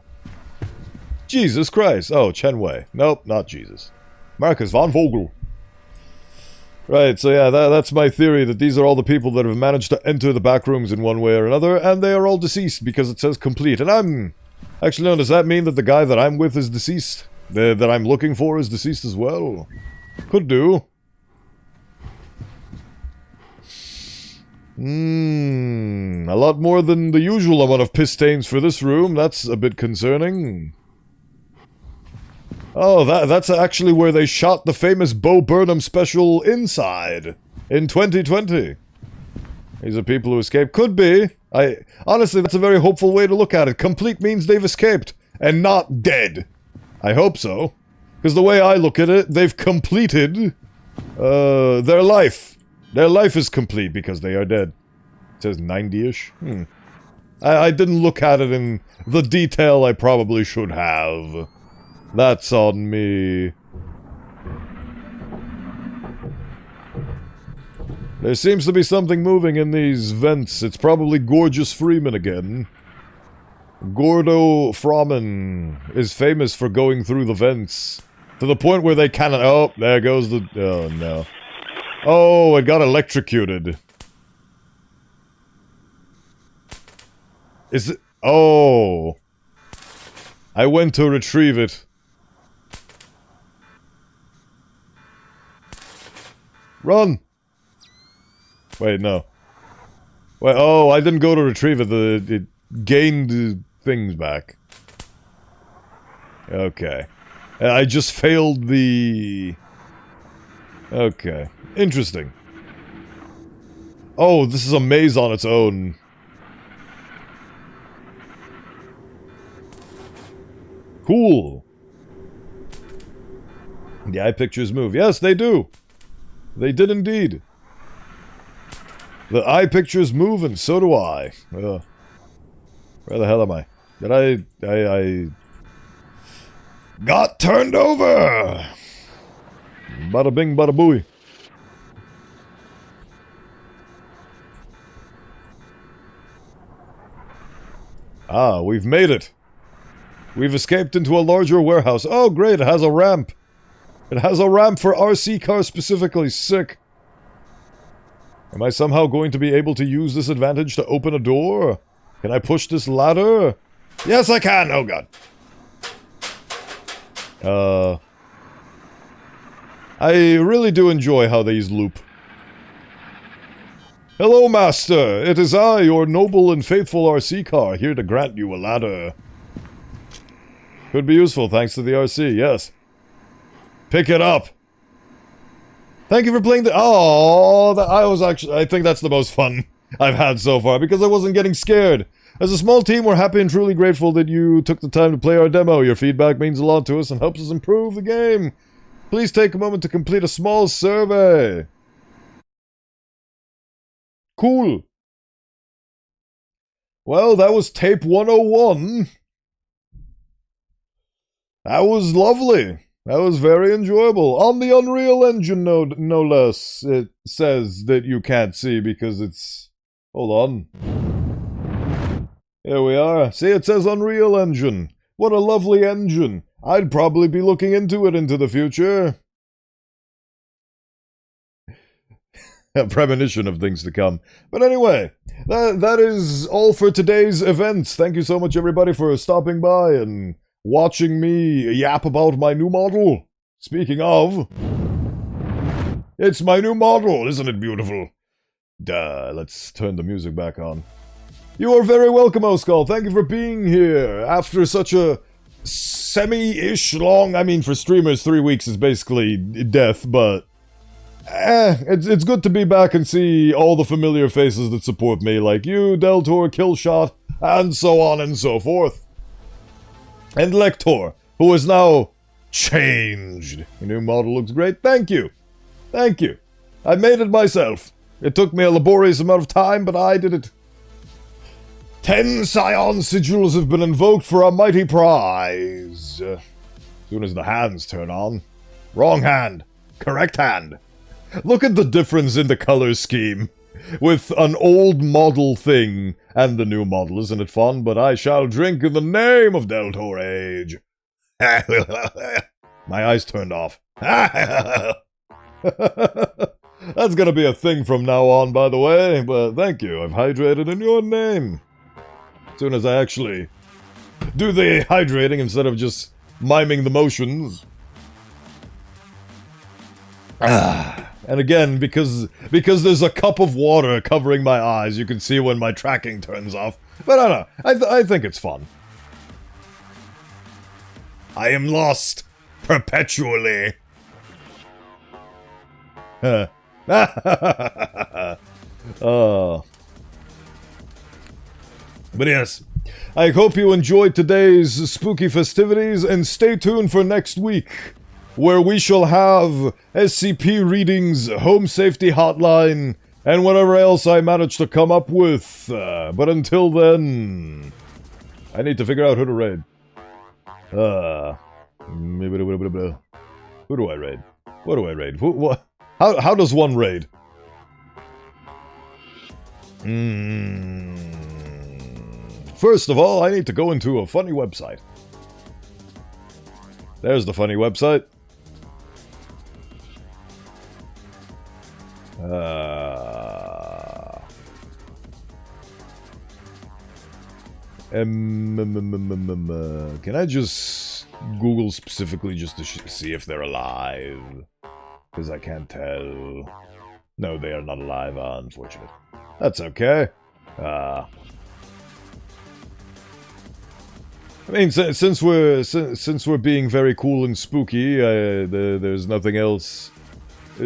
Jesus Christ. Oh, Chen Wei. Nope, not Jesus. Marcus von Vogel. Right, so yeah, that's my theory, that these are all the people that have managed to enter the back rooms in one way or another, and they are all deceased because it says complete. And I'm... Actually, no, does that mean that the guy that I'm with is deceased? That I'm looking for is deceased as well? Could do. A lot more than the usual amount of piss stains for this room. That's a bit concerning. Oh, that's actually where they shot the famous Bo Burnham special Inside in 2020. These are people who escaped. Could be. Honestly, that's a very hopeful way to look at it. Complete means they've escaped and not dead. I hope so. Because the way I look at it, they've completed their life. Their life is complete because they are dead. It says 90-ish. I didn't look at it in the detail I probably should have. That's on me. There seems to be something moving in these vents. It's probably Gorgeous Freeman again. Gordo Froman is famous for going through the vents. To the point where they cannot... Oh, there goes the... Oh, no. Oh, it got electrocuted. Is it... Oh. I went to retrieve it. Run! Wait, no. Wait, oh, I didn't go to retrieve it. It gained things back. Okay. I just failed the... Okay. Interesting. Oh, this is a maze on its own. Cool. The eye pictures move. Yes, they do. They did indeed. The eye pictures move and so do I. Where the hell am I? Did I got turned over! Bada bing, bada booey. Ah, we've made it. We've escaped into a larger warehouse. Oh, great, it has a ramp. It has a ramp for RC cars specifically. Sick. Am I somehow going to be able to use this advantage to open a door? Can I push this ladder? Yes, I can! Oh, God. I really do enjoy how these loop. Hello, Master! It is I, your noble and faithful RC car, here to grant you a ladder. Could be useful thanks to the RC, yes. Pick it up! Thank you for playing the- Oh, I think that's the most fun I've had so far, because I wasn't getting scared. As a small team, we're happy and truly grateful that you took the time to play our demo. Your feedback means a lot to us and helps us improve the game. Please take a moment to complete a small survey. Cool. Well, that was tape 101. That was lovely. That was very enjoyable. On the Unreal Engine, no less. It says that you can't see because it's... Hold on. Here we are. See, it says Unreal Engine. What a lovely engine. I'd probably be looking into it into the future. A premonition of things to come. But anyway, that is all for today's events. Thank you so much, everybody, for stopping by and watching me yap about my new model. Speaking of, it's my new model, isn't it beautiful? Duh, let's turn the music back on. You are very welcome, Oskull. Thank you for being here. After such a semi-ish long, I mean, for streamers, 3 weeks is basically death, but it's good to be back and see all the familiar faces that support me, like you, Deltor, Killshot, and so on and so forth. And Lector, who is now changed. Your new model looks great. Thank you. Thank you. I made it myself. It took me a laborious amount of time, but I did it. 10 Scion sigils have been invoked for a mighty prize. As soon as the hands turn on. Wrong hand. Correct hand. Look at the difference in the color scheme. With an old model thing and the new model, isn't it fun? But I shall drink in the name of Deltor Age. My eyes turned off. That's gonna be a thing from now on, by the way, but thank you, I've hydrated in your name. As soon as I actually do the hydrating instead of just miming the motions. And again, because there's a cup of water covering my eyes, you can see when my tracking turns off. But I don't know, I think it's fun. I am lost perpetually. Oh. But yes, I hope you enjoyed today's spooky festivities, and stay tuned for next week, where we shall have SCP readings, home safety hotline, and whatever else I manage to come up with. But until then, I need to figure out who to raid. Who do I raid? What do I raid? What? How does one raid? First of all, I need to go into a funny website. There's the funny website. Can I just Google specifically just to see if they're alive? Because I can't tell. No, they are not alive, unfortunate. That's okay. I mean, since we're being very cool and spooky, there's nothing else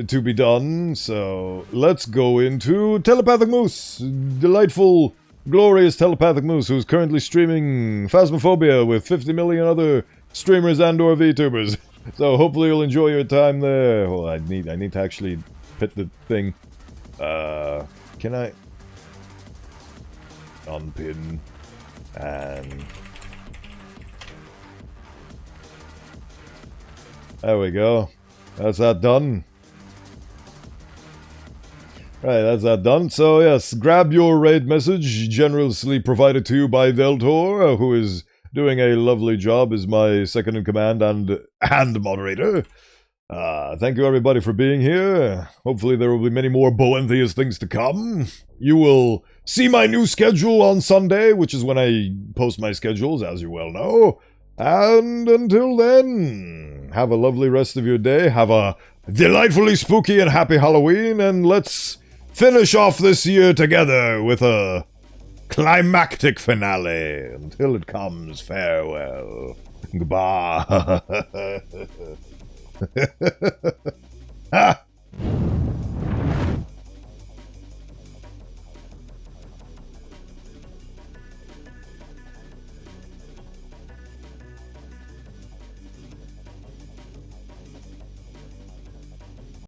to be done, so let's go into Telepathic Moose. Delightful, glorious Telepathic Moose, who's currently streaming Phasmophobia with 50 million other streamers and/or VTubers. So hopefully you'll enjoy your time there. Well, I need to actually hit the thing. Can I unpin and there we go. That's that done. Right, that's that done. So yes, grab your raid message, generously provided to you by Deltor, who is doing a lovely job as my second in command and moderator. Thank you everybody for being here. Hopefully there will be many more Bowenthius things to come. You will see my new schedule on Sunday, which is when I post my schedules, as you well know. And until then, have a lovely rest of your day. Have a delightfully spooky and happy Halloween, and let's finish off this year together with a climactic finale. Until it comes, farewell. Goodbye.